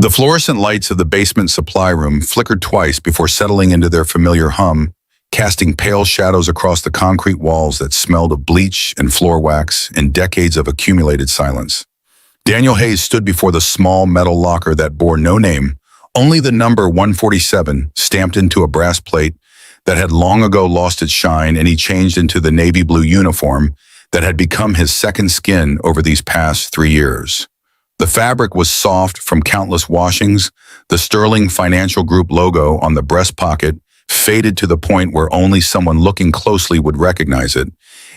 The fluorescent lights of the basement supply room flickered twice before settling into their familiar hum, casting pale shadows across the concrete walls that smelled of bleach and floor wax and decades of accumulated silence. Daniel Hayes stood before the small metal locker that bore no name, only the number 147 stamped into a brass plate that had long ago lost its shine, and he changed into the navy blue uniform that had become his second skin over these past 3 years. The fabric was soft from countless washings, the Sterling Financial Group logo on the breast pocket faded to the point where only someone looking closely would recognize it,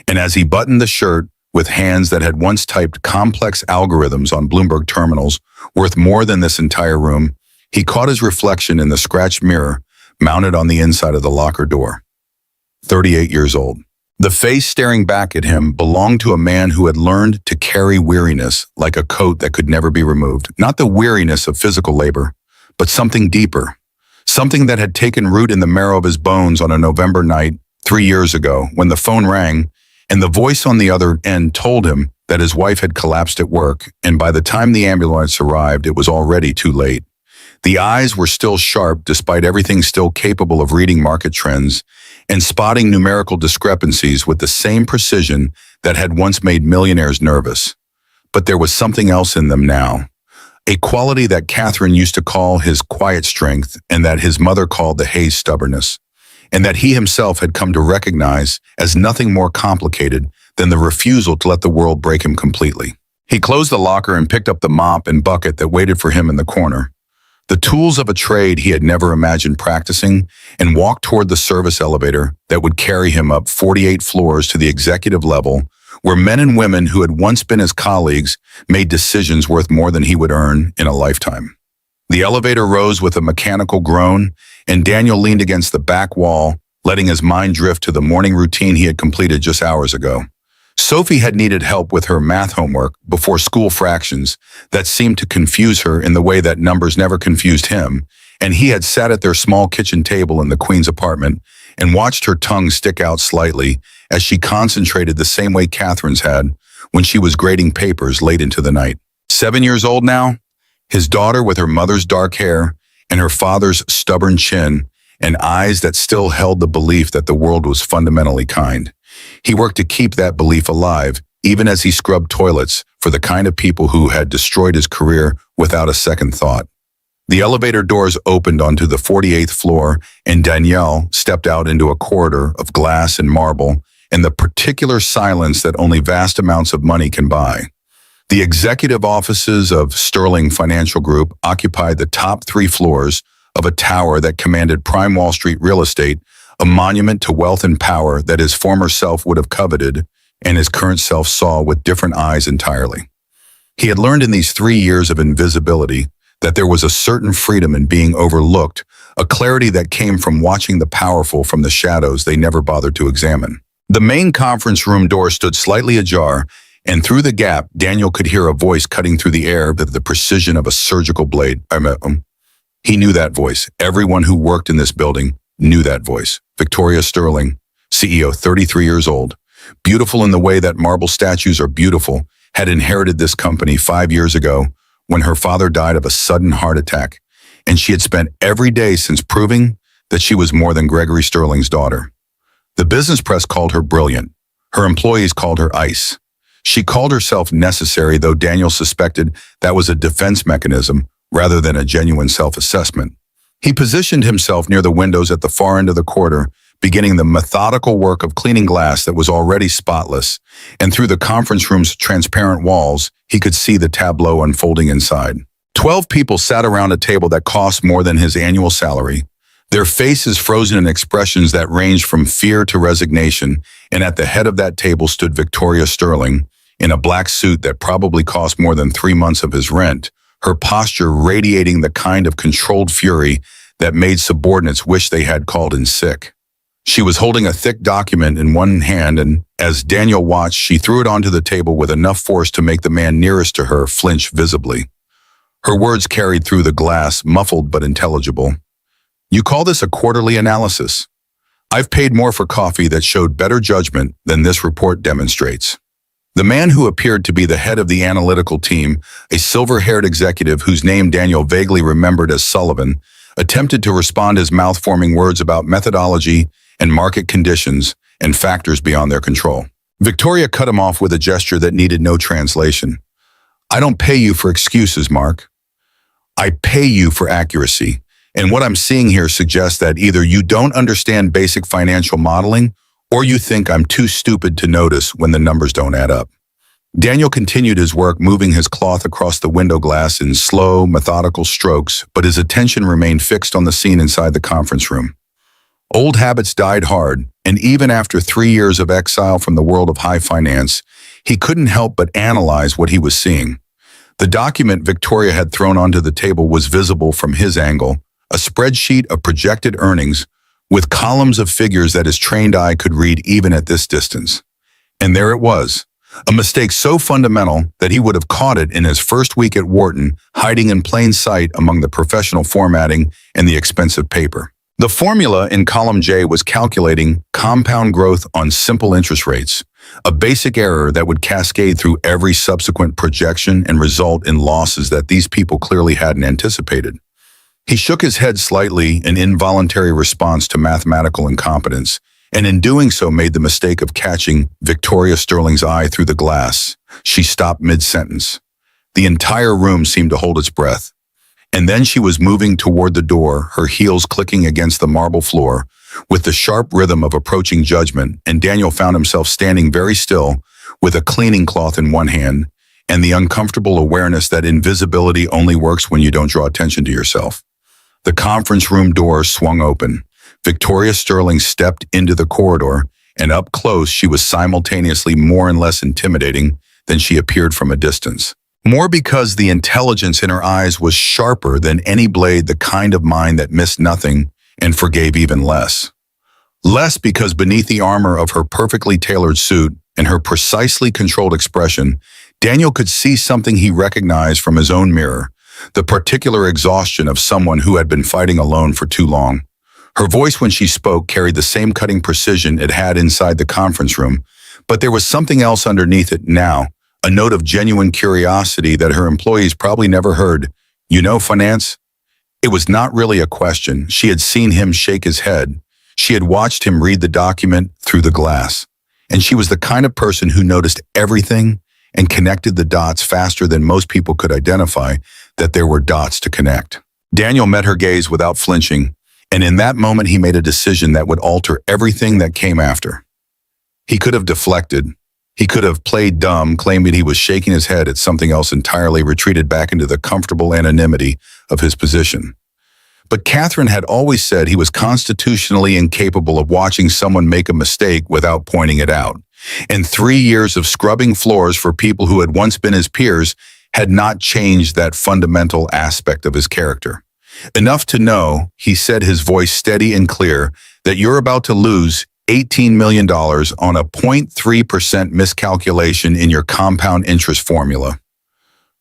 and as he buttoned the shirt with hands that had once typed complex algorithms on Bloomberg terminals worth more than this entire room, he caught his reflection in the scratched mirror mounted on the inside of the locker door. 38 years old. The face staring back at him belonged to a man who had learned to carry weariness like a coat that could never be removed. Not the weariness of physical labor, but something deeper. Something that had taken root in the marrow of his bones on a November night 3 years ago when the phone rang and the voice on the other end told him that his wife had collapsed at work, and by the time the ambulance arrived, it was already too late. The eyes were still sharp despite everything, still capable of reading market trends and spotting numerical discrepancies with the same precision that had once made millionaires nervous. But there was something else in them now, a quality that Catherine used to call his quiet strength and that his mother called the Hayes stubbornness, and that he himself had come to recognize as nothing more complicated than the refusal to let the world break him completely. He closed the locker and picked up the mop and bucket that waited for him in the corner, the tools of a trade he had never imagined practicing, and walked toward the service elevator that would carry him up 48 floors to the executive level, where men and women who had once been his colleagues made decisions worth more than he would earn in a lifetime. The elevator rose with a mechanical groan, and Daniel leaned against the back wall, letting his mind drift to the morning routine he had completed just hours ago. Sophie had needed help with her math homework before school fractions that seemed to confuse her in the way that numbers never confused him, and he had sat at their small kitchen table in the Queen's apartment and watched her tongue stick out slightly as she concentrated the same way Catherine's had when she was grading papers late into the night. 7 years old now, his daughter with her mother's dark hair and her father's stubborn chin and eyes that still held the belief that the world was fundamentally kind. He worked to keep that belief alive, even as he scrubbed toilets for the kind of people who had destroyed his career without a second thought. The elevator doors opened onto the 48th floor, and Danielle stepped out into a corridor of glass and marble and the particular silence that only vast amounts of money can buy. The executive offices of Sterling Financial Group occupied the top 3 floors of a tower that commanded prime Wall Street real estate, a monument to wealth and power that his former self would have coveted and his current self saw with different eyes entirely. He had learned in these 3 years of invisibility that there was a certain freedom in being overlooked, a clarity that came from watching the powerful from the shadows they never bothered to examine. The main conference room door stood slightly ajar, and through the gap, Daniel could hear a voice cutting through the air with the precision of a surgical blade. He knew that voice. Everyone who worked in this building knew that voice. Victoria Sterling, CEO, 33 years old, beautiful in the way that marble statues are beautiful, had inherited this company 5 years ago when her father died of a sudden heart attack, and she had spent every day since proving that she was more than Gregory Sterling's daughter. The business press called her brilliant. Her employees called her ice. She called herself necessary, though Daniel suspected that was a defense mechanism rather than a genuine self-assessment. He positioned himself near the windows at the far end of the corridor, beginning the methodical work of cleaning glass that was already spotless, and through the conference room's transparent walls, he could see the tableau unfolding inside. 12 people sat around a table that cost more than his annual salary, their faces frozen in expressions that ranged from fear to resignation, and at the head of that table stood Victoria Sterling, in a black suit that probably cost more than 3 months of his rent, her posture radiating the kind of controlled fury that made subordinates wish they had called in sick. She was holding a thick document in one hand, and as Daniel watched, she threw it onto the table with enough force to make the man nearest to her flinch visibly. Her words carried through the glass, muffled but intelligible. "You call this a quarterly analysis? I've paid more for coffee that showed better judgment than this report demonstrates." The man who appeared to be the head of the analytical team, a silver-haired executive whose name Daniel vaguely remembered as Sullivan, attempted to respond his mouth-forming words about methodology and market conditions and factors beyond their control. Victoria cut him off with a gesture that needed no translation. "I don't pay you for excuses, Mark. I pay you for accuracy. And what I'm seeing here suggests that either you don't understand basic financial modeling or you think I'm too stupid to notice when the numbers don't add up." Daniel continued his work, moving his cloth across the window glass in slow, methodical strokes, but his attention remained fixed on the scene inside the conference room. Old habits died hard, and even after 3 years of exile from the world of high finance, he couldn't help but analyze what he was seeing. The document Victoria had thrown onto the table was visible from his angle, a spreadsheet of projected earnings with columns of figures that his trained eye could read even at this distance. And there it was, a mistake so fundamental that he would have caught it in his first week at Wharton, hiding in plain sight among the professional formatting and the expensive paper. The formula in column J was calculating compound growth on simple interest rates, a basic error that would cascade through every subsequent projection and result in losses that these people clearly hadn't anticipated. He shook his head slightly, an involuntary response to mathematical incompetence, and in doing so made the mistake of catching Victoria Sterling's eye through the glass. She stopped mid-sentence. The entire room seemed to hold its breath. And then she was moving toward the door, her heels clicking against the marble floor, with the sharp rhythm of approaching judgment, and Daniel found himself standing very still, with a cleaning cloth in one hand, and the uncomfortable awareness that invisibility only works when you don't draw attention to yourself. The conference room door swung open. Victoria Sterling stepped into the corridor, and up close she was simultaneously more and less intimidating than she appeared from a distance. More because the intelligence in her eyes was sharper than any blade, the kind of mind that missed nothing and forgave even less. Less because beneath the armor of her perfectly tailored suit and her precisely controlled expression, Daniel could see something he recognized from his own mirror, the particular exhaustion of someone who had been fighting alone for too long. Her voice when she spoke carried the same cutting precision it had inside the conference room, but there was something else underneath it now, a note of genuine curiosity that her employees probably never heard. "You know finance?" It was not really a question. She had seen him shake his head. She had watched him read the document through the glass. And she was the kind of person who noticed everything and connected the dots faster than most people could identify that there were dots to connect. Daniel met her gaze without flinching, and in that moment he made a decision that would alter everything that came after. He could have deflected. He could have played dumb, claiming he was shaking his head at something else entirely, retreated back into the comfortable anonymity of his position. But Catherine had always said he was constitutionally incapable of watching someone make a mistake without pointing it out. And 3 years of scrubbing floors for people who had once been his peers had not changed that fundamental aspect of his character. Enough to know, he said, his voice steady and clear, that you're about to lose $18 million on a 0.3% miscalculation in your compound interest formula.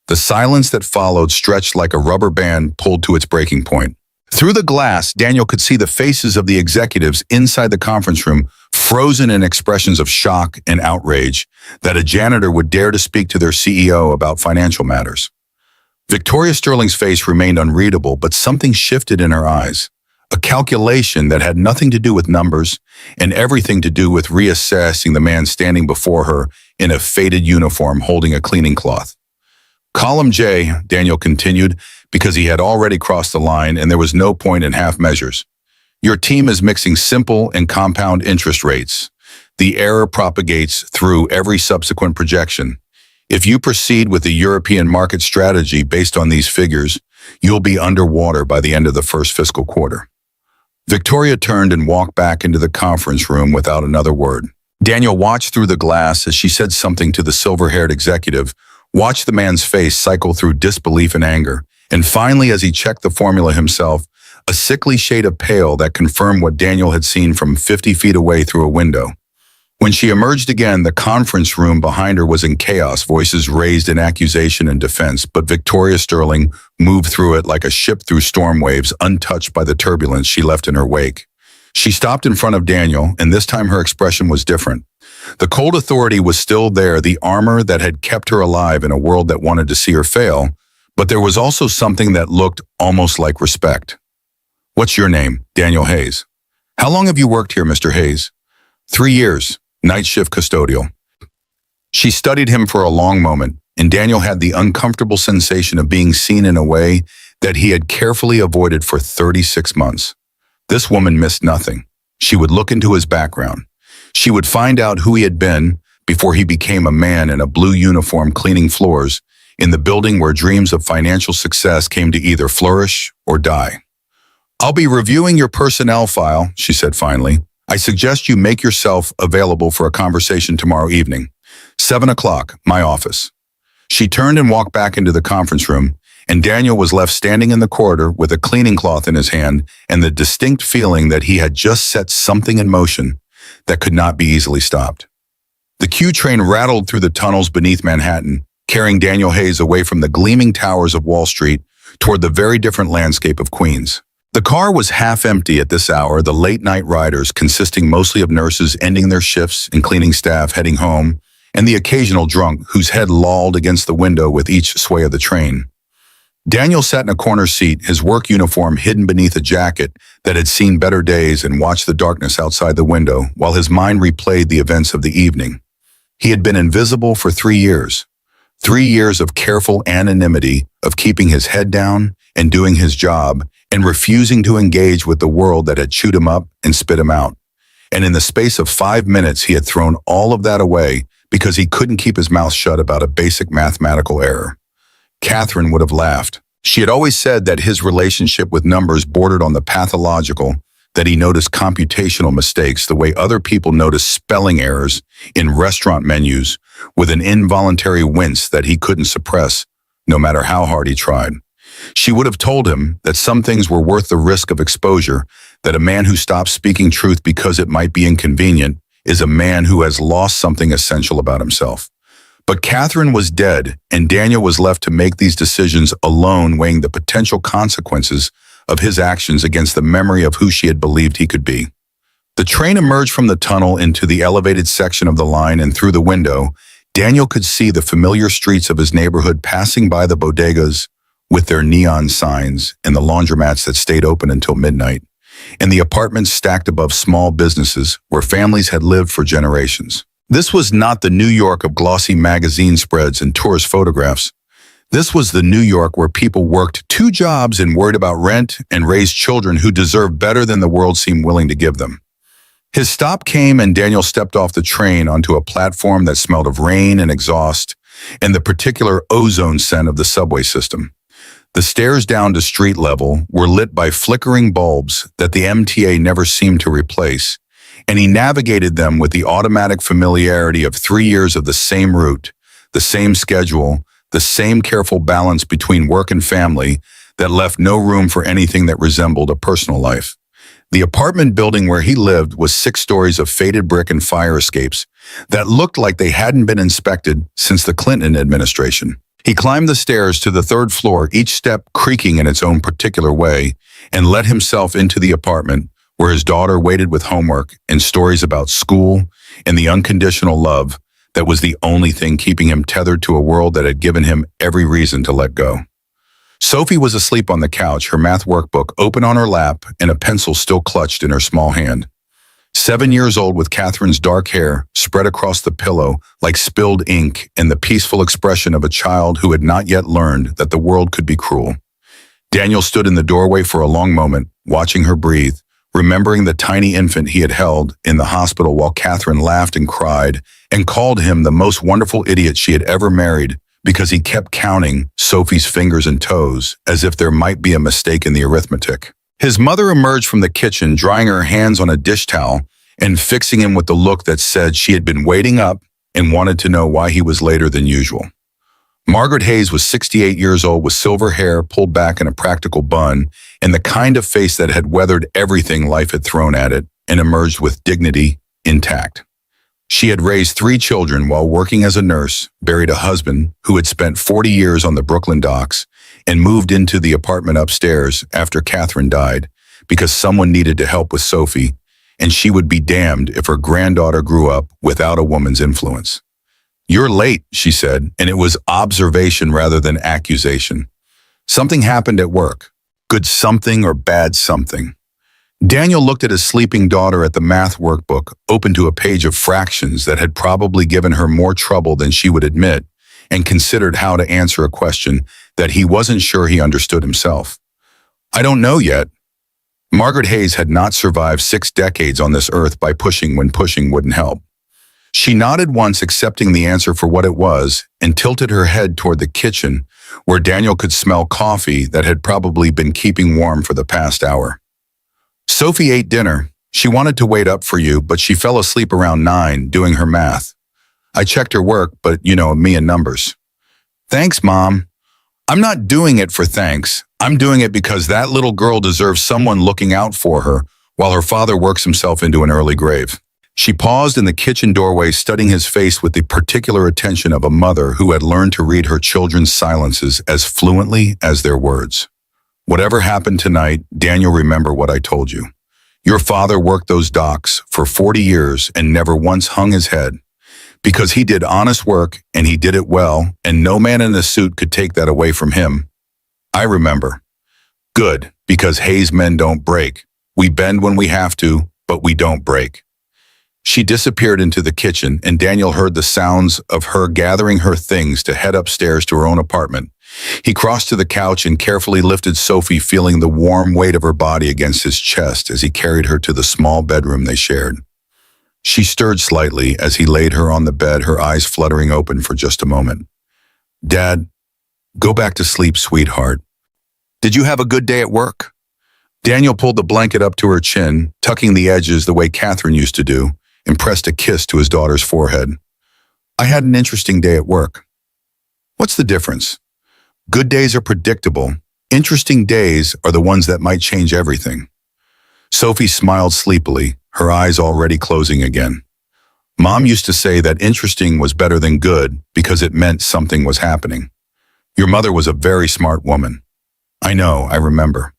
The silence that followed stretched like a rubber band pulled to its breaking point. Through the glass, Daniel could see the faces of the executives inside the conference room, frozen in expressions of shock and outrage that a janitor would dare to speak to their CEO about financial matters. Victoria Sterling's face remained unreadable, but something shifted in her eyes. A calculation that had nothing to do with numbers and everything to do with reassessing the man standing before her in a faded uniform holding a cleaning cloth. Column J, Daniel continued, because he had already crossed the line and there was no point in half measures. Your team is mixing simple and compound interest rates. The error propagates through every subsequent projection. If you proceed with the European market strategy based on these figures, you'll be underwater by the end of the first fiscal quarter. Victoria turned and walked back into the conference room without another word. Daniel watched through the glass as she said something to the silver-haired executive, watched the man's face cycle through disbelief and anger, and finally, as he checked the formula himself, a sickly shade of pale that confirmed what Daniel had seen from 50 feet away through a window. When she emerged again, the conference room behind her was in chaos, voices raised in accusation and defense, but Victoria Sterling moved through it like a ship through storm waves, untouched by the turbulence she left in her wake. She stopped in front of Daniel, and this time her expression was different. The cold authority was still there, the armor that had kept her alive in a world that wanted to see her fail, but there was also something that looked almost like respect. "What's your name?" "Daniel Hayes." "How long have you worked here, Mr. Hayes?" 3 years, night shift custodial. She studied him for a long moment, and Daniel had the uncomfortable sensation of being seen in a way that he had carefully avoided for 36 months. This woman missed nothing. She would look into his background. She would find out who he had been before he became a man in a blue uniform cleaning floors in the building where dreams of financial success came to either flourish or die. "I'll be reviewing your personnel file," she said finally. "I suggest you make yourself available for a conversation tomorrow evening. 7 o'clock, my office." She turned and walked back into the conference room, and Daniel was left standing in the corridor with a cleaning cloth in his hand and the distinct feeling that he had just set something in motion that could not be easily stopped. The Q train rattled through the tunnels beneath Manhattan, carrying Daniel Hayes away from the gleaming towers of Wall Street toward the very different landscape of Queens. The car was half empty at this hour, the late-night riders, consisting mostly of nurses ending their shifts and cleaning staff heading home, and the occasional drunk whose head lolled against the window with each sway of the train. Daniel sat in a corner seat, his work uniform hidden beneath a jacket that had seen better days, and watched the darkness outside the window while his mind replayed the events of the evening. He had been invisible for 3 years. 3 years of careful anonymity, of keeping his head down and doing his job, and refusing to engage with the world that had chewed him up and spit him out. And in the space of 5 minutes, he had thrown all of that away because he couldn't keep his mouth shut about a basic mathematical error. Catherine would have laughed. She had always said that his relationship with numbers bordered on the pathological, that he noticed computational mistakes the way other people notice spelling errors in restaurant menus, with an involuntary wince that he couldn't suppress, no matter how hard he tried. She would have told him that some things were worth the risk of exposure, that a man who stops speaking truth because it might be inconvenient is a man who has lost something essential about himself. But Catherine was dead, and Daniel was left to make these decisions alone, weighing the potential consequences of his actions against the memory of who she had believed he could be. The train emerged from the tunnel into the elevated section of the line, and through the window, Daniel could see the familiar streets of his neighborhood, passing by the bodegas with their neon signs and the laundromats that stayed open until midnight, and the apartments stacked above small businesses where families had lived for generations. This was not the New York of glossy magazine spreads and tourist photographs. This was the New York where people worked 2 jobs and worried about rent and raised children who deserved better than the world seemed willing to give them. His stop came, and Daniel stepped off the train onto a platform that smelled of rain and exhaust and the particular ozone scent of the subway system. The stairs down to street level were lit by flickering bulbs that the MTA never seemed to replace, and he navigated them with the automatic familiarity of 3 years of the same route, the same schedule, the same careful balance between work and family that left no room for anything that resembled a personal life. The apartment building where he lived was 6 stories of faded brick and fire escapes that looked like they hadn't been inspected since the Clinton administration. He climbed the stairs to the 3rd floor, each step creaking in its own particular way, and let himself into the apartment where his daughter waited with homework and stories about school and the unconditional love that was the only thing keeping him tethered to a world that had given him every reason to let go. Sophie was asleep on the couch, her math workbook open on her lap and a pencil still clutched in her small hand. 7 years old, with Catherine's dark hair spread across the pillow like spilled ink, and the peaceful expression of a child who had not yet learned that the world could be cruel. Daniel stood in the doorway for a long moment, watching her breathe, remembering the tiny infant he had held in the hospital while Catherine laughed and cried and called him the most wonderful idiot she had ever married because he kept counting Sophie's fingers and toes as if there might be a mistake in the arithmetic. His mother emerged from the kitchen, drying her hands on a dish towel and fixing him with the look that said she had been waiting up and wanted to know why he was later than usual. Margaret Hayes was 68 years old, with silver hair pulled back in a practical bun and the kind of face that had weathered everything life had thrown at it and emerged with dignity intact. She had raised 3 children while working as a nurse, buried a husband who had spent 40 years on the Brooklyn docks, and moved into the apartment upstairs after Catherine died because someone needed to help with Sophie, and she would be damned if her granddaughter grew up without a woman's influence. "You're late," she said, and it was observation rather than accusation. Something happened at work. Good something or bad something. Daniel looked at his sleeping daughter at the math workbook, open to a page of fractions that had probably given her more trouble than she would admit, and considered how to answer a question that he wasn't sure he understood himself. "I don't know yet." Margaret Hayes had not survived 6 decades on this earth by pushing when pushing wouldn't help. She nodded once, accepting the answer for what it was, and tilted her head toward the kitchen, where Daniel could smell coffee that had probably been keeping warm for the past hour. "Sophie ate dinner. She wanted to wait up for you, but she fell asleep around 9 doing her math. I checked her work, but me and numbers." "Thanks, Mom." "I'm not doing it for thanks. I'm doing it because that little girl deserves someone looking out for her while her father works himself into an early grave." She paused in the kitchen doorway, studying his face with the particular attention of a mother who had learned to read her children's silences as fluently as their words. "Whatever happened tonight, Daniel, remember what I told you. Your father worked those docks for 40 years and never once hung his head. Because he did honest work and he did it well, and no man in a suit could take that away from him. I remember." "Good, because Hayes men don't break. We bend when we have to, but we don't break." She disappeared into the kitchen, and Daniel heard the sounds of her gathering her things to head upstairs to her own apartment. He crossed to the couch and carefully lifted Sophie, feeling the warm weight of her body against his chest as he carried her to the small bedroom they shared. She stirred slightly as he laid her on the bed, her eyes fluttering open for just a moment. "Dad, go back to sleep, sweetheart. Did you have a good day at work?" Daniel pulled the blanket up to her chin, tucking the edges the way Catherine used to do, and pressed a kiss to his daughter's forehead. "I had an interesting day at work." "What's the difference?" "Good days are predictable. Interesting days are the ones that might change everything." Sophie smiled sleepily, her eyes already closing again. "Mom used to say that interesting was better than good because it meant something was happening. Your mother was a very smart woman." "I know, I remember."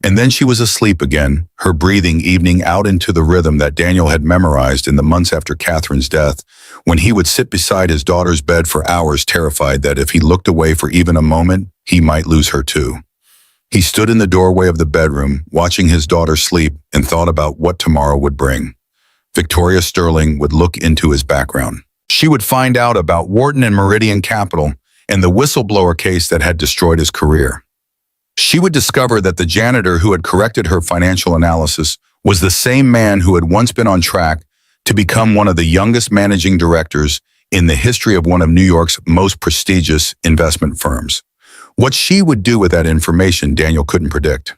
And then she was asleep again, her breathing evening out into the rhythm that Daniel had memorized in the months after Catherine's death, when he would sit beside his daughter's bed for hours, terrified that if he looked away for even a moment, he might lose her too. He stood in the doorway of the bedroom, watching his daughter sleep, and thought about what tomorrow would bring. Victoria Sterling would look into his background. She would find out about Wharton and Meridian Capital and the whistleblower case that had destroyed his career. She would discover that the janitor who had corrected her financial analysis was the same man who had once been on track to become one of the youngest managing directors in the history of one of New York's most prestigious investment firms. What she would do with that information, Daniel couldn't predict.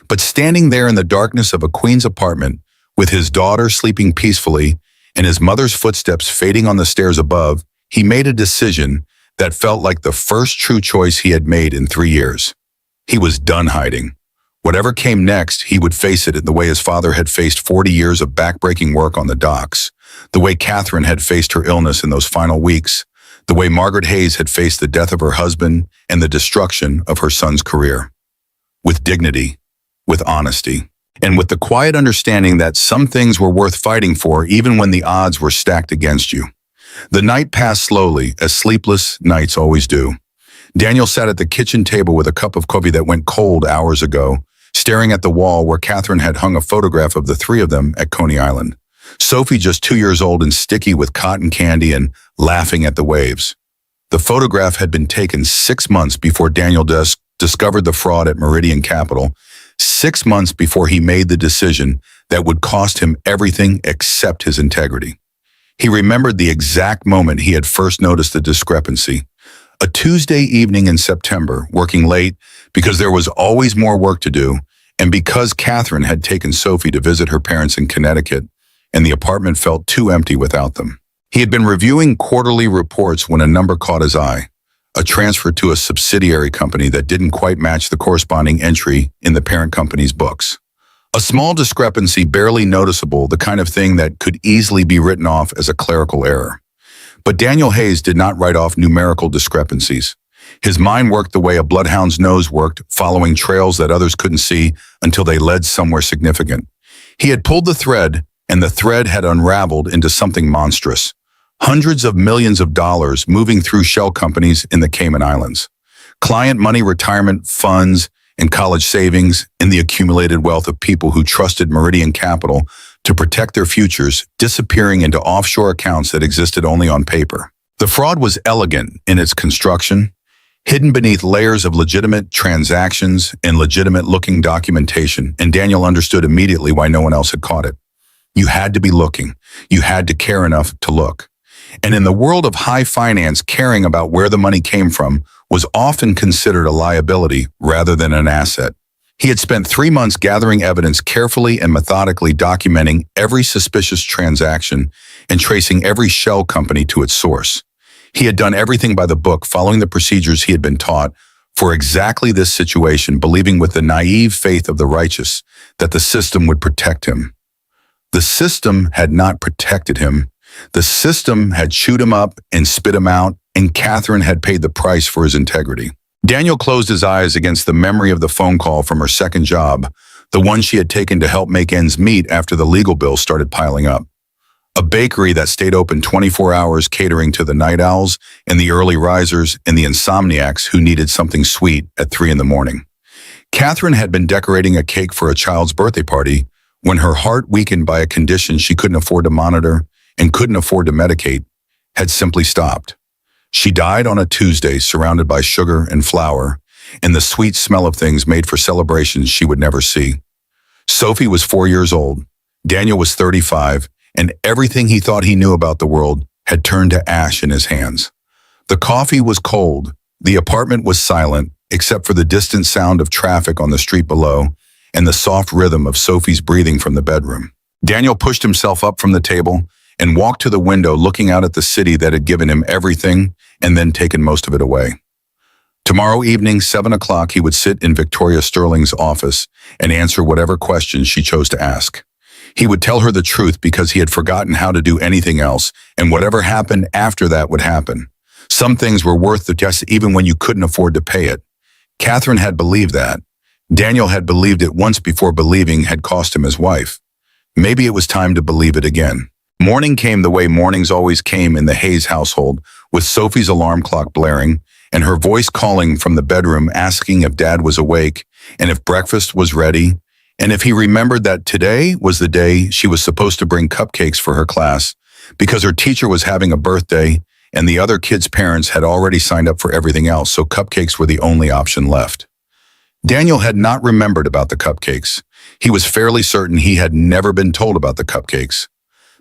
But standing there in the darkness of a Queens apartment, with his daughter sleeping peacefully and his mother's footsteps fading on the stairs above, he made a decision that felt like the first true choice he had made in 3 years. He was done hiding. Whatever came next, he would face it in the way his father had faced 40 years of backbreaking work on the docks, the way Catherine had faced her illness in those final weeks, the way Margaret Hayes had faced the death of her husband and the destruction of her son's career. With dignity, with honesty, and with the quiet understanding that some things were worth fighting for even when the odds were stacked against you. The night passed slowly, as sleepless nights always do. Daniel sat at the kitchen table with a cup of coffee that went cold hours ago, staring at the wall where Catherine had hung a photograph of the 3 of them at Coney Island. Sophie, just 2 years old and sticky with cotton candy and laughing at the waves. The photograph had been taken 6 months before Daniel discovered the fraud at Meridian Capital, 6 months before he made the decision that would cost him everything except his integrity. He remembered the exact moment he had first noticed the discrepancy. A Tuesday evening in September, working late because there was always more work to do, and because Catherine had taken Sophie to visit her parents in Connecticut, and the apartment felt too empty without them. He had been reviewing quarterly reports when a number caught his eye, a transfer to a subsidiary company that didn't quite match the corresponding entry in the parent company's books. A small discrepancy, barely noticeable, the kind of thing that could easily be written off as a clerical error. But Daniel Hayes did not write off numerical discrepancies. His mind worked the way a bloodhound's nose worked, following trails that others couldn't see until they led somewhere significant. He had pulled the thread, and the thread had unraveled into something monstrous. Hundreds of millions of dollars moving through shell companies in the Cayman Islands. Client money, retirement funds, and college savings, and the accumulated wealth of people who trusted Meridian Capital to protect their futures disappearing into offshore accounts that existed only on paper. The fraud was elegant in its construction, hidden beneath layers of legitimate transactions and legitimate-looking documentation, and Daniel understood immediately why no one else had caught it. You had to be looking. You had to care enough to look. And in the world of high finance, caring about where the money came from was often considered a liability rather than an asset. He had spent 3 months gathering evidence, carefully and methodically documenting every suspicious transaction and tracing every shell company to its source. He had done everything by the book, following the procedures he had been taught for exactly this situation, believing with the naive faith of the righteous that the system would protect him. The system had not protected him. The system had chewed him up and spit him out, and Catherine had paid the price for his integrity. Daniel closed his eyes against the memory of the phone call from her second job, the one she had taken to help make ends meet after the legal bills started piling up. A bakery that stayed open 24 hours, catering to the night owls and the early risers and the insomniacs who needed something sweet at 3 in the morning. Catherine had been decorating a cake for a child's birthday party when her heart, weakened by a condition she couldn't afford to monitor and couldn't afford to medicate, had simply stopped. She died on a Tuesday, surrounded by sugar and flour and the sweet smell of things made for celebrations she would never see. Sophie was 4 years old. Daniel was 35, and everything he thought he knew about the world had turned to ash in his hands. The coffee was cold. The apartment was silent, except for the distant sound of traffic on the street below and the soft rhythm of Sophie's breathing from the bedroom. Daniel pushed himself up from the table and walked to the window, looking out at the city that had given him everything and then taken most of it away. Tomorrow evening, 7 o'clock, he would sit in Victoria Sterling's office and answer whatever questions she chose to ask. He would tell her the truth because he had forgotten how to do anything else, and whatever happened after that would happen. Some things were worth the test even when you couldn't afford to pay it. Catherine had believed that. Daniel had believed it once before believing had cost him his wife. Maybe it was time to believe it again. Morning came the way mornings always came in the Hayes household, with Sophie's alarm clock blaring and her voice calling from the bedroom asking if Dad was awake and if breakfast was ready, and if he remembered that today was the day she was supposed to bring cupcakes for her class because her teacher was having a birthday and the other kids' parents had already signed up for everything else, so cupcakes were the only option left. Daniel had not remembered about the cupcakes. He was fairly certain he had never been told about the cupcakes.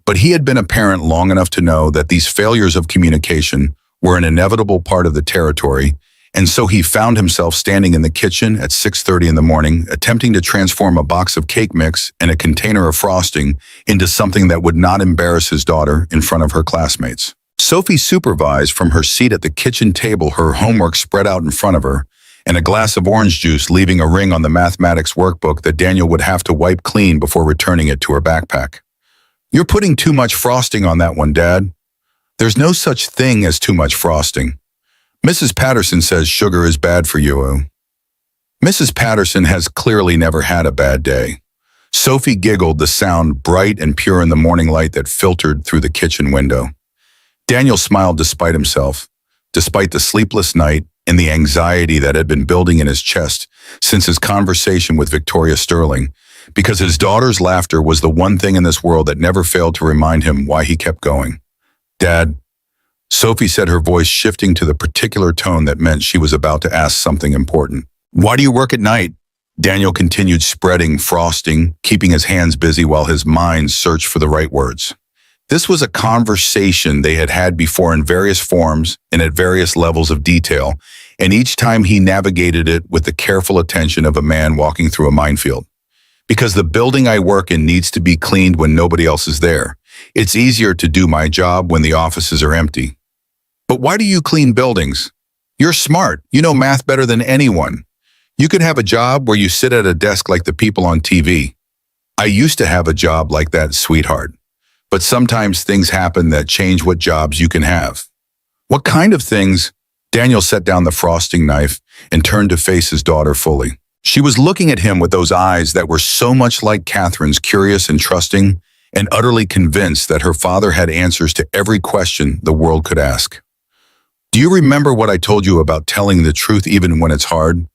But he had been a parent long enough to know that these failures of communication were an inevitable part of the territory, and so he found himself standing in the kitchen at 6:30 in the morning, attempting to transform a box of cake mix and a container of frosting into something that would not embarrass his daughter in front of her classmates. Sophie supervised from her seat at the kitchen table, her homework spread out in front of her, and a glass of orange juice, leaving a ring on the mathematics workbook that Daniel would have to wipe clean before returning it to her backpack. "You're putting too much frosting on that one, Dad." "There's no such thing as too much frosting. Mrs. Patterson says sugar is bad for you." Mrs. Patterson has clearly never had a bad day. Sophie giggled, the sound bright and pure in the morning light that filtered through the kitchen window. Daniel smiled despite himself, despite the sleepless night and the anxiety that had been building in his chest since his conversation with Victoria Sterling, because his daughter's laughter was the one thing in this world that never failed to remind him why he kept going. "Dad," Sophie said, her voice shifting to the particular tone that meant she was about to ask something important. "Why do you work at night?" Daniel continued spreading frosting, keeping his hands busy while his mind searched for the right words. This was a conversation they had had before in various forms and at various levels of detail, and each time he navigated it with the careful attention of a man walking through a minefield. "Because the building I work in needs to be cleaned when nobody else is there. It's easier to do my job when the offices are empty." "But why do you clean buildings? You're smart. You know math better than anyone. You could have a job where you sit at a desk like the people on TV." "I used to have a job like that, sweetheart. But sometimes things happen that change what jobs you can have." "What kind of things?" Daniel set down the frosting knife and turned to face his daughter fully. She was looking at him with those eyes that were so much like Catherine's, curious and trusting, and utterly convinced that her father had answers to every question the world could ask. "Do you remember what I told you about telling the truth even when it's hard?"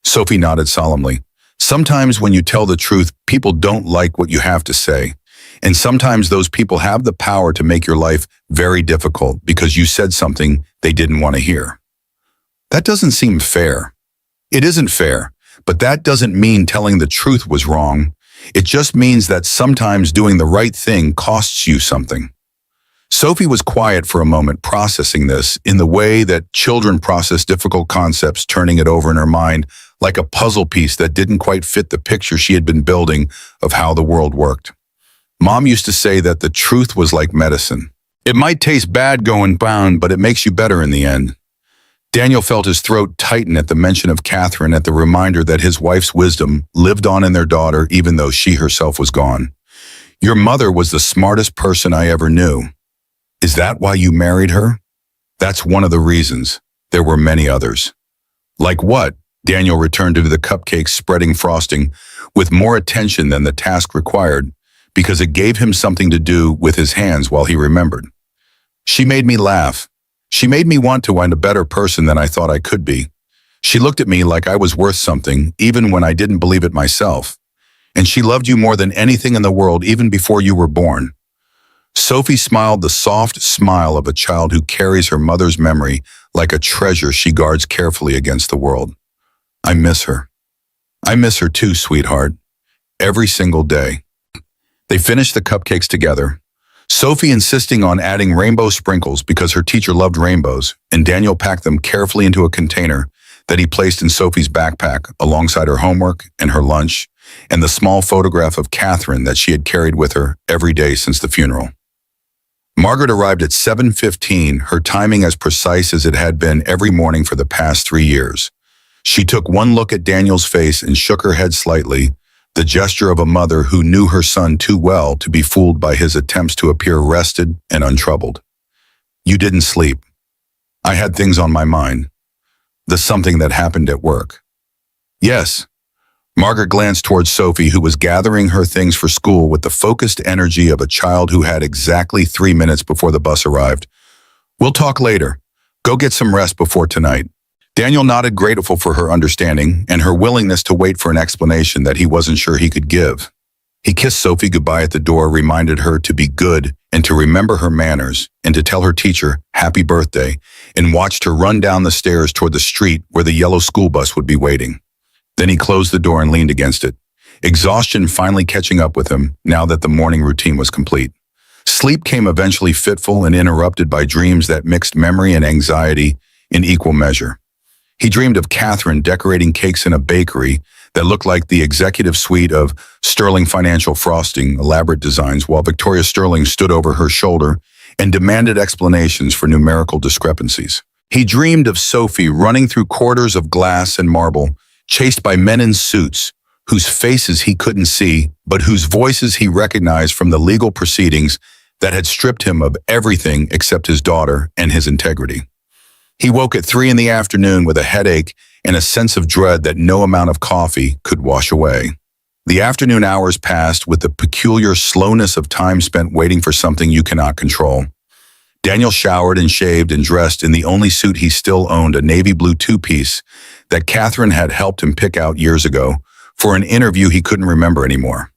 Sophie nodded solemnly. "Sometimes when you tell the truth, people don't like what you have to say. And sometimes those people have the power to make your life very difficult because you said something they didn't want to hear." That doesn't seem fair. It isn't fair, but that doesn't mean telling the truth was wrong. It just means that sometimes doing the right thing costs you something. Sophie was quiet for a moment, processing this in the way that children process difficult concepts, turning it over in her mind like a puzzle piece that didn't quite fit the picture she had been building of how the world worked. Mom used to say that the truth was like medicine. It might taste bad going down, but it makes you better in the end. Daniel felt his throat tighten at the mention of Catherine, at the reminder that his wife's wisdom lived on in their daughter even though she herself was gone. "Your mother was the smartest person I ever knew." "Is that why you married her?" "That's one of the reasons. There were many others." "Like what?" Daniel returned to the cupcakes spreading frosting with more attention than the task required, because it gave him something to do with his hands while he remembered. "She made me laugh. She made me want to find a better person than I thought I could be. She looked at me like I was worth something, even when I didn't believe it myself. And she loved you more than anything in the world, even before you were born." Sophie smiled the soft smile of a child who carries her mother's memory like a treasure she guards carefully against the world. "I miss her." "I miss her too, sweetheart. Every single day." They finished the cupcakes together, Sophie insisting on adding rainbow sprinkles because her teacher loved rainbows, and Daniel packed them carefully into a container that he placed in Sophie's backpack alongside her homework and her lunch and the small photograph of Catherine that she had carried with her every day since the funeral. Margaret arrived at 7:15, her timing as precise as it had been every morning for the past 3 years. She took one look at Daniel's face and shook her head slightly, the gesture of a mother who knew her son too well to be fooled by his attempts to appear rested and untroubled. "You didn't sleep." "I had things on my mind." "The something that happened at work." "Yes." Margaret glanced towards Sophie, who was gathering her things for school with the focused energy of a child who had exactly 3 minutes before the bus arrived. "We'll talk later. Go get some rest before tonight." Daniel nodded, grateful for her understanding and her willingness to wait for an explanation that he wasn't sure he could give. He kissed Sophie goodbye at the door, reminded her to be good and to remember her manners and to tell her teacher happy birthday, and watched her run down the stairs toward the street where the yellow school bus would be waiting. Then he closed the door and leaned against it, exhaustion finally catching up with him now that the morning routine was complete. Sleep came eventually, fitful and interrupted by dreams that mixed memory and anxiety in equal measure. He dreamed of Catherine decorating cakes in a bakery that looked like the executive suite of Sterling Financial Frosting, elaborate designs, while Victoria Sterling stood over her shoulder and demanded explanations for numerical discrepancies. He dreamed of Sophie running through corridors of glass and marble, chased by men in suits, whose faces he couldn't see, but whose voices he recognized from the legal proceedings that had stripped him of everything except his daughter and his integrity. He woke at 3 in the afternoon with a headache and a sense of dread that no amount of coffee could wash away. The afternoon hours passed with the peculiar slowness of time spent waiting for something you cannot control. Daniel showered and shaved and dressed in the only suit he still owned, a navy blue two-piece that Catherine had helped him pick out years ago for an interview he couldn't remember anymore.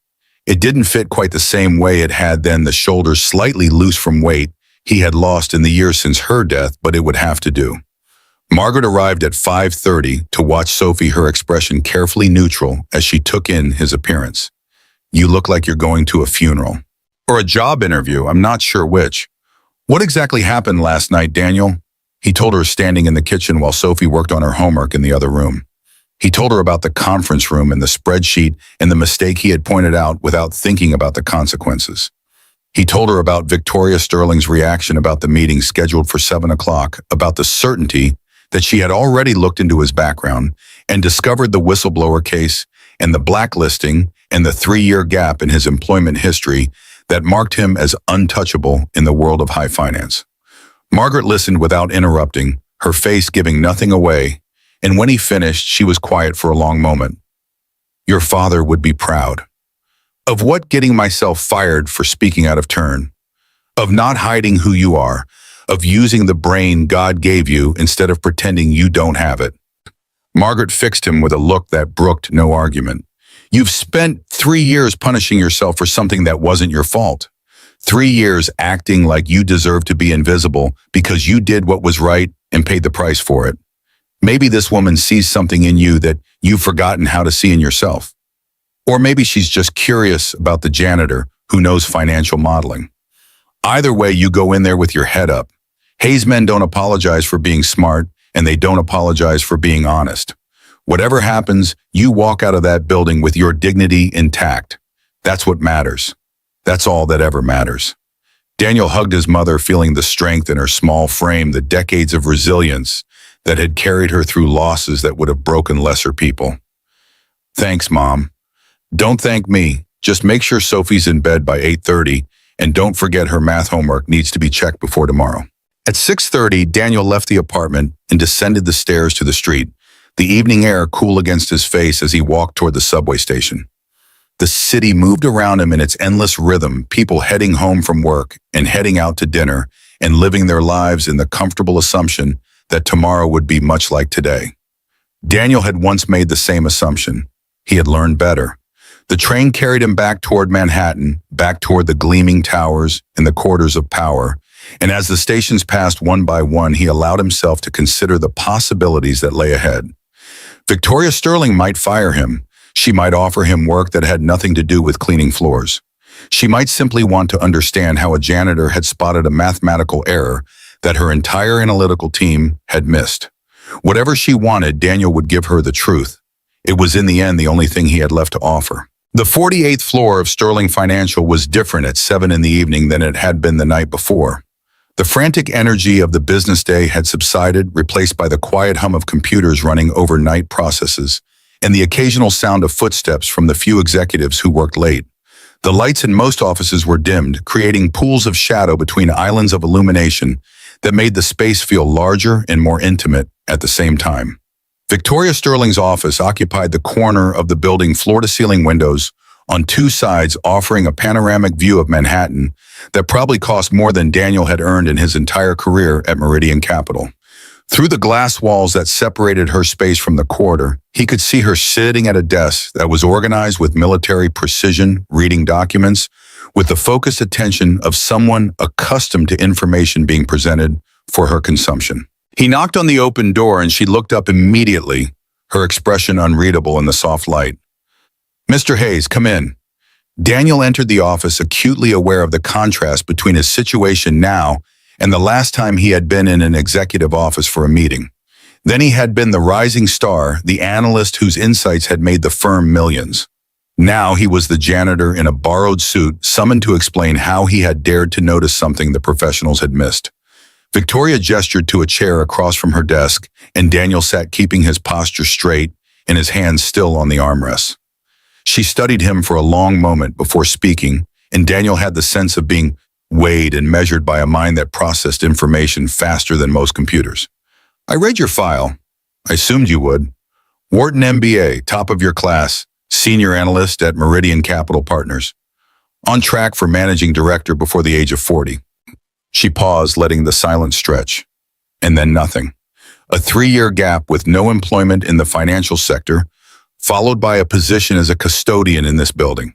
It didn't fit quite the same way it had then, the shoulders slightly loose from weight he had lost in the years since her death, but it would have to do. Margaret arrived at 5:30 to watch Sophie, her expression carefully neutral as she took in his appearance. "You look like you're going to a funeral. Or a job interview, I'm not sure which. What exactly happened last night, Daniel?" He told her, standing in the kitchen while Sophie worked on her homework in the other room. He told her about the conference room and the spreadsheet and the mistake he had pointed out without thinking about the consequences. He told her about Victoria Sterling's reaction about the meeting scheduled for 7 o'clock, about the certainty that she had already looked into his background and discovered the whistleblower case and the blacklisting and the 3-year gap in his employment history that marked him as untouchable in the world of high finance. Margaret listened without interrupting, her face giving nothing away, and when he finished, she was quiet for a long moment. Your father would be proud. Of what? Getting myself fired for speaking out of turn. Of not hiding who you are. Of using the brain God gave you instead of pretending you don't have it. Margaret fixed him with a look that brooked no argument. You've spent 3 years punishing yourself for something that wasn't your fault. 3 years acting like you deserve to be invisible because you did what was right and paid the price for it. Maybe this woman sees something in you that you've forgotten how to see in yourself. Or maybe she's just curious about the janitor who knows financial modeling. Either way, you go in there with your head up. Hayes men don't apologize for being smart, and they don't apologize for being honest. Whatever happens, you walk out of that building with your dignity intact. That's what matters. That's all that ever matters. Daniel hugged his mother, feeling the strength in her small frame, the decades of resilience that had carried her through losses that would have broken lesser people. Thanks, Mom. Don't thank me. Just make sure Sophie's in bed by 8:30, and don't forget her math homework needs to be checked before tomorrow. At 6:30, Daniel left the apartment and descended the stairs to the street, the evening air cool against his face as he walked toward the subway station. The city moved around him in its endless rhythm, people heading home from work and heading out to dinner and living their lives in the comfortable assumption that tomorrow would be much like today. Daniel had once made the same assumption. He had learned better. The train carried him back toward Manhattan, back toward the gleaming towers and the quarters of power, and as the stations passed one by one, he allowed himself to consider the possibilities that lay ahead. Victoria Sterling might fire him. She might offer him work that had nothing to do with cleaning floors. She might simply want to understand how a janitor had spotted a mathematical error that her entire analytical team had missed. Whatever she wanted, Daniel would give her the truth. It was in the end the only thing he had left to offer. The 48th floor of Sterling Financial was different at 7 in the evening than it had been the night before. The frantic energy of the business day had subsided, replaced by the quiet hum of computers running overnight processes, and the occasional sound of footsteps from the few executives who worked late. The lights in most offices were dimmed, creating pools of shadow between islands of illumination that made the space feel larger and more intimate at the same time. Victoria Sterling's office occupied the corner of the building, floor-to-ceiling windows on two sides offering a panoramic view of Manhattan that probably cost more than Daniel had earned in his entire career at Meridian Capital. Through the glass walls that separated her space from the corridor, he could see her sitting at a desk that was organized with military precision, reading documents, with the focused attention of someone accustomed to information being presented for her consumption. He knocked on the open door and she looked up immediately, her expression unreadable in the soft light. Mr. Hayes, come in. Daniel entered the office, acutely aware of the contrast between his situation now and the last time he had been in an executive office for a meeting. Then he had been the rising star, the analyst whose insights had made the firm millions. Now he was the janitor in a borrowed suit, summoned to explain how he had dared to notice something the professionals had missed. Victoria gestured to a chair across from her desk, and Daniel sat keeping his posture straight and his hands still on the armrests. She studied him for a long moment before speaking, and Daniel had the sense of being weighed and measured by a mind that processed information faster than most computers. I read your file. I assumed you would. Wharton MBA, top of your class, senior analyst at Meridian Capital Partners. On track for managing director before the age of 40. She paused, letting the silence stretch. And then nothing. A 3-year gap with no employment in the financial sector, followed by a position as a custodian in this building.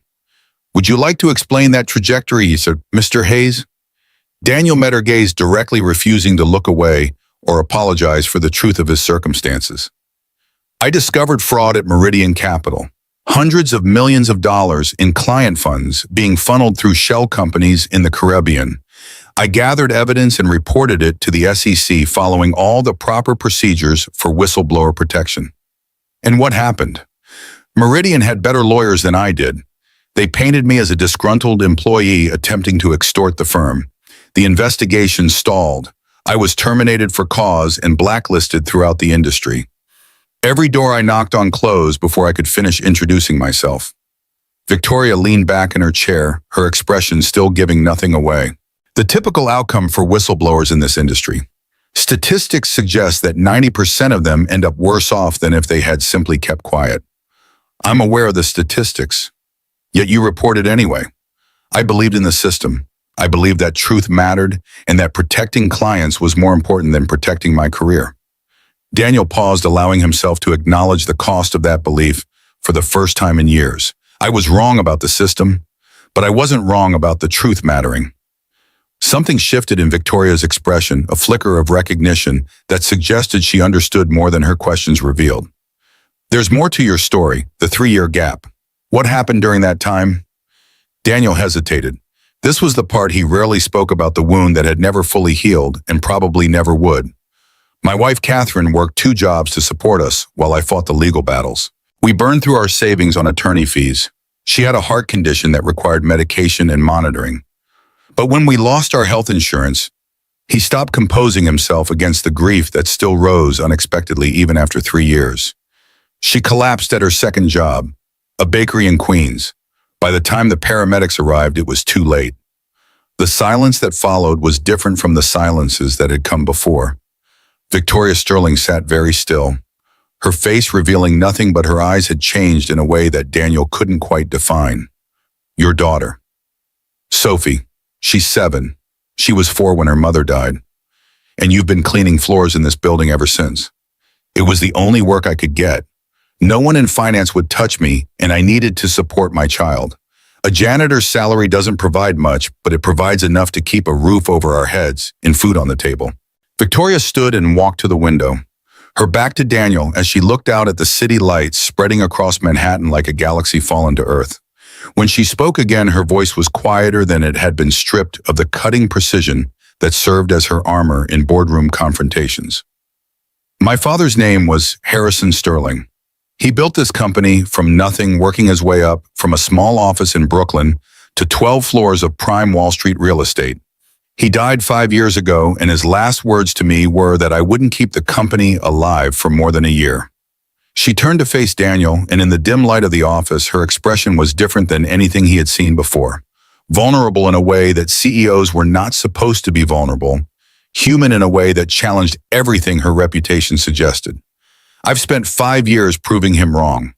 Would you like to explain that trajectory, he said, Mr. Hayes? Daniel met her gaze directly, refusing to look away or apologize for the truth of his circumstances. I discovered fraud at Meridian Capital. Hundreds of millions of dollars in client funds being funneled through shell companies in the Caribbean. I gathered evidence and reported it to the SEC following all the proper procedures for whistleblower protection. And what happened? Meridian had better lawyers than I did. They painted me as a disgruntled employee attempting to extort the firm. The investigation stalled. I was terminated for cause and blacklisted throughout the industry. Every door I knocked on closed before I could finish introducing myself. Victoria leaned back in her chair, her expression still giving nothing away. The typical outcome for whistleblowers in this industry. Statistics suggest that 90% of them end up worse off than if they had simply kept quiet. I'm aware of the statistics, yet you report it anyway. I believed in the system. I believed that truth mattered and that protecting clients was more important than protecting my career. Daniel paused, allowing himself to acknowledge the cost of that belief for the first time in years. I was wrong about the system, but I wasn't wrong about the truth mattering. Something shifted in Victoria's expression, a flicker of recognition that suggested she understood more than her questions revealed. There's more to your story, the 3-year gap. What happened during that time? Daniel hesitated. This was the part he rarely spoke about, the wound that had never fully healed and probably never would. My wife, Catherine, worked 2 jobs to support us while I fought the legal battles. We burned through our savings on attorney fees. She had a heart condition that required medication and monitoring. But when we lost our health insurance, he stopped composing himself against the grief that still rose unexpectedly even after 3 years. She collapsed at her second job, a bakery in Queens. By the time the paramedics arrived, it was too late. The silence that followed was different from the silences that had come before. Victoria Sterling sat very still, her face revealing nothing, but her eyes had changed in a way that Daniel couldn't quite define. Your daughter. Sophie. She's 7. She was 4 when her mother died. And you've been cleaning floors in this building ever since. It was the only work I could get. No one in finance would touch me, and I needed to support my child. A janitor's salary doesn't provide much, but it provides enough to keep a roof over our heads and food on the table. Victoria stood and walked to the window, her back to Daniel as she looked out at the city lights spreading across Manhattan like a galaxy fallen to Earth. When she spoke again, her voice was quieter than it had been, stripped of the cutting precision that served as her armor in boardroom confrontations. My father's name was Harrison Sterling. He built this company from nothing, working his way up from a small office in Brooklyn to 12 floors of prime Wall Street real estate. He died 5 years ago, and his last words to me were that I wouldn't keep the company alive for more than a year. She turned to face Daniel, and in the dim light of the office, her expression was different than anything he had seen before. Vulnerable in a way that CEOs were not supposed to be vulnerable, human in a way that challenged everything her reputation suggested. I've spent 5 years proving him wrong.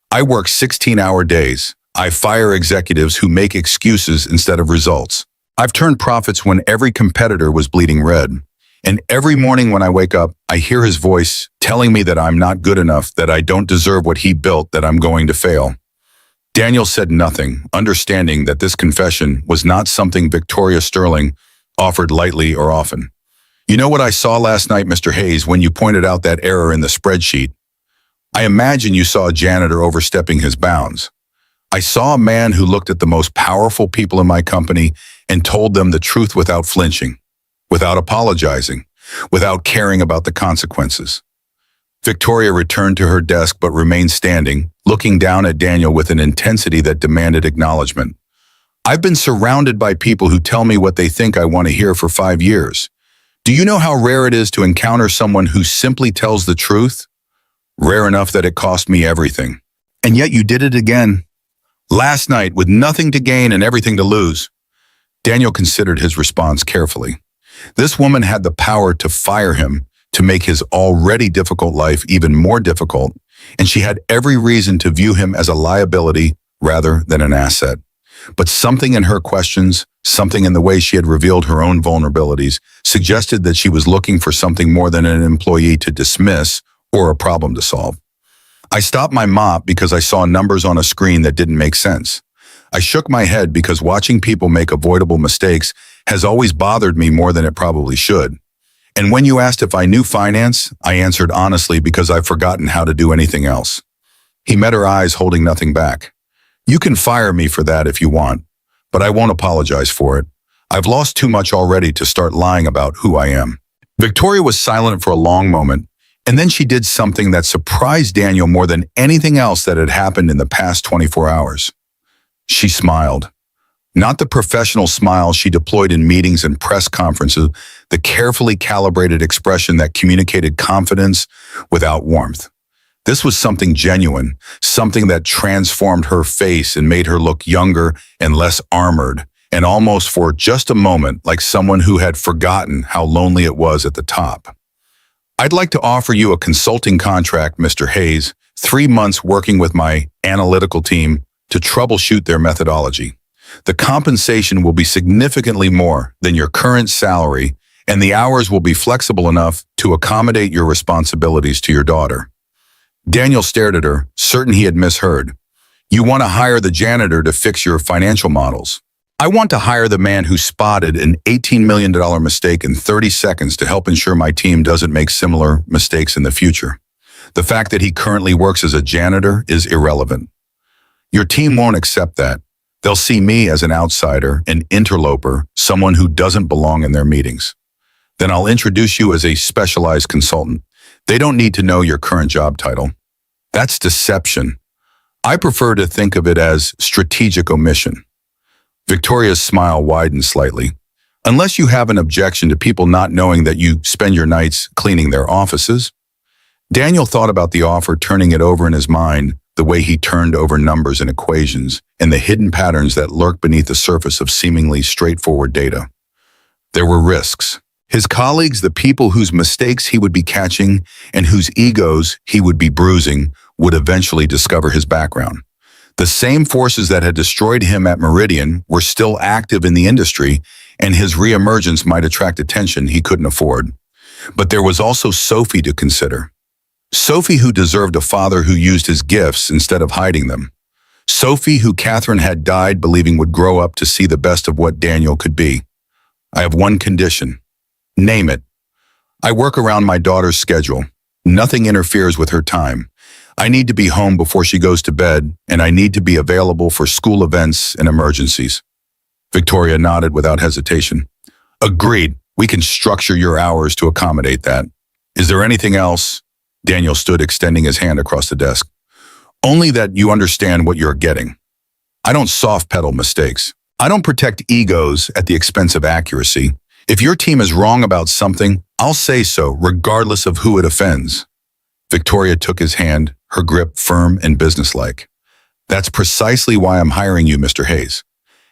I work 16-hour days. I fire executives who make excuses instead of results. I've turned profits when every competitor was bleeding red. And every morning when I wake up, I hear his voice telling me that I'm not good enough, that I don't deserve what he built, that I'm going to fail. Daniel said nothing, understanding that this confession was not something Victoria Sterling offered lightly or often. You know what I saw last night, Mr. Hayes, when you pointed out that error in the spreadsheet? I imagine you saw a janitor overstepping his bounds. I saw a man who looked at the most powerful people in my company and told them the truth without flinching, without apologizing, without caring about the consequences. Victoria returned to her desk but remained standing, looking down at Daniel with an intensity that demanded acknowledgement. I've been surrounded by people who tell me what they think I want to hear for 5 years. Do you know how rare it is to encounter someone who simply tells the truth? Rare enough that it cost me everything. And yet you did it again. Last night, with nothing to gain and everything to lose. Daniel considered his response carefully. This woman had the power to fire him, to make his already difficult life even more difficult, and she had every reason to view him as a liability rather than an asset. But something in her questions, something in the way she had revealed her own vulnerabilities, suggested that she was looking for something more than an employee to dismiss or a problem to solve. I stopped my mop because I saw numbers on a screen that didn't make sense. I shook my head because watching people make avoidable mistakes has always bothered me more than it probably should. And when you asked if I knew finance, I answered honestly because I've forgotten how to do anything else. He met her eyes, holding nothing back. You can fire me for that if you want, but I won't apologize for it. I've lost too much already to start lying about who I am. Victoria was silent for a long moment, and then she did something that surprised Daniel more than anything else that had happened in the past 24 hours. She smiled. Not the professional smile she deployed in meetings and press conferences, the carefully calibrated expression that communicated confidence without warmth. This was something genuine, something that transformed her face and made her look younger and less armored, and almost for just a moment like someone who had forgotten how lonely it was at the top. "I'd like to offer you a consulting contract, Mr. Hayes, 3 months working with my analytical team to troubleshoot their methodology. The compensation will be significantly more than your current salary, and the hours will be flexible enough to accommodate your responsibilities to your daughter." Daniel stared at her, certain he had misheard. "You want to hire the janitor to fix your financial models? I want to hire the man who spotted an $18 million mistake in 30 seconds to help ensure my team doesn't make similar mistakes in the future. The fact that he currently works as a janitor is irrelevant. Your team won't accept that. They'll see me as an outsider, an interloper, someone who doesn't belong in their meetings. Then I'll introduce you as a specialized consultant. They don't need to know your current job title. That's deception. I prefer to think of it as strategic omission." Victoria's smile widened slightly. "Unless you have an objection to people not knowing that you spend your nights cleaning their offices." Daniel thought about the offer, turning it over in his mind, the way he turned over numbers and equations, and the hidden patterns that lurk beneath the surface of seemingly straightforward data. There were risks. His colleagues, the people whose mistakes he would be catching and whose egos he would be bruising, would eventually discover his background. The same forces that had destroyed him at Meridian were still active in the industry, and his reemergence might attract attention he couldn't afford. But there was also Sophie to consider. Sophie, who deserved a father who used his gifts instead of hiding them. Sophie, who Catherine had died believing would grow up to see the best of what Daniel could be. "I have one condition." "Name it." "I work around my daughter's schedule. Nothing interferes with her time. I need to be home before she goes to bed, and I need to be available for school events and emergencies." Victoria nodded without hesitation. "Agreed. We can structure your hours to accommodate that. Is there anything else?" Daniel stood, extending his hand across the desk. "Only that you understand what you're getting. I don't soft-pedal mistakes. I don't protect egos at the expense of accuracy. If your team is wrong about something, I'll say so, regardless of who it offends." Victoria took his hand, her grip firm and businesslike. "That's precisely why I'm hiring you, Mr. Hayes."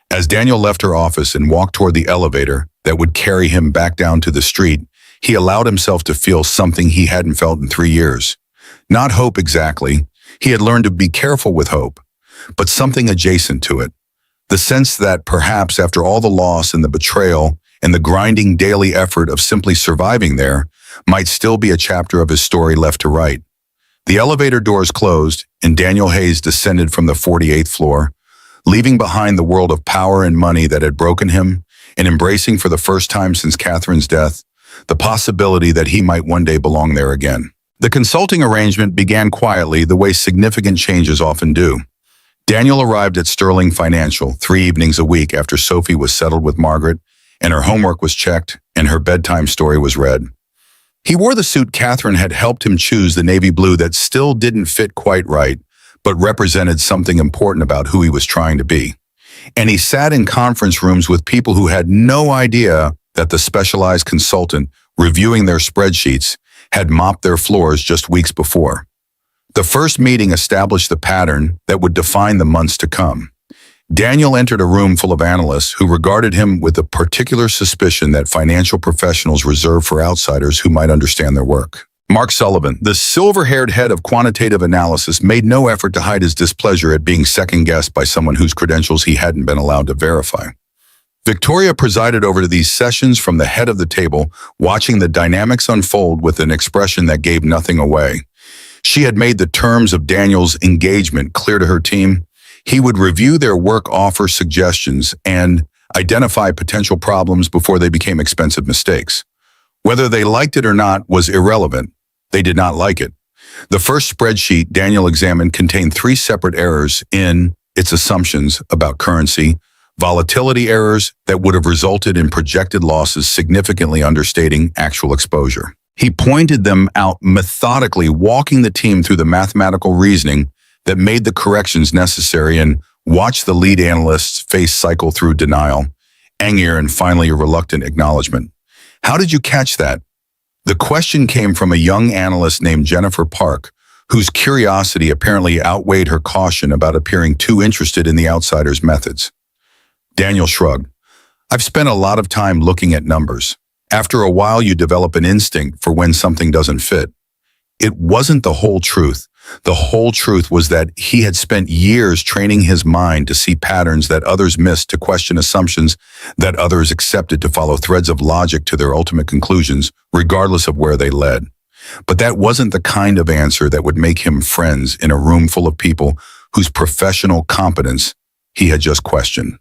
As Daniel left her office and walked toward the elevator that would carry him back down to the street, he allowed himself to feel something he hadn't felt in 3 years. Not hope exactly. He had learned to be careful with hope, but something adjacent to it. The sense that perhaps after all the loss and the betrayal and the grinding daily effort of simply surviving there, might still be a chapter of his story left to write. The elevator doors closed, and Daniel Hayes descended from the 48th floor, leaving behind the world of power and money that had broken him, and embracing for the first time since Catherine's death, the possibility that he might one day belong there again. The consulting arrangement began quietly, the way significant changes often do. Daniel arrived at Sterling Financial 3 evenings a week after Sophie was settled with Margaret, and her homework was checked, and her bedtime story was read. He wore the suit Catherine had helped him choose, the navy blue that still didn't fit quite right, but represented something important about who he was trying to be. And he sat in conference rooms with people who had no idea that the specialized consultant, reviewing their spreadsheets, had mopped their floors just weeks before. The first meeting established the pattern that would define the months to come. Daniel entered a room full of analysts who regarded him with a particular suspicion that financial professionals reserve for outsiders who might understand their work. Mark Sullivan, the silver-haired head of quantitative analysis, made no effort to hide his displeasure at being second-guessed by someone whose credentials he hadn't been allowed to verify. Victoria presided over these sessions from the head of the table, watching the dynamics unfold with an expression that gave nothing away. She had made the terms of Daniel's engagement clear to her team. He would review their work, offer suggestions, and identify potential problems before they became expensive mistakes. Whether they liked it or not was irrelevant. They did not like it. The first spreadsheet Daniel examined contained 3 separate errors in its assumptions about currency, volatility errors that would have resulted in projected losses significantly understating actual exposure. He pointed them out methodically, walking the team through the mathematical reasoning that made the corrections necessary, and watched the lead analyst's face cycle through denial, anger, and finally a reluctant acknowledgement. "How did you catch that?" The question came from a young analyst named Jennifer Park, whose curiosity apparently outweighed her caution about appearing too interested in the outsider's methods. Daniel shrugged. I've spent a lot of time looking at numbers. After a while, you develop an instinct for when something doesn't fit. It wasn't the whole truth. The whole truth was that he had spent years training his mind to see patterns that others missed, to question assumptions that others accepted, to follow threads of logic to their ultimate conclusions, regardless of where they led. But that wasn't the kind of answer that would make him friends in a room full of people whose professional competence he had just questioned.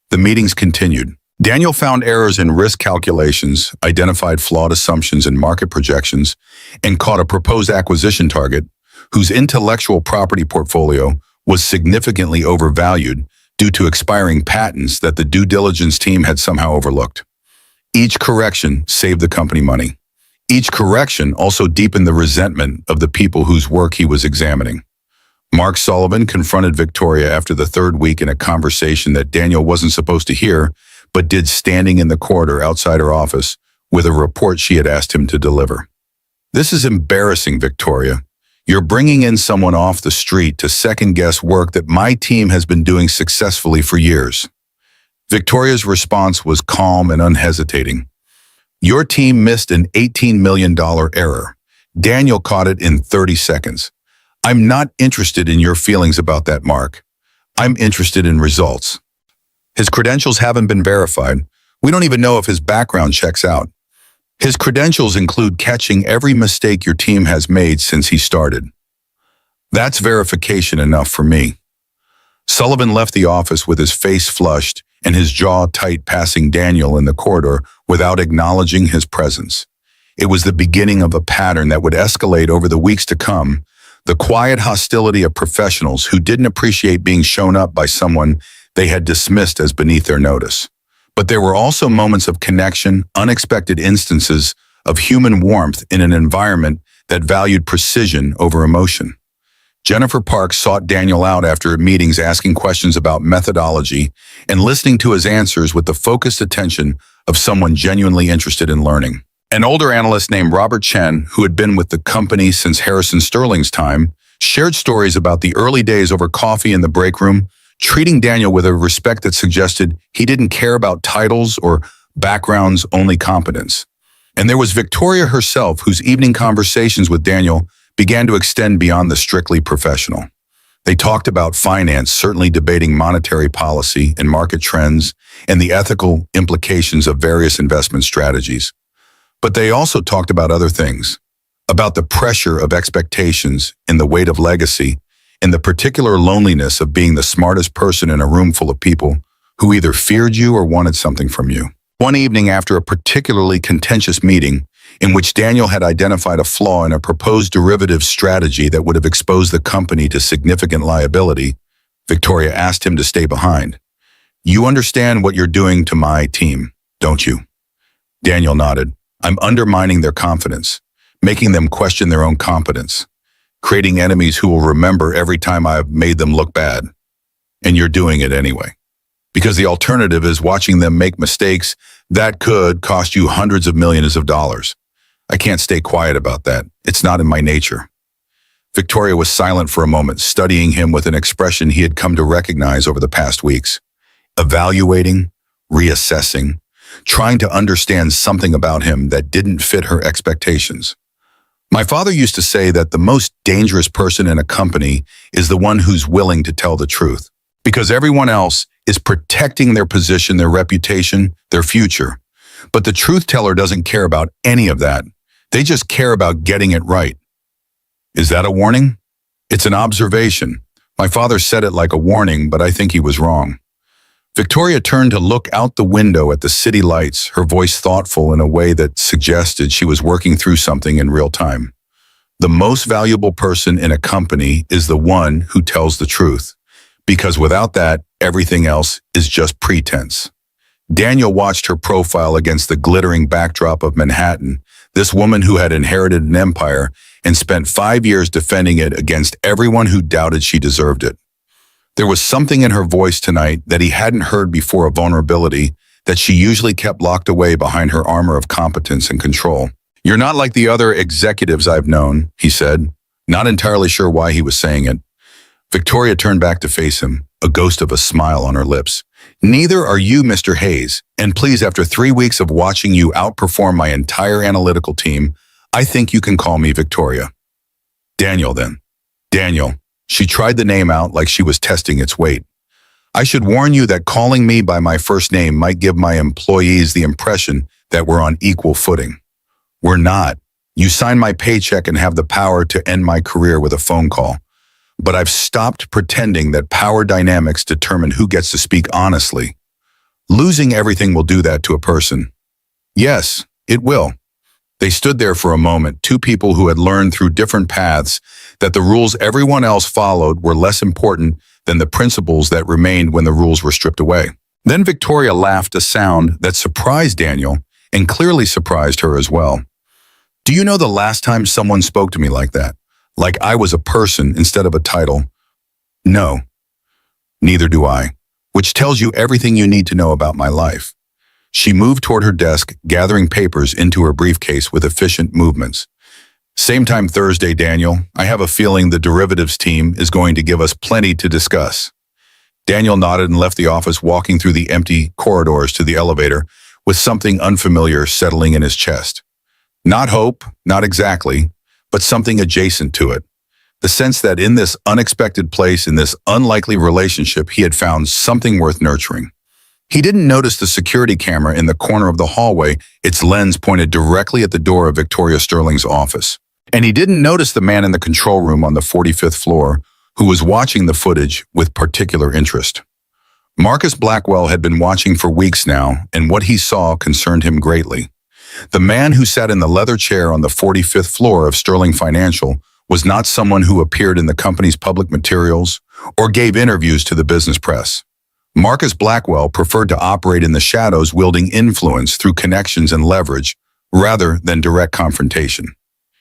The meetings continued. Daniel found errors in risk calculations, identified flawed assumptions in market projections, and caught a proposed acquisition target whose intellectual property portfolio was significantly overvalued due to expiring patents that the due diligence team had somehow overlooked. Each correction saved the company money. Each correction also deepened the resentment of the people whose work he was examining. Mark Sullivan confronted Victoria after the third week in a conversation that Daniel wasn't supposed to hear, but did standing in the corridor outside her office with a report she had asked him to deliver. "This is embarrassing, Victoria. You're bringing in someone off the street to second-guess work that my team has been doing successfully for years." Victoria's response was calm and unhesitating. "Your team missed an $18 million error. Daniel caught it in 30 seconds. I'm not interested in your feelings about that, Mark. I'm interested in results. His credentials haven't been verified. We don't even know if his background checks out. His credentials include catching every mistake your team has made since he started. That's verification enough for me." Sullivan left the office with his face flushed and his jaw tight, passing Daniel in the corridor without acknowledging his presence. It was the beginning of a pattern that would escalate over the weeks to come, the quiet hostility of professionals who didn't appreciate being shown up by someone they had dismissed as beneath their notice. But there were also moments of connection, unexpected instances of human warmth in an environment that valued precision over emotion. Jennifer Parks sought Daniel out after meetings, asking questions about methodology and listening to his answers with the focused attention of someone genuinely interested in learning. An older analyst named Robert Chen, who had been with the company since Harrison Sterling's time, shared stories about the early days over coffee in the break room, treating Daniel with a respect that suggested he didn't care about titles or backgrounds, only competence. And there was Victoria herself, whose evening conversations with Daniel began to extend beyond the strictly professional. They talked about finance, certainly debating monetary policy and market trends and the ethical implications of various investment strategies. But they also talked about other things, about the pressure of expectations and the weight of legacy, and the particular loneliness of being the smartest person in a room full of people who either feared you or wanted something from you. One evening, after a particularly contentious meeting in which Daniel had identified a flaw in a proposed derivative strategy that would have exposed the company to significant liability, Victoria asked him to stay behind. "You understand what you're doing to my team, don't you?" Daniel nodded. "I'm undermining their confidence, making them question their own competence, creating enemies who will remember every time I've made them look bad. And you're doing it anyway. Because the alternative is watching them make mistakes that could cost you hundreds of millions of dollars. I can't stay quiet about that. It's not in my nature." Victoria was silent for a moment, studying him with an expression he had come to recognize over the past weeks. Evaluating, reassessing, trying to understand something about him that didn't fit her expectations. "My father used to say that the most dangerous person in a company is the one who's willing to tell the truth, because everyone else is protecting their position, their reputation, their future. But the truth teller doesn't care about any of that. They just care about getting it right." "Is that a warning?" "It's an observation. My father said it like a warning, but I think he was wrong." Victoria turned to look out the window at the city lights, her voice thoughtful in a way that suggested she was working through something in real time. "The most valuable person in a company is the one who tells the truth, because without that, everything else is just pretense." Daniel watched her profile against the glittering backdrop of Manhattan, this woman who had inherited an empire and spent 5 years defending it against everyone who doubted she deserved it. There was something in her voice tonight that he hadn't heard before, a vulnerability that she usually kept locked away behind her armor of competence and control. "You're not like the other executives I've known," he said, not entirely sure why he was saying it. Victoria turned back to face him, a ghost of a smile on her lips. Neither are you, Mr. Hayes, and please, after 3 weeks of watching you outperform my entire analytical team, I think you can call me Victoria. Daniel, then. Daniel. She tried the name out like she was testing its weight. I should warn you that calling me by my first name might give my employees the impression that we're on equal footing. We're not. You sign my paycheck and have the power to end my career with a phone call. But I've stopped pretending that power dynamics determine who gets to speak honestly. Losing everything will do that to a person. Yes, it will. They stood there for a moment, two people who had learned through different paths that the rules everyone else followed were less important than the principles that remained when the rules were stripped away. Then Victoria laughed, a sound that surprised Daniel and clearly surprised her as well. Do you know the last time someone spoke to me like that? Like I was a person instead of a title? No. Neither do I, which tells you everything you need to know about my life. She moved toward her desk, gathering papers into her briefcase with efficient movements. Same time Thursday, Daniel. I have a feeling the derivatives team is going to give us plenty to discuss. Daniel nodded and left the office, walking through the empty corridors to the elevator with something unfamiliar settling in his chest. Not hope, not exactly, but something adjacent to it. The sense that in this unexpected place, in this unlikely relationship, he had found something worth nurturing. He didn't notice the security camera in the corner of the hallway, its lens pointed directly at the door of Victoria Sterling's office. And he didn't notice the man in the control room on the 45th floor, who was watching the footage with particular interest. Marcus Blackwell had been watching for weeks now, and what he saw concerned him greatly. The man who sat in the leather chair on the 45th floor of Sterling Financial was not someone who appeared in the company's public materials or gave interviews to the business press. Marcus Blackwell preferred to operate in the shadows, wielding influence through connections and leverage rather than direct confrontation.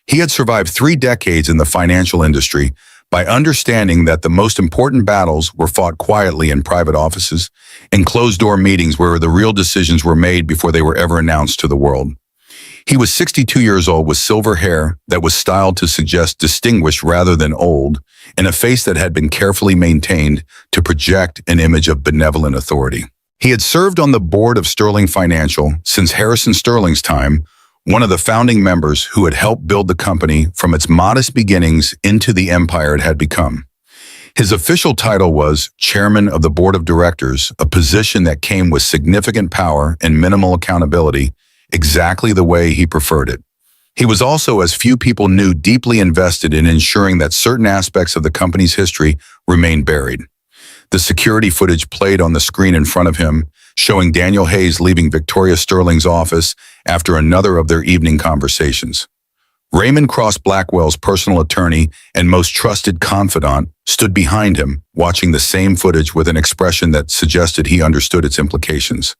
He had survived 3 decades in the financial industry by understanding that the most important battles were fought quietly in private offices, in closed-door meetings where the real decisions were made before they were ever announced to the world. He was 62 years old with silver hair that was styled to suggest distinguished rather than old, and a face that had been carefully maintained to project an image of benevolent authority. He had served on the board of Sterling Financial since Harrison Sterling's time, one of the founding members who had helped build the company from its modest beginnings into the empire it had become. His official title was Chairman of the Board of Directors, a position that came with significant power and minimal accountability, exactly the way he preferred it. He was also, as few people knew, deeply invested in ensuring that certain aspects of the company's history remained buried. The security footage played on the screen in front of him, showing Daniel Hayes leaving Victoria Sterling's office after another of their evening conversations. Raymond Cross Blackwell's personal attorney and most trusted confidant stood behind him, watching the same footage with an expression that suggested he understood its implications.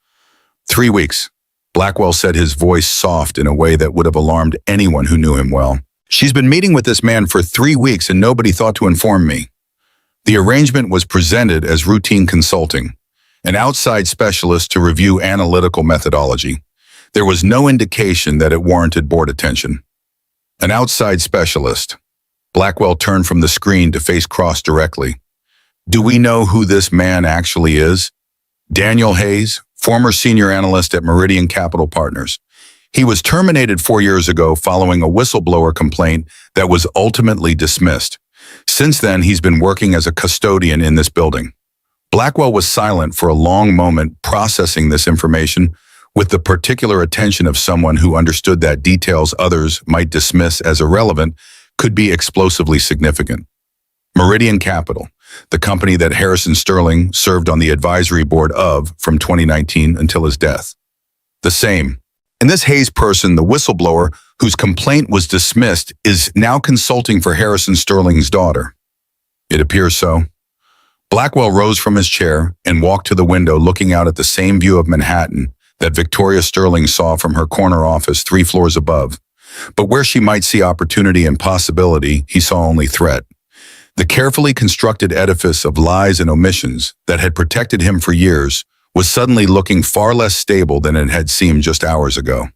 3 weeks. Blackwell said, his voice soft in a way that would have alarmed anyone who knew him well. She's been meeting with this man for 3 weeks and nobody thought to inform me. The arrangement was presented as routine consulting, an outside specialist to review analytical methodology. There was no indication that it warranted board attention. An outside specialist. Blackwell turned from the screen to face Cross directly. Do we know who this man actually is? Daniel Hayes, former senior analyst at Meridian Capital Partners. He was terminated 4 years ago following a whistleblower complaint that was ultimately dismissed. Since then, he's been working as a custodian in this building. Blackwell was silent for a long moment, processing this information with the particular attention of someone who understood that details others might dismiss as irrelevant could be explosively significant. Meridian Capital, the company that Harrison Sterling served on the advisory board of from 2019 until his death. The same. And this Hayes person, the whistleblower whose complaint was dismissed, is now consulting for Harrison Sterling's daughter. It appears so. Blackwell rose from his chair and walked to the window, looking out at the same view of Manhattan that Victoria Sterling saw from her corner office 3 floors above. But where she might see opportunity and possibility, he saw only threat. The carefully constructed edifice of lies and omissions that had protected him for years was suddenly looking far less stable than it had seemed just hours ago.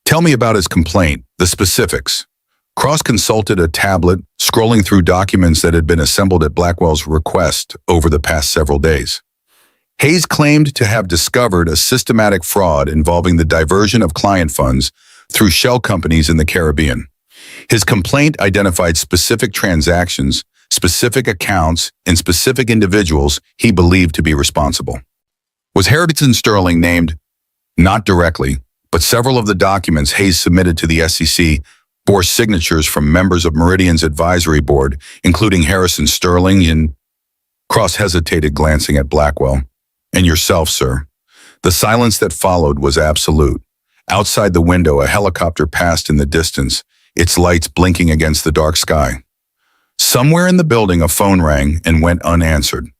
Tell me about his complaint, the specifics. Cross consulted a tablet, scrolling through documents that had been assembled at Blackwell's request over the past several days. Hayes claimed to have discovered a systematic fraud involving the diversion of client funds through shell companies in the Caribbean. His complaint identified specific transactions, specific accounts, and specific individuals he believed to be responsible. Was Harrison Sterling named? Not directly, but several of the documents Hayes submitted to the SEC bore signatures from members of Meridian's advisory board, including Harrison Sterling and Cross hesitated, glancing at Blackwell. And yourself, sir. The silence that followed was absolute. Outside the window, a helicopter passed in the distance, its lights blinking against the dark sky. Somewhere in the building, a phone rang and went unanswered.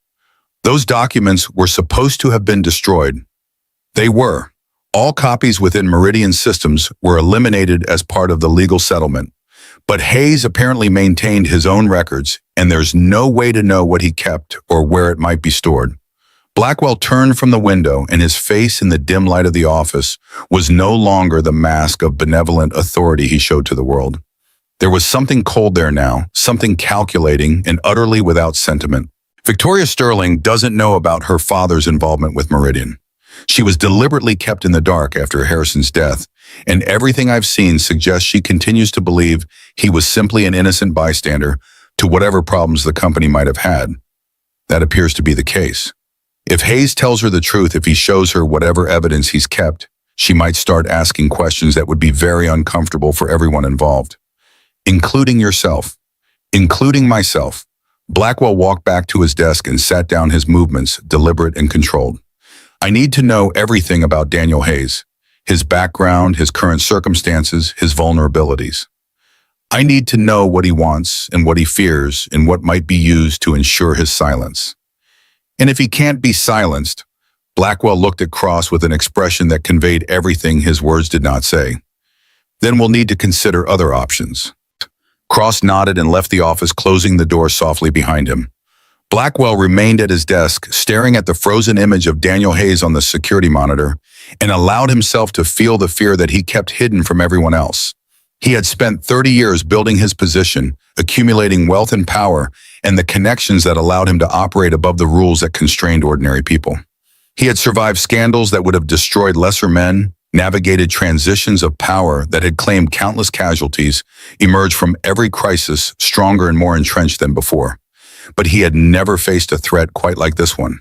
Those documents were supposed to have been destroyed. They were. All copies within Meridian systems were eliminated as part of the legal settlement. But Hayes apparently maintained his own records, and there's no way to know what he kept or where it might be stored. Blackwell turned from the window, and his face in the dim light of the office was no longer the mask of benevolent authority he showed to the world. There was something cold there now, something calculating and utterly without sentiment. Victoria Sterling doesn't know about her father's involvement with Meridian. She was deliberately kept in the dark after Harrison's death, and everything I've seen suggests she continues to believe he was simply an innocent bystander to whatever problems the company might have had. That appears to be the case. If Hayes tells her the truth, if he shows her whatever evidence he's kept, she might start asking questions that would be very uncomfortable for everyone involved, including yourself, including myself. Blackwell walked back to his desk and sat down, his movements deliberate and controlled. I need to know everything about Daniel Hayes, his background, his current circumstances, his vulnerabilities. I need to know what he wants and what he fears and what might be used to ensure his silence. And if he can't be silenced, Blackwell looked at Cross with an expression that conveyed everything his words did not say. Then we'll need to consider other options. Cross nodded and left the office, closing the door softly behind him. Blackwell remained at his desk, staring at the frozen image of Daniel Hayes on the security monitor, and allowed himself to feel the fear that he kept hidden from everyone else. He had spent 30 years building his position, accumulating wealth and power, and the connections that allowed him to operate above the rules that constrained ordinary people. He had survived scandals that would have destroyed lesser men, navigated transitions of power that had claimed countless casualties, emerged from every crisis stronger and more entrenched than before. But he had never faced a threat quite like this one.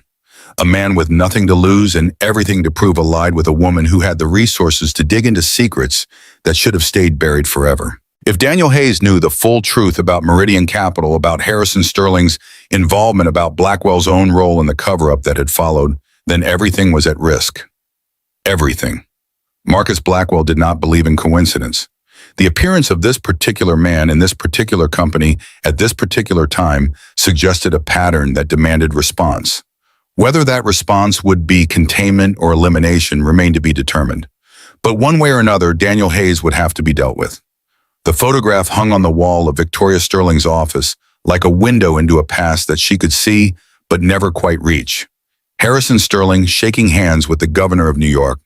A man with nothing to lose and everything to prove, allied with a woman who had the resources to dig into secrets that should have stayed buried forever. If Daniel Hayes knew the full truth about Meridian Capital, about Harrison Sterling's involvement, about Blackwell's own role in the cover-up that had followed, then everything was at risk. Everything. Marcus Blackwell did not believe in coincidence. The appearance of this particular man in this particular company at this particular time suggested a pattern that demanded response. Whether that response would be containment or elimination remained to be determined. But one way or another, Daniel Hayes would have to be dealt with. The photograph hung on the wall of Victoria Sterling's office like a window into a past that she could see but never quite reach. Harrison Sterling shaking hands with the governor of New York.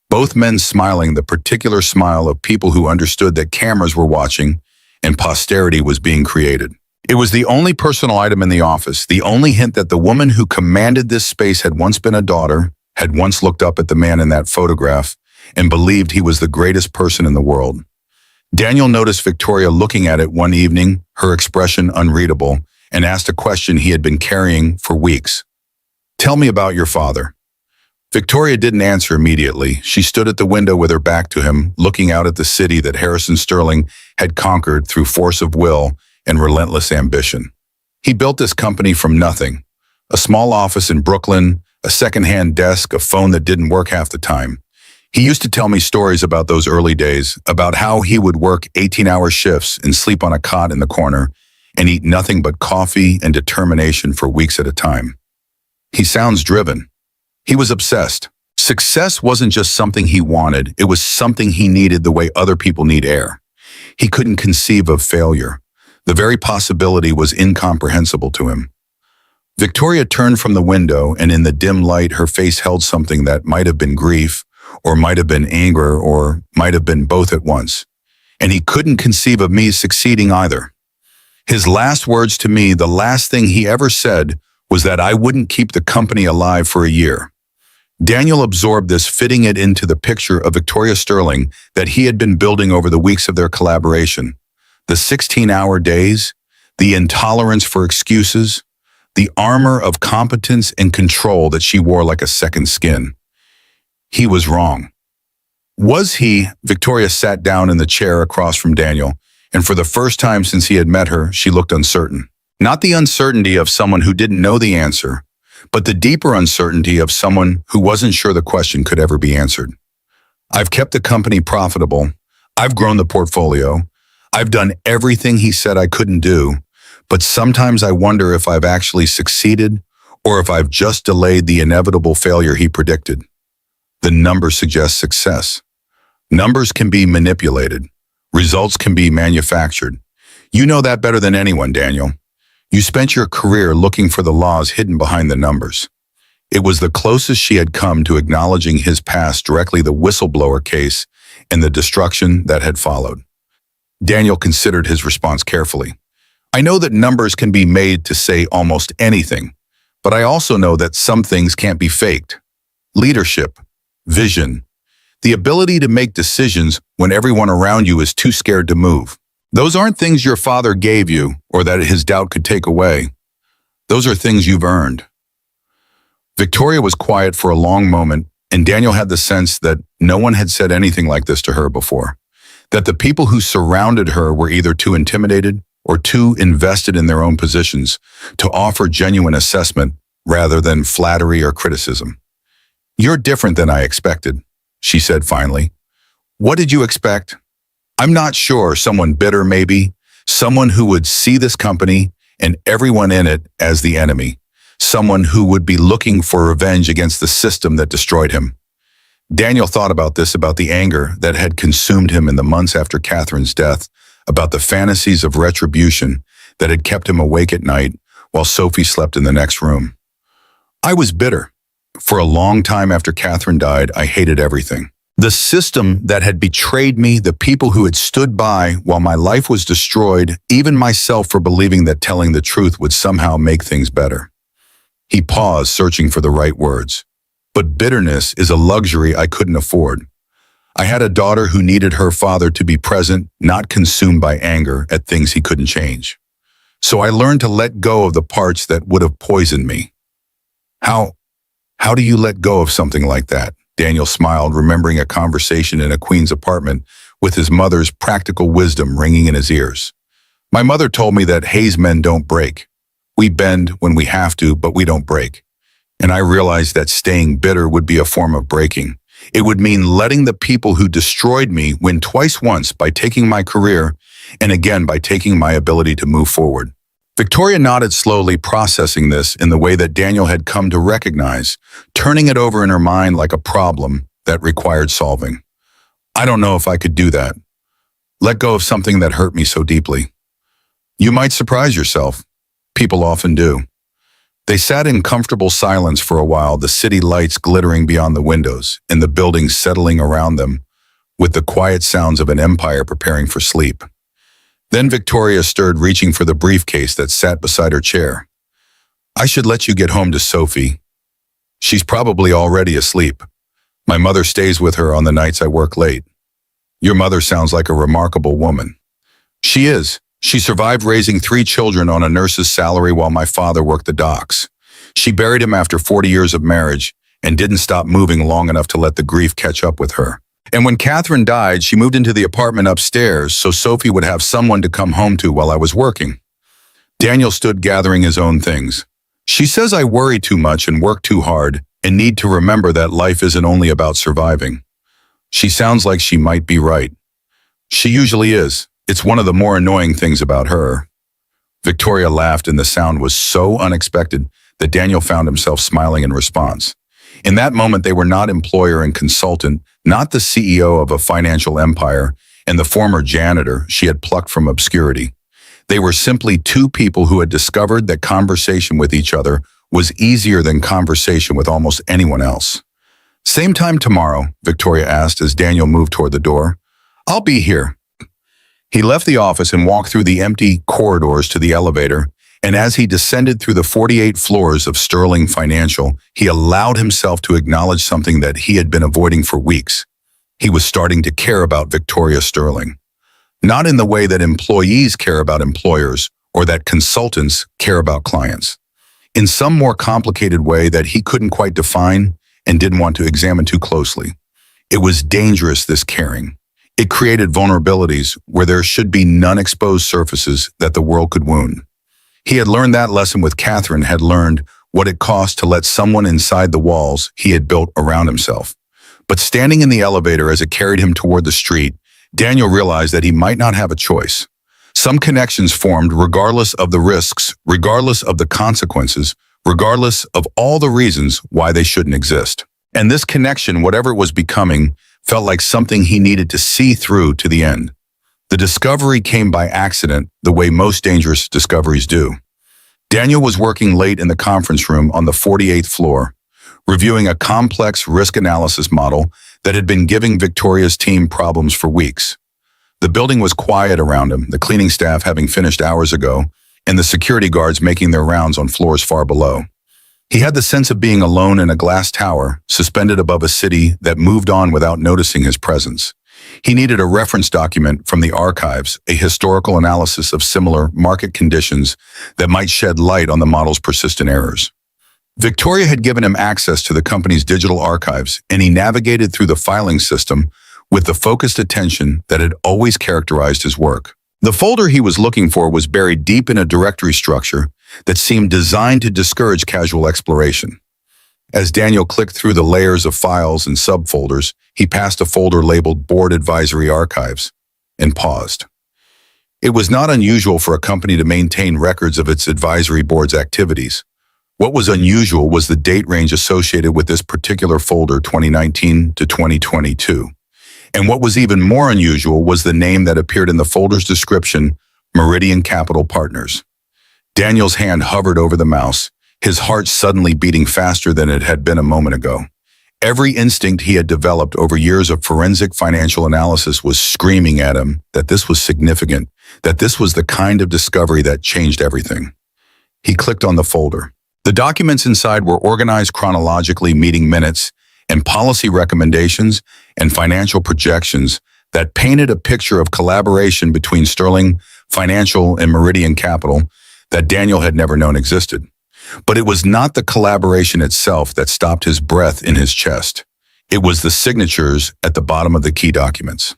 Both men smiling the particular smile of people who understood that cameras were watching and posterity was being created. It was the only personal item in the office, the only hint that the woman who commanded this space had once been a daughter, had once looked up at the man in that photograph, and believed he was the greatest person in the world. Daniel noticed Victoria looking at it one evening, her expression unreadable, and asked a question he had been carrying for weeks. "Tell me about your father." Victoria didn't answer immediately. She stood at the window with her back to him, looking out at the city that Harrison Sterling had conquered through force of will and relentless ambition. He built this company from nothing. A small office in Brooklyn, a second-hand desk, a phone that didn't work half the time. He used to tell me stories about those early days, about how he would work 18-hour shifts and sleep on a cot in the corner and eat nothing but coffee and determination for weeks at a time. He sounds driven. He was obsessed. Success wasn't just something he wanted, it was something he needed the way other people need air. He couldn't conceive of failure. The very possibility was incomprehensible to him. Victoria turned from the window, and in the dim light, her face held something that might have been grief, or might have been anger, or might have been both at once. and he couldn't conceive of me succeeding either. His last words to me, the last thing he ever said, was that I wouldn't keep the company alive for a year. Daniel absorbed this, fitting it into the picture of Victoria Sterling that he had been building over the weeks of their collaboration. The 16-hour days, the intolerance for excuses, the armor of competence and control that she wore like a second skin. He was wrong. Was he? Victoria sat down in the chair across from Daniel, and for the first time since he had met her, she looked uncertain. Not the uncertainty of someone who didn't know the answer, but the deeper uncertainty of someone who wasn't sure the question could ever be answered. I've kept the company profitable. I've grown the portfolio. I've done everything he said I couldn't do, but sometimes I wonder if I've actually succeeded or if I've just delayed the inevitable failure he predicted. The numbers suggest success. Numbers can be manipulated. Results can be manufactured. You know that better than anyone, Daniel. You spent your career looking for the laws hidden behind the numbers. It was the closest she had come to acknowledging his past, directly the whistleblower case and the destruction that had followed. Daniel considered his response carefully. I know that numbers can be made to say almost anything, but I also know that some things can't be faked. Leadership, vision, the ability to make decisions when everyone around you is too scared to move. Those aren't things your father gave you or that his doubt could take away. Those are things you've earned. Victoria was quiet for a long moment, and Daniel had the sense that no one had said anything like this to her before, that the people who surrounded her were either too intimidated or too invested in their own positions to offer genuine assessment rather than flattery or criticism. You're different than I expected, she said finally. What did you expect? I'm not sure. Someone bitter, maybe. Someone who would see this company and everyone in it as the enemy. Someone who would be looking for revenge against the system that destroyed him. Daniel thought about this, about the anger that had consumed him in the months after Catherine's death, about the fantasies of retribution that had kept him awake at night while Sophie slept in the next room. I was bitter. For a long time after Catherine died, I hated everything. The system that had betrayed me, the people who had stood by while my life was destroyed, even myself for believing that telling the truth would somehow make things better. He paused, searching for the right words. But bitterness is a luxury I couldn't afford. I had a daughter who needed her father to be present, not consumed by anger at things he couldn't change. So I learned to let go of the parts that would have poisoned me. How do you let go of something like that? Daniel smiled, remembering a conversation in a queen's apartment with his mother's practical wisdom ringing in his ears. My mother told me that Hayes men don't break. We bend when we have to, but we don't break. And I realized that staying bitter would be a form of breaking. It would mean letting the people who destroyed me win twice, once by taking my career and again by taking my ability to move forward. Victoria nodded slowly, processing this in the way that Daniel had come to recognize, turning it over in her mind like a problem that required solving. I don't know if I could do that. Let go of something that hurt me so deeply. You might surprise yourself. People often do. They sat in comfortable silence for a while, the city lights glittering beyond the windows and the buildings settling around them with the quiet sounds of an empire preparing for sleep. Then Victoria stirred, reaching for the briefcase that sat beside her chair. I should let you get home to Sophie. She's probably already asleep. My mother stays with her on the nights I work late. Your mother sounds like a remarkable woman. She is. She survived raising 3 children on a nurse's salary while my father worked the docks. She buried him after 40 years of marriage and didn't stop moving long enough to let the grief catch up with her. And when Catherine died, she moved into the apartment upstairs so Sophie would have someone to come home to while I was working. Daniel stood gathering his own things. She says I worry too much and work too hard and need to remember that life isn't only about surviving. She sounds like she might be right. She usually is. It's one of the more annoying things about her. Victoria laughed, and the sound was so unexpected that Daniel found himself smiling in response. In that moment, they were not employer and consultant, not the CEO of a financial empire and the former janitor she had plucked from obscurity. They were simply 2 people who had discovered that conversation with each other was easier than conversation with almost anyone else. Same time tomorrow, Victoria asked as Daniel moved toward the door. I'll be here. He left the office and walked through the empty corridors to the elevator, and as he descended through the 48 floors of Sterling Financial, he allowed himself to acknowledge something that he had been avoiding for weeks. He was starting to care about Victoria Sterling. Not in the way that employees care about employers or that consultants care about clients. In some more complicated way that he couldn't quite define and didn't want to examine too closely. It was dangerous, this caring. It created vulnerabilities where there should be none, exposed surfaces that the world could wound. He had learned that lesson with Catherine, had learned what it cost to let someone inside the walls he had built around himself. But standing in the elevator as it carried him toward the street, Daniel realized that he might not have a choice. Some connections formed regardless of the risks, regardless of the consequences, regardless of all the reasons why they shouldn't exist. And this connection, whatever it was becoming, felt like something he needed to see through to the end. The discovery came by accident, the way most dangerous discoveries do. Daniel was working late in the conference room on the 48th floor, reviewing a complex risk analysis model that had been giving Victoria's team problems for weeks. The building was quiet around him, the cleaning staff having finished hours ago, and the security guards making their rounds on floors far below. He had the sense of being alone in a glass tower, suspended above a city that moved on without noticing his presence. He needed a reference document from the archives, a historical analysis of similar market conditions that might shed light on the model's persistent errors. Victoria had given him access to the company's digital archives, and he navigated through the filing system with the focused attention that had always characterized his work. The folder he was looking for was buried deep in a directory structure that seemed designed to discourage casual exploration. As Daniel clicked through the layers of files and subfolders, he passed a folder labeled Board Advisory Archives and paused. It was not unusual for a company to maintain records of its advisory board's activities. What was unusual was the date range associated with this particular folder, 2019 to 2022. And what was even more unusual was the name that appeared in the folder's description, Meridian Capital Partners. Daniel's hand hovered over the mouse, his heart suddenly beating faster than it had been a moment ago. Every instinct he had developed over years of forensic financial analysis was screaming at him that this was significant, that this was the kind of discovery that changed everything. He clicked on the folder. The documents inside were organized chronologically, meeting minutes and policy recommendations and financial projections that painted a picture of collaboration between Sterling Financial and Meridian Capital that Daniel had never known existed. But it was not the collaboration itself that stopped his breath in his chest. It was the signatures at the bottom of the key documents.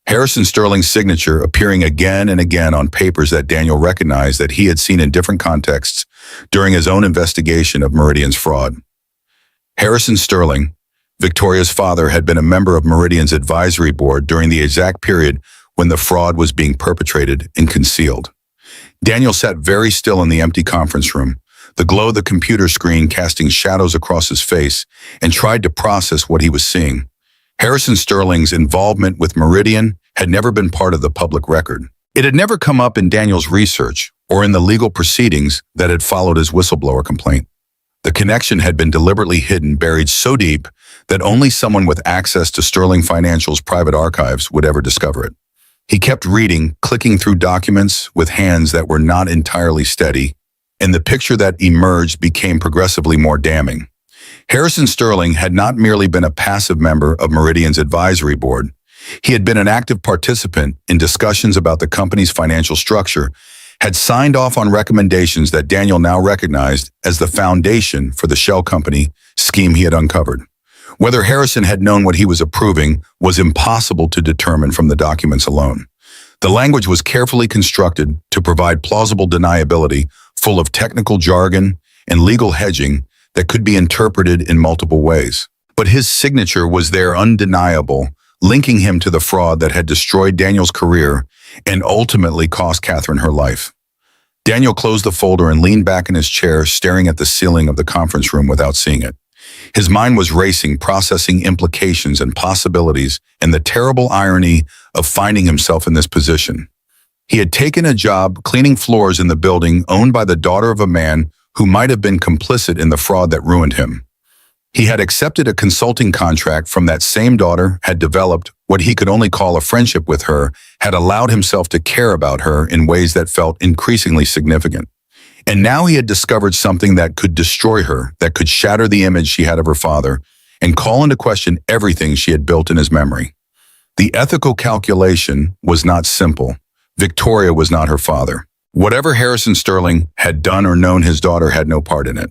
Harrison Sterling's signature appearing again and again on papers that Daniel recognized that he had seen in different contexts during his own investigation of Meridian's fraud. Harrison Sterling, Victoria's father, had been a member of Meridian's advisory board during the exact period when the fraud was being perpetrated and concealed. Daniel sat very still in the empty conference room, the glow of the computer screen casting shadows across his face, and tried to process what he was seeing. Harrison Sterling's involvement with Meridian had never been part of the public record. It had never come up in Daniel's research or in the legal proceedings that had followed his whistleblower complaint. The connection had been deliberately hidden, buried so deep that only someone with access to Sterling Financial's private archives would ever discover it. He kept reading, clicking through documents with hands that were not entirely steady, and the picture that emerged became progressively more damning. Harrison Sterling had not merely been a passive member of Meridian's advisory board. He had been an active participant in discussions about the company's financial structure, had signed off on recommendations that Daniel now recognized as the foundation for the shell company scheme he had uncovered. Whether Harrison had known what he was approving was impossible to determine from the documents alone. The language was carefully constructed to provide plausible deniability, full of technical jargon and legal hedging that could be interpreted in multiple ways. But his signature was there, undeniable, linking him to the fraud that had destroyed Daniel's career and ultimately cost Catherine her life. Daniel closed the folder and leaned back in his chair, staring at the ceiling of the conference room without seeing it. His mind was racing, processing implications and possibilities and the terrible irony of finding himself in this position. He had taken a job cleaning floors in the building owned by the daughter of a man who might have been complicit in the fraud that ruined him. He had accepted a consulting contract from that same daughter, had developed what he could only call a friendship with her, had allowed himself to care about her in ways that felt increasingly significant. And now he had discovered something that could destroy her, that could shatter the image she had of her father, and call into question everything she had built in his memory. The ethical calculation was not simple. Victoria was not her father. Whatever Harrison Sterling had done or known his daughter had no part in it.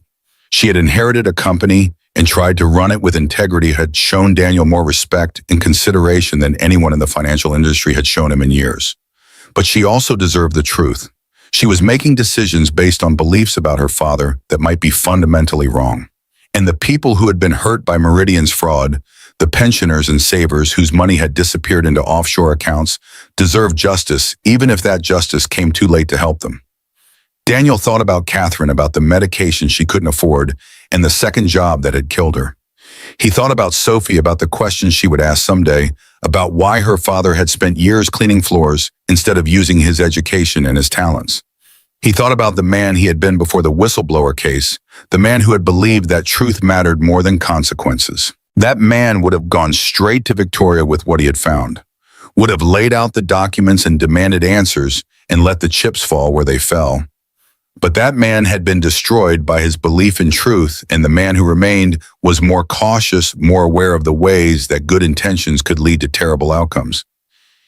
She had inherited a company and tried to run it with integrity, had shown Daniel more respect and consideration than anyone in the financial industry had shown him in years. But she also deserved the truth. She was making decisions based on beliefs about her father that might be fundamentally wrong. And the people who had been hurt by Meridian's fraud, the pensioners and savers whose money had disappeared into offshore accounts, deserved justice, even if that justice came too late to help them. Daniel thought about Catherine, about the medication she couldn't afford, and the second job that had killed her. He thought about Sophie, about the questions she would ask someday, about why her father had spent years cleaning floors instead of using his education and his talents. He thought about the man he had been before the whistleblower case, the man who had believed that truth mattered more than consequences. That man would have gone straight to Victoria with what he had found, would have laid out the documents and demanded answers and let the chips fall where they fell. But that man had been destroyed by his belief in truth, and the man who remained was more cautious, more aware of the ways that good intentions could lead to terrible outcomes.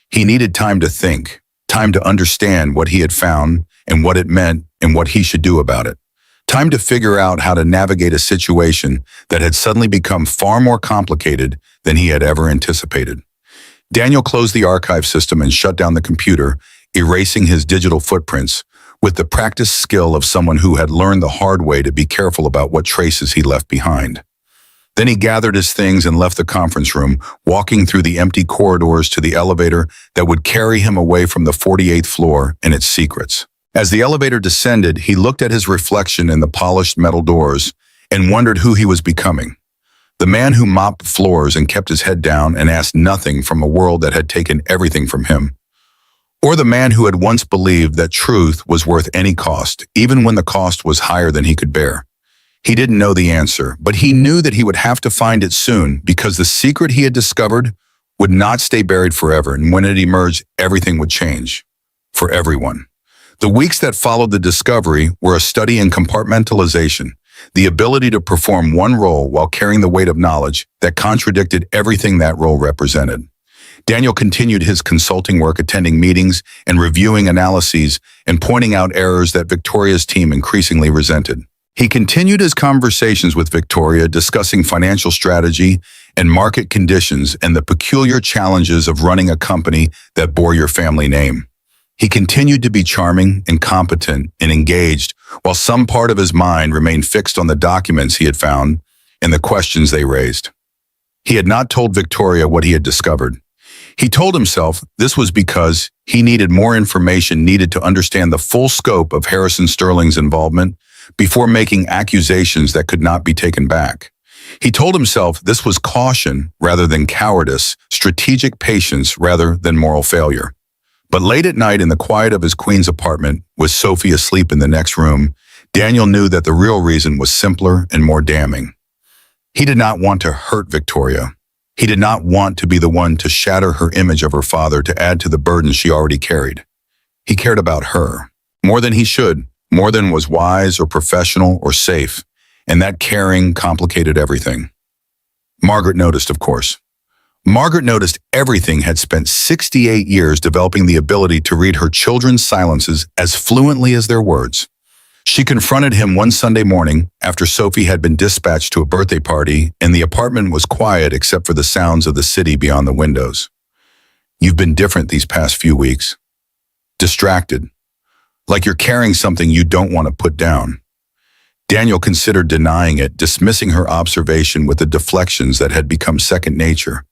He needed time to think, time to understand what he had found and what it meant and what he should do about it. Time to figure out how to navigate a situation that had suddenly become far more complicated than he had ever anticipated. Daniel closed the archive system and shut down the computer, erasing his digital footprints, with the practiced skill of someone who had learned the hard way to be careful about what traces he left behind. Then he gathered his things and left the conference room, walking through the empty corridors to the elevator that would carry him away from the 48th floor and its secrets. As the elevator descended, he looked at his reflection in the polished metal doors and wondered who he was becoming. The man who mopped floors and kept his head down and asked nothing from a world that had taken everything from him. Or the man who had once believed that truth was worth any cost, even when the cost was higher than he could bear. He didn't know the answer, but he knew that he would have to find it soon, because the secret he had discovered would not stay buried forever, and when it emerged, everything would change. For everyone. The weeks that followed the discovery were a study in compartmentalization, the ability to perform one role while carrying the weight of knowledge that contradicted everything that role represented. Daniel continued his consulting work, attending meetings and reviewing analyses and pointing out errors that Victoria's team increasingly resented. He continued his conversations with Victoria, discussing financial strategy and market conditions and the peculiar challenges of running a company that bore your family name. He continued to be charming and competent and engaged, while some part of his mind remained fixed on the documents he had found and the questions they raised. He had not told Victoria what he had discovered. He told himself this was because he needed more information needed to understand the full scope of Harrison Sterling's involvement before making accusations that could not be taken back. He told himself this was caution rather than cowardice, strategic patience rather than moral failure. But late at night, in the quiet of his Queens apartment, with Sophie asleep in the next room, Daniel knew that the real reason was simpler and more damning. He did not want to hurt Victoria. He did not want to be the one to shatter her image of her father to add to the burden she already carried. He cared about her, more than he should, more than was wise or professional or safe, and that caring complicated everything. Margaret noticed, of course. Margaret noticed everything had spent 68 years developing the ability to read her children's silences as fluently as their words. She confronted him one Sunday morning after Sophie had been dispatched to a birthday party and the apartment was quiet except for the sounds of the city beyond the windows. "You've been different these past few weeks. Distracted. Like you're carrying something you don't want to put down." Daniel considered denying it, dismissing her observation with the deflections that had become second nature.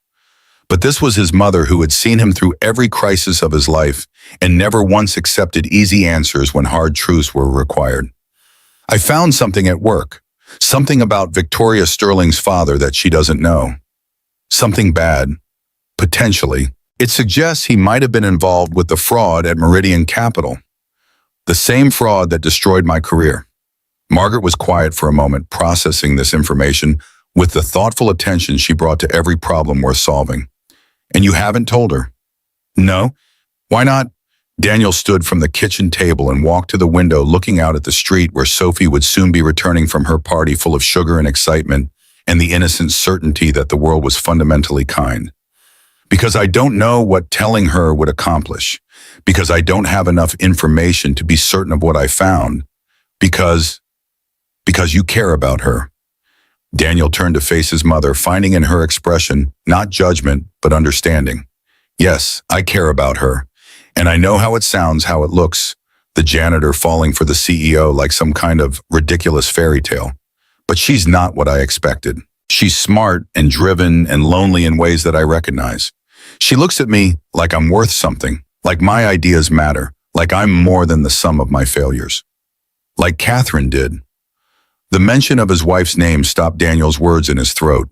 But this was his mother, who had seen him through every crisis of his life and never once accepted easy answers when hard truths were required. "I found something at work, something about Victoria Sterling's father that she doesn't know. Something bad, potentially. It suggests he might have been involved with the fraud at Meridian Capital, the same fraud that destroyed my career." Margaret was quiet for a moment, processing this information with the thoughtful attention she brought to every problem worth solving. And you haven't told her? No. Why not? Daniel stood from the kitchen table and walked to the window, looking out at the street where Sophie would soon be returning from her party full of sugar and excitement and the innocent certainty that the world was fundamentally kind. Because I don't know what telling her would accomplish. Because I don't have enough information to be certain of what I found. Because you care about her. Daniel turned to face his mother, finding in her expression not judgment, but understanding. Yes, I care about her. And I know how it sounds, how it looks, the janitor falling for the CEO like some kind of ridiculous fairy tale. But she's not what I expected. She's smart and driven and lonely in ways that I recognize. She looks at me like I'm worth something, like my ideas matter, like I'm more than the sum of my failures. Like Catherine did. The mention of his wife's name stopped Daniel's words in his throat.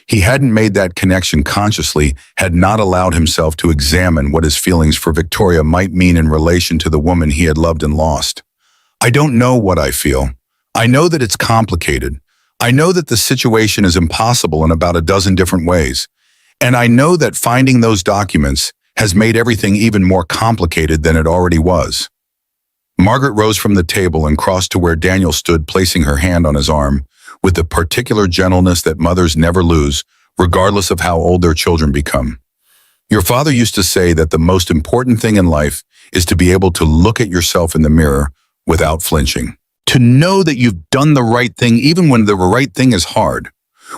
He hadn't made that connection consciously, had not allowed himself to examine what his feelings for Victoria might mean in relation to the woman he had loved and lost. I don't know what I feel. I know that it's complicated. I know that the situation is impossible in about a dozen different ways. And I know that finding those documents has made everything even more complicated than it already was. Margaret rose from the table and crossed to where Daniel stood, placing her hand on his arm, with the particular gentleness that mothers never lose, regardless of how old their children become. Your father used to say that the most important thing in life is to be able to look at yourself in the mirror without flinching. To know that you've done the right thing even when the right thing is hard.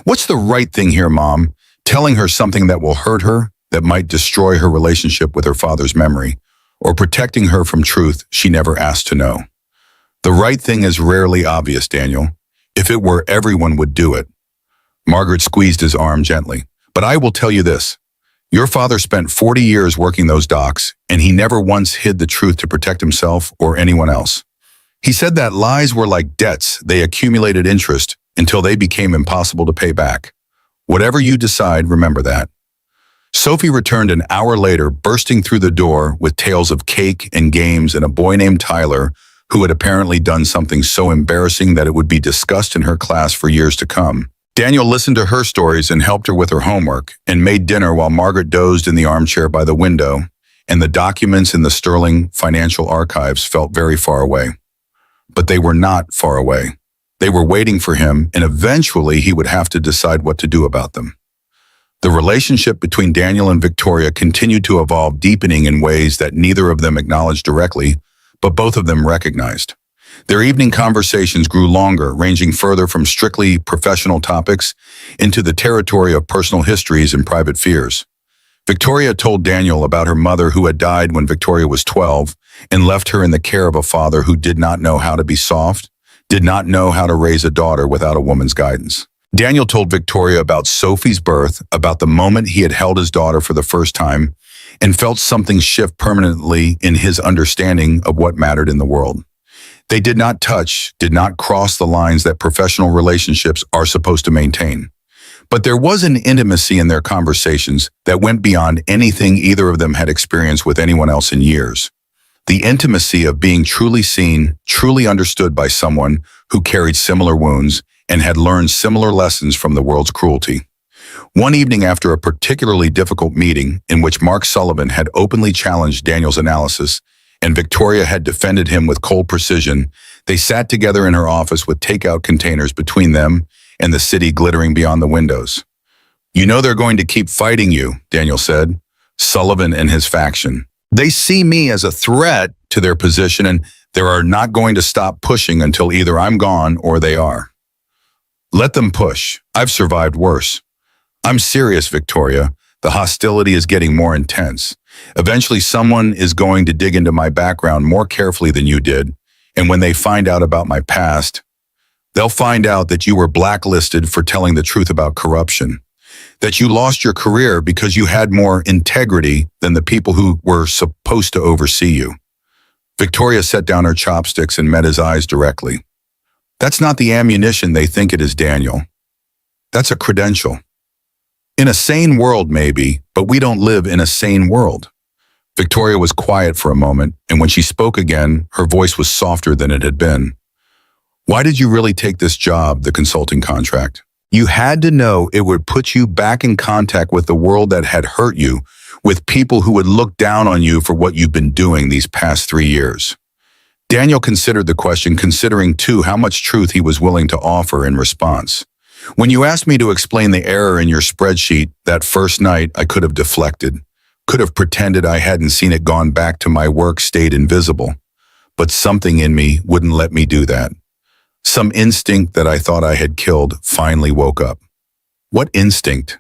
What's the right thing here, Mom? Telling her something that will hurt her, that might destroy her relationship with her father's memory, or protecting her from truth she never asked to know. The right thing is rarely obvious, Daniel. If it were, everyone would do it. Margaret squeezed his arm gently. But I will tell you this. Your father spent 40 years working those docks, and he never once hid the truth to protect himself or anyone else. He said that lies were like debts. They accumulated interest until they became impossible to pay back. Whatever you decide, remember that. Sophie returned an hour later, bursting through the door with tales of cake and games and a boy named Tyler who had apparently done something so embarrassing that it would be discussed in her class for years to come. Daniel listened to her stories and helped her with her homework and made dinner while Margaret dozed in the armchair by the window, and the documents in the sterling financial archives felt very far away. But they were not far away. They were waiting for him, and eventually he would have to decide what to do about them. The relationship between Daniel and Victoria continued to evolve, deepening in ways that neither of them acknowledged directly, but both of them recognized. Their evening conversations grew longer, ranging further from strictly professional topics into the territory of personal histories and private fears. Victoria told Daniel about her mother who had died when Victoria was 12 and left her in the care of a father who did not know how to be soft, did not know how to raise a daughter without a woman's guidance. Daniel told Victoria about Sophie's birth, about the moment he had held his daughter for the first time, and felt something shift permanently in his understanding of what mattered in the world. They did not touch, did not cross the lines that professional relationships are supposed to maintain. But there was an intimacy in their conversations that went beyond anything either of them had experienced with anyone else in years. The intimacy of being truly seen, truly understood by someone who carried similar wounds and had learned similar lessons from the world's cruelty. One evening after a particularly difficult meeting in which Mark Sullivan had openly challenged Daniel's analysis and Victoria had defended him with cold precision, they sat together in her office with takeout containers between them and the city glittering beyond the windows. "You know they're going to keep fighting you," Daniel said. "Sullivan and his faction. They see me as a threat to their position, and they are not going to stop pushing until either I'm gone or they are. Let them push. I've survived worse. I'm serious, Victoria. The hostility is getting more intense. Eventually, someone is going to dig into my background more carefully than you did, and when they find out about my past, they'll find out that you were blacklisted for telling the truth about corruption, that you lost your career because you had more integrity than the people who were supposed to oversee you." Victoria set down her chopsticks and met his eyes directly. "That's not the ammunition they think it is, Daniel. That's a credential. In a sane world, maybe, but we don't live in a sane world." Victoria was quiet for a moment, and when she spoke again, her voice was softer than it had been. "Why did you really take this job, the consulting contract? You had to know it would put you back in contact with the world that had hurt you, with people who would look down on you for what you've been doing these past 3 years. Daniel considered the question, considering too how much truth he was willing to offer in response. When you asked me to explain the error in your spreadsheet that first night, I could have deflected, could have pretended I hadn't seen it, gone back to my work, stayed invisible. But something in me wouldn't let me do that. Some instinct that I thought I had killed finally woke up. What instinct?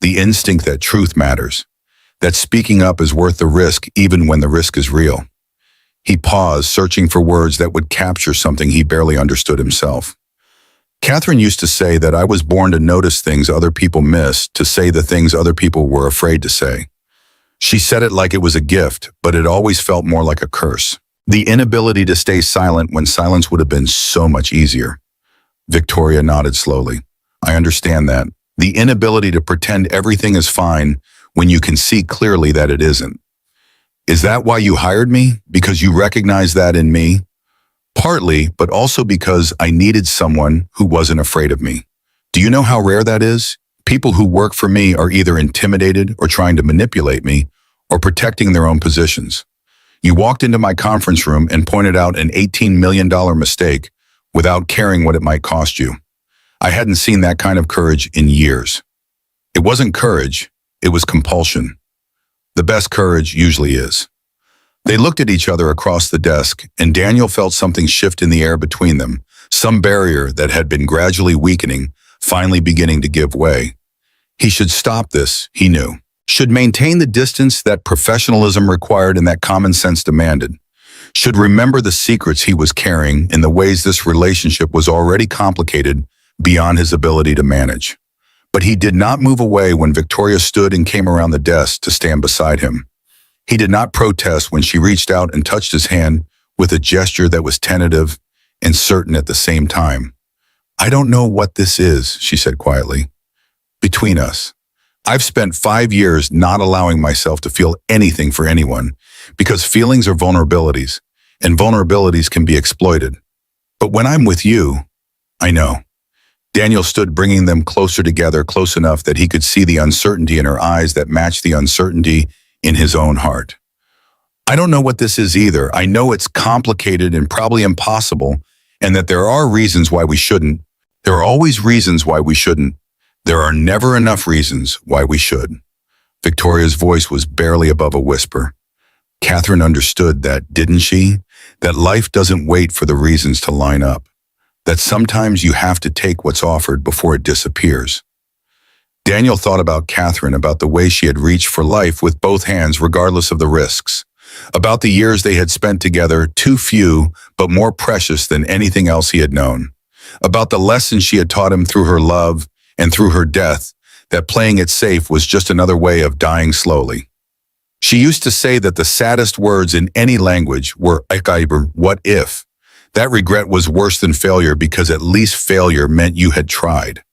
The instinct that truth matters, that speaking up is worth the risk even when the risk is real. He paused, searching for words that would capture something he barely understood himself. Catherine used to say that I was born to notice things other people missed, to say the things other people were afraid to say. She said it like it was a gift, but it always felt more like a curse. The inability to stay silent when silence would have been so much easier. Victoria nodded slowly. I understand that. The inability to pretend everything is fine when you can see clearly that it isn't. Is that why you hired me? Because you recognize that in me? Partly, but also because I needed someone who wasn't afraid of me. Do you know how rare that is? People who work for me are either intimidated or trying to manipulate me or protecting their own positions. You walked into my conference room and pointed out an $18 million mistake without caring what it might cost you. I hadn't seen that kind of courage in years. It wasn't courage, it was compulsion. The best courage usually is. They looked at each other across the desk, and Daniel felt something shift in the air between them, some barrier that had been gradually weakening, finally beginning to give way. He should stop this, he knew. Should maintain the distance that professionalism required and that common sense demanded. Should remember the secrets he was carrying in the ways this relationship was already complicated beyond his ability to manage. But he did not move away when Victoria stood and came around the desk to stand beside him. He did not protest when she reached out and touched his hand with a gesture that was tentative and certain at the same time. I don't know what this is, she said quietly. Between us. I've spent 5 years not allowing myself to feel anything for anyone because feelings are vulnerabilities, and vulnerabilities can be exploited. But when I'm with you, I know. Daniel stood, bringing them closer together, close enough that he could see the uncertainty in her eyes that matched the uncertainty in his own heart. I don't know what this is either. I know it's complicated and probably impossible, and that there are reasons why we shouldn't. There are always reasons why we shouldn't. There are never enough reasons why we should. Victoria's voice was barely above a whisper. Catherine understood that, didn't she? That life doesn't wait for the reasons to line up. That sometimes you have to take what's offered before it disappears. Daniel thought about Catherine, about the way she had reached for life with both hands regardless of the risks, about the years they had spent together, too few but more precious than anything else he had known, about the lessons she had taught him through her love and through her death, that playing it safe was just another way of dying slowly. She used to say that the saddest words in any language were what if. That regret was worse than failure because at least failure meant you had tried.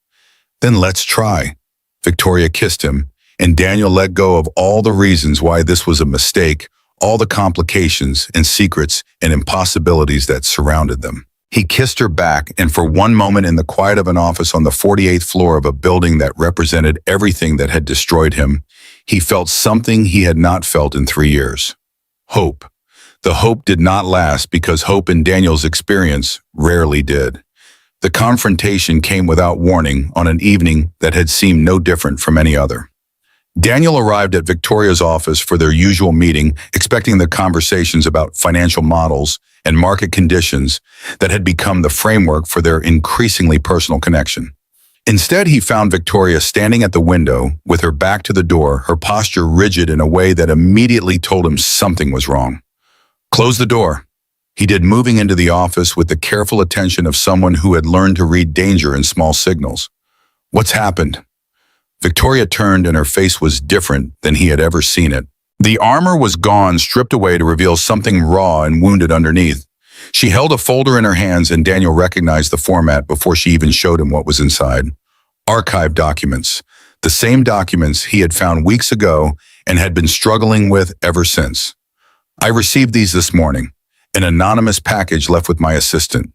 Then let's try. Victoria kissed him, and Daniel let go of all the reasons why this was a mistake, all the complications and secrets and impossibilities that surrounded them. He kissed her back, and for one moment in the quiet of an office on the 48th floor of a building that represented everything that had destroyed him, he felt something he had not felt in 3 years. Hope. The hope did not last because hope in Daniel's experience rarely did. The confrontation came without warning on an evening that had seemed no different from any other. Daniel arrived at Victoria's office for their usual meeting, expecting the conversations about financial models and market conditions that had become the framework for their increasingly personal connection. Instead, he found Victoria standing at the window with her back to the door, her posture rigid in a way that immediately told him something was wrong. Close the door. He did, moving into the office with the careful attention of someone who had learned to read danger in small signals. What's happened? Victoria turned, and her face was different than he had ever seen it. The armor was gone, stripped away to reveal something raw and wounded underneath. She held a folder in her hands, and Daniel recognized the format before she even showed him what was inside. Archived documents. The same documents he had found weeks ago and had been struggling with ever since. I received these this morning. An anonymous package left with my assistant.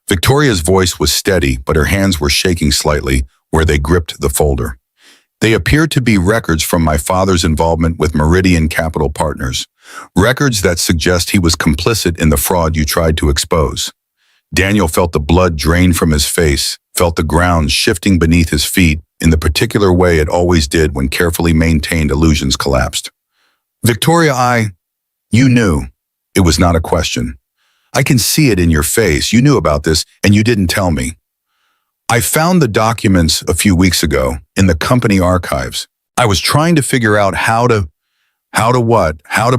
Victoria's voice was steady, but her hands were shaking slightly. where they gripped the folder. They appeared to be records from my father's involvement with Meridian Capital Partners, records that suggest he was complicit in the fraud you tried to expose. Daniel felt the blood drain from his face, felt the ground shifting beneath his feet in the particular way it always did when carefully maintained illusions collapsed. Victoria, you knew. It was not a question. I can see it in your face. You knew about this, and you didn't tell me. I found the documents a few weeks ago in the company archives. I was trying to figure out how to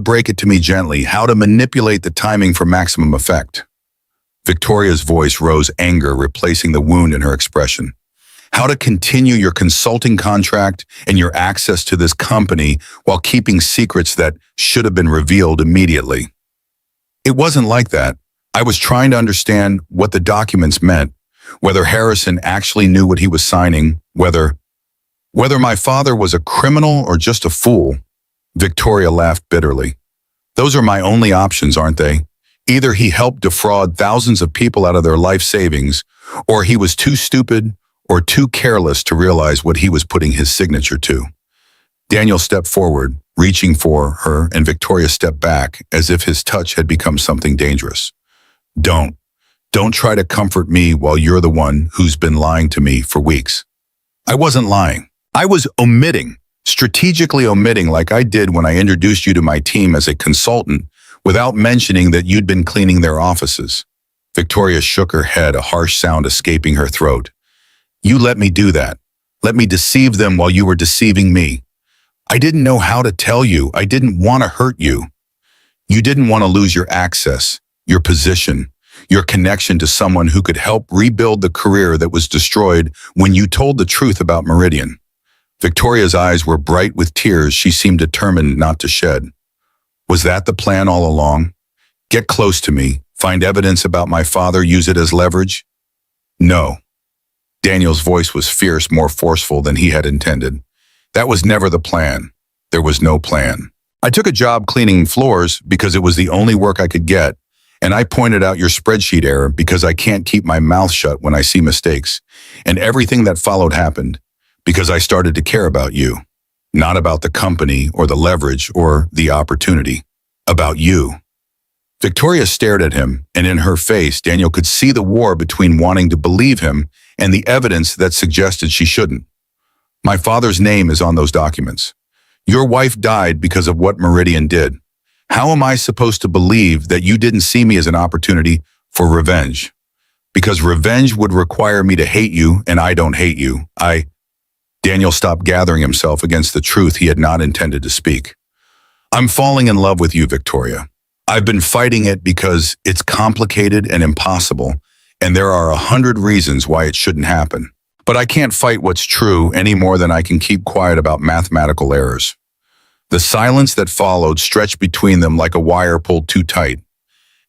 break it to me gently, how to manipulate the timing for maximum effect. Victoria's voice rose, anger replacing the wound in her expression. How to continue your consulting contract and your access to this company while keeping secrets that should have been revealed immediately. It wasn't like that. I was trying to understand what the documents meant, whether Harrison actually knew what he was signing, whether my father was a criminal or just a fool. Victoria laughed bitterly. Those are my only options, aren't they? Either he helped defraud thousands of people out of their life savings, or he was too stupid or too careless to realize what he was putting his signature to. Daniel stepped forward, reaching for her, and Victoria stepped back as if his touch had become something dangerous. Don't try to comfort me while you're the one who's been lying to me for weeks. I wasn't lying. I was strategically omitting like I did when I introduced you to my team as a consultant without mentioning that you'd been cleaning their offices. Victoria shook her head, a harsh sound escaping her throat. You let me do that. Let me deceive them while you were deceiving me. I didn't know how to tell you. I didn't want to hurt you. You didn't want to lose your access, your position, your connection to someone who could help rebuild the career that was destroyed when you told the truth about Meridian. Victoria's eyes were bright with tears she seemed determined not to shed. Was that the plan all along? Get close to me, find evidence about my father, use it as leverage? No. Daniel's voice was fierce, more forceful than he had intended. That was never the plan. There was no plan. I took a job cleaning floors because it was the only work I could get, and I pointed out your spreadsheet error because I can't keep my mouth shut when I see mistakes. And everything that followed happened because I started to care about you. Not about the company or the leverage or the opportunity. About you. Victoria stared at him, and in her face, Daniel could see the war between wanting to believe him and the evidence that suggested she shouldn't. My father's name is on those documents. Your wife died because of what Meridian did. How am I supposed to believe that you didn't see me as an opportunity for revenge? Because revenge would require me to hate you, and I don't hate you. Daniel stopped gathering himself against the truth he had not intended to speak. I'm falling in love with you, Victoria. I've been fighting it because it's complicated and impossible, and there are 100 reasons why it shouldn't happen. But I can't fight what's true any more than I can keep quiet about mathematical errors. The silence that followed stretched between them like a wire pulled too tight.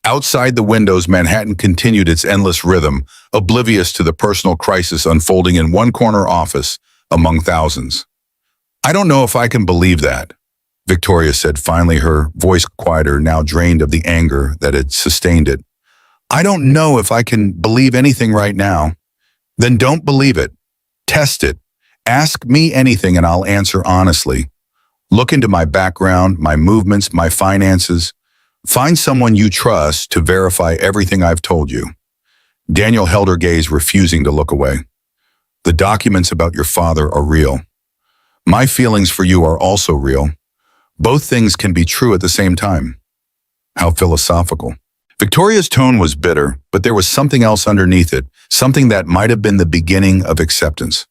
Outside the windows, Manhattan continued its endless rhythm, oblivious to the personal crisis unfolding in one corner office among thousands. I don't know if I can believe that, Victoria said finally, her voice quieter, now drained of the anger that had sustained it. I don't know if I can believe anything right now. Then don't believe it. Test it. Ask me anything and I'll answer honestly. Look into my background, my movements, my finances. Find someone you trust to verify everything I've told you. Daniel held her gaze, refusing to look away. The documents about your father are real. My feelings for you are also real. Both things can be true at the same time. How philosophical. Victoria's tone was bitter, but there was something else underneath it, something that might have been the beginning of acceptance.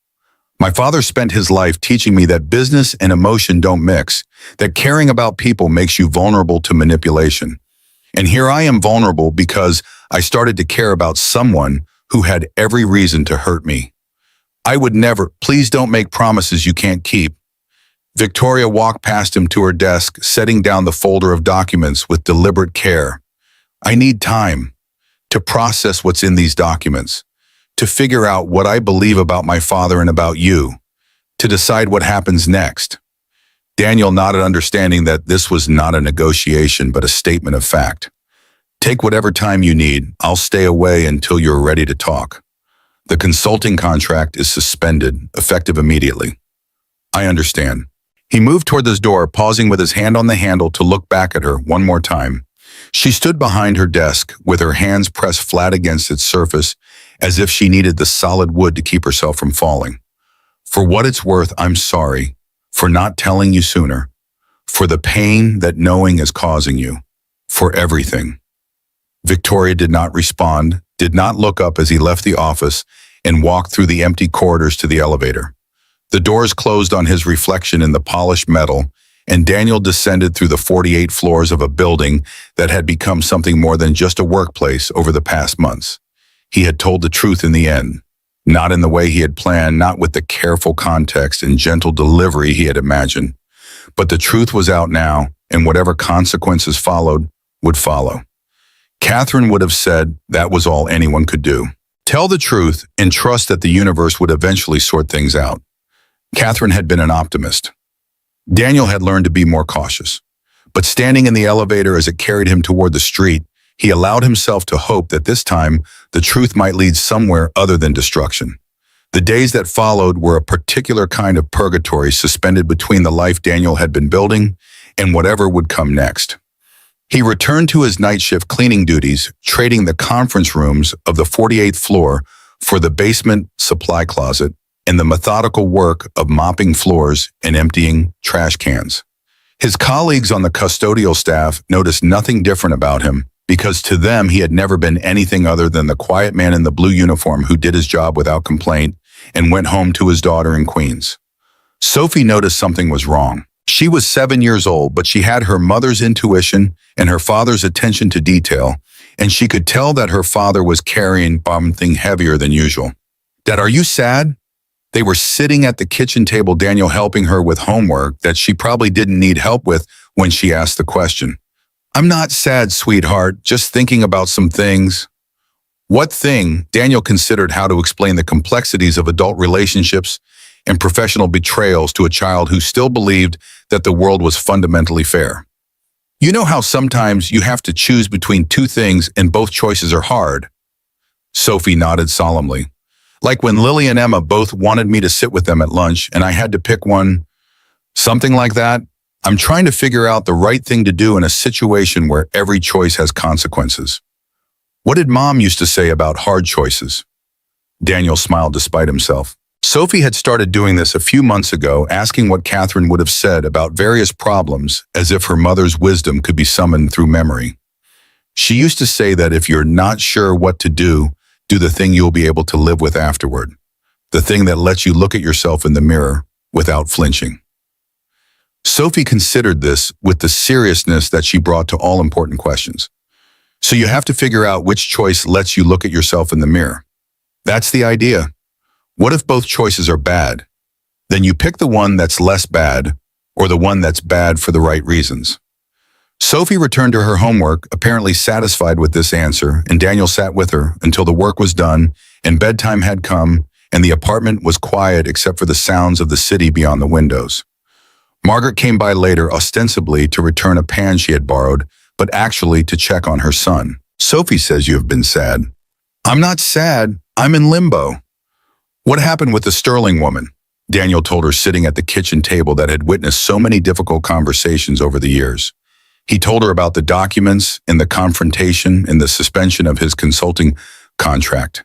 My father spent his life teaching me that business and emotion don't mix, that caring about people makes you vulnerable to manipulation. And here I am vulnerable because I started to care about someone who had every reason to hurt me. I would never, please don't make promises you can't keep. Victoria walked past him to her desk, setting down the folder of documents with deliberate care. I need time to process what's in these documents, to figure out what I believe about my father and about you, to decide what happens next. Daniel nodded, understanding that this was not a negotiation, but a statement of fact. Take whatever time you need. I'll stay away until you're ready to talk. The consulting contract is suspended, effective immediately. I understand. He moved toward this door, pausing with his hand on the handle to look back at her one more time. She stood behind her desk, with her hands pressed flat against its surface, as if she needed the solid wood to keep herself from falling. For what it's worth, I'm sorry for not telling you sooner, for the pain that knowing is causing you, for everything. Victoria did not respond, did not look up as he left the office and walked through the empty corridors to the elevator. The doors closed on his reflection in the polished metal, and Daniel descended through the 48 floors of a building that had become something more than just a workplace over the past months. He had told the truth in the end, not in the way he had planned, not with the careful context and gentle delivery he had imagined. But the truth was out now, and whatever consequences followed would follow. Catherine would have said that was all anyone could do. Tell the truth and trust that the universe would eventually sort things out. Catherine had been an optimist. Daniel had learned to be more cautious. But standing in the elevator as it carried him toward the street, he allowed himself to hope that this time the truth might lead somewhere other than destruction. The days that followed were a particular kind of purgatory suspended between the life Daniel had been building and whatever would come next. He returned to his night shift cleaning duties, trading the conference rooms of the 48th floor for the basement supply closet and the methodical work of mopping floors and emptying trash cans. His colleagues on the custodial staff noticed nothing different about him because to them he had never been anything other than the quiet man in the blue uniform who did his job without complaint and went home to his daughter in Queens. Sophie noticed something was wrong. She was 7 years old, but she had her mother's intuition and her father's attention to detail, and she could tell that her father was carrying something heavier than usual. "Dad, are you sad?" They were sitting at the kitchen table, Daniel helping her with homework that she probably didn't need help with when she asked the question. "I'm not sad, sweetheart, just thinking about some things." What thing? Daniel considered how to explain the complexities of adult relationships and professional betrayals to a child who still believed that the world was fundamentally fair. "You know how sometimes you have to choose between two things and both choices are hard?" Sophie nodded solemnly. "Like when Lily and Emma both wanted me to sit with them at lunch and I had to pick one. Something like that. I'm trying to figure out the right thing to do in a situation where every choice has consequences." "What did Mom used to say about hard choices?" Daniel smiled despite himself. Sophie had started doing this a few months ago, asking what Catherine would have said about various problems as if her mother's wisdom could be summoned through memory. She used to say that if you're not sure what to do the thing you'll be able to live with afterward. The thing that lets you look at yourself in the mirror without flinching. Sophie considered this with the seriousness that she brought to all important questions. So you have to figure out which choice lets you look at yourself in the mirror. That's the idea. What if both choices are bad? Then you pick the one that's less bad, or the one that's bad for the right reasons. Sophie returned to her homework, apparently satisfied with this answer, and Daniel sat with her until the work was done and bedtime had come and the apartment was quiet except for the sounds of the city beyond the windows. Margaret came by later, ostensibly to return a pan she had borrowed, but actually to check on her son. "Sophie says you have been sad." "I'm not sad. I'm in limbo." "What happened with the Sterling woman?" Daniel told her, sitting at the kitchen table that had witnessed so many difficult conversations over the years. He told her about the documents and the confrontation and the suspension of his consulting contract.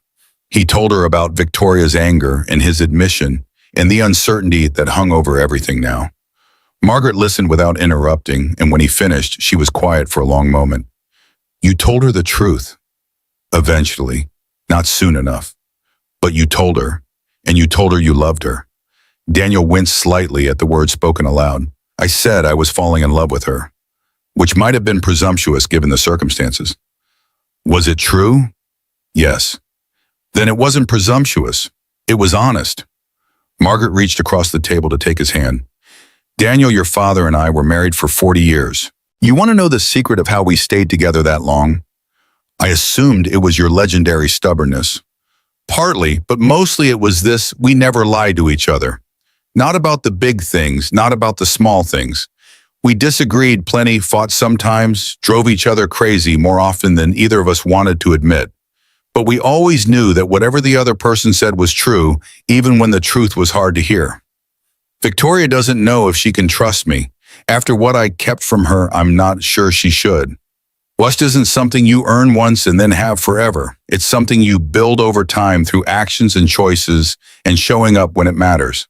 He told her about Victoria's anger and his admission and the uncertainty that hung over everything now. Margaret listened without interrupting, and when he finished, she was quiet for a long moment. "You told her the truth." "Eventually. Not soon enough. But you told her, and you told her you loved her." Daniel winced slightly at the words spoken aloud. "I said I was falling in love with her," which might have been presumptuous given the circumstances. "Was it true?" "Yes." "Then it wasn't presumptuous. It was honest." Margaret reached across the table to take his hand. "Daniel, your father and I were married for 40 years. You want to know the secret of how we stayed together that long? I assumed it was your legendary stubbornness. Partly, but mostly it was this: we never lied to each other. Not about the big things, not about the small things. We disagreed plenty, fought sometimes, drove each other crazy more often than either of us wanted to admit. But we always knew that whatever the other person said was true, even when the truth was hard to hear. Victoria doesn't know if she can trust me. After what I kept from her, I'm not sure she should. Lust isn't something you earn once and then have forever. It's something you build over time through actions and choices and showing up when it matters.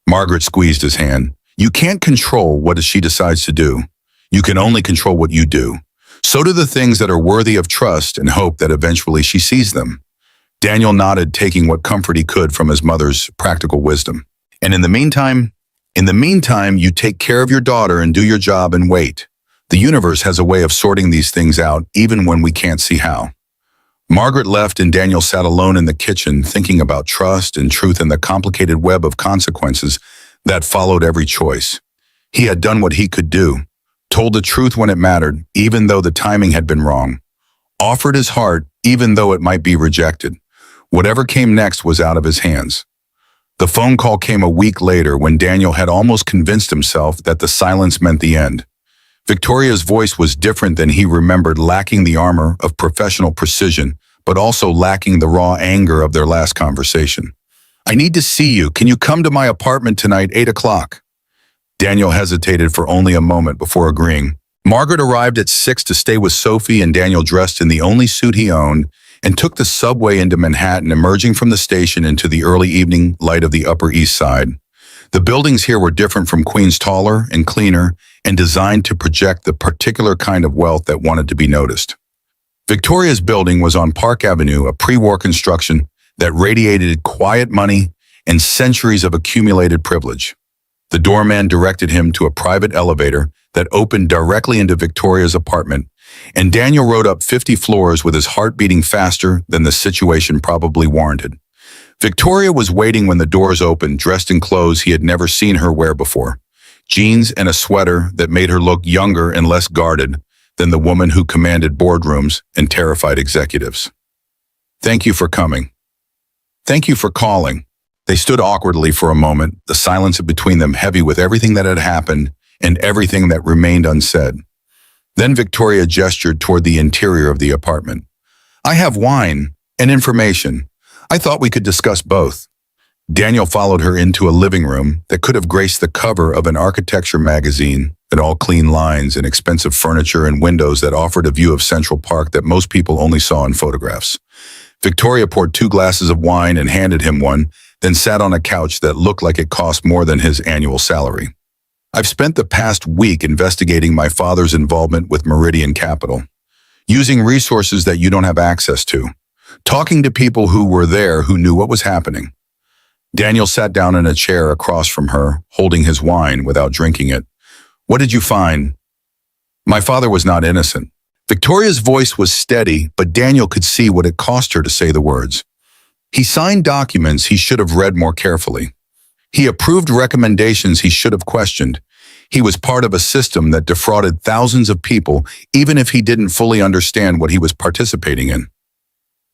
Margaret squeezed his hand. You can't control what she decides to do. You can only control what you do. So do the things that are worthy of trust and hope that eventually she sees them. Daniel nodded, taking what comfort he could from his mother's practical wisdom. And in the meantime, you take care of your daughter and do your job and wait. The universe has a way of sorting these things out, even when we can't see how. Margaret left and Daniel sat alone in the kitchen, thinking about trust and truth and the complicated web of consequences that followed every choice. He had done what he could do, told the truth when it mattered, even though the timing had been wrong, offered his heart, even though it might be rejected. Whatever came next was out of his hands. The phone call came a week later when Daniel had almost convinced himself that the silence meant the end. Victoria's voice was different than he remembered, lacking the armor of professional precision, but also lacking the raw anger of their last conversation. I need to see you. Can you come to my apartment tonight, 8 o'clock? Daniel hesitated for only a moment before agreeing. Margaret arrived at 6 to stay with Sophie, and Daniel dressed in the only suit he owned and took the subway into Manhattan, emerging from the station into the early evening light of the Upper East Side. The buildings here were different from Queens, taller and cleaner, and designed to project the particular kind of wealth that wanted to be noticed. Victoria's building was on Park Avenue, a pre-war construction that radiated quiet money and centuries of accumulated privilege. The doorman directed him to a private elevator that opened directly into Victoria's apartment, and Daniel rode up 50 floors with his heart beating faster than the situation probably warranted. Victoria was waiting when the doors opened, dressed in clothes he had never seen her wear before. Jeans and a sweater that made her look younger and less guarded than the woman who commanded boardrooms and terrified executives. Thank you for coming. Thank you for calling. They stood awkwardly for a moment, the silence between them heavy with everything that had happened and everything that remained unsaid. Then Victoria gestured toward the interior of the apartment. I have wine and information. I thought we could discuss both. Daniel followed her into a living room that could have graced the cover of an architecture magazine, with all clean lines and expensive furniture and windows that offered a view of Central Park that most people only saw in photographs. Victoria poured 2 glasses of wine and handed him one, then sat on a couch that looked like it cost more than his annual salary. I've spent the past week investigating my father's involvement with Meridian Capital, using resources that you don't have access to, talking to people who were there who knew what was happening. Daniel sat down in a chair across from her, holding his wine without drinking it. What did you find? My father was not innocent. Victoria's voice was steady, but Daniel could see what it cost her to say the words. He signed documents he should have read more carefully. He approved recommendations he should have questioned. He was part of a system that defrauded thousands of people, even if he didn't fully understand what he was participating in.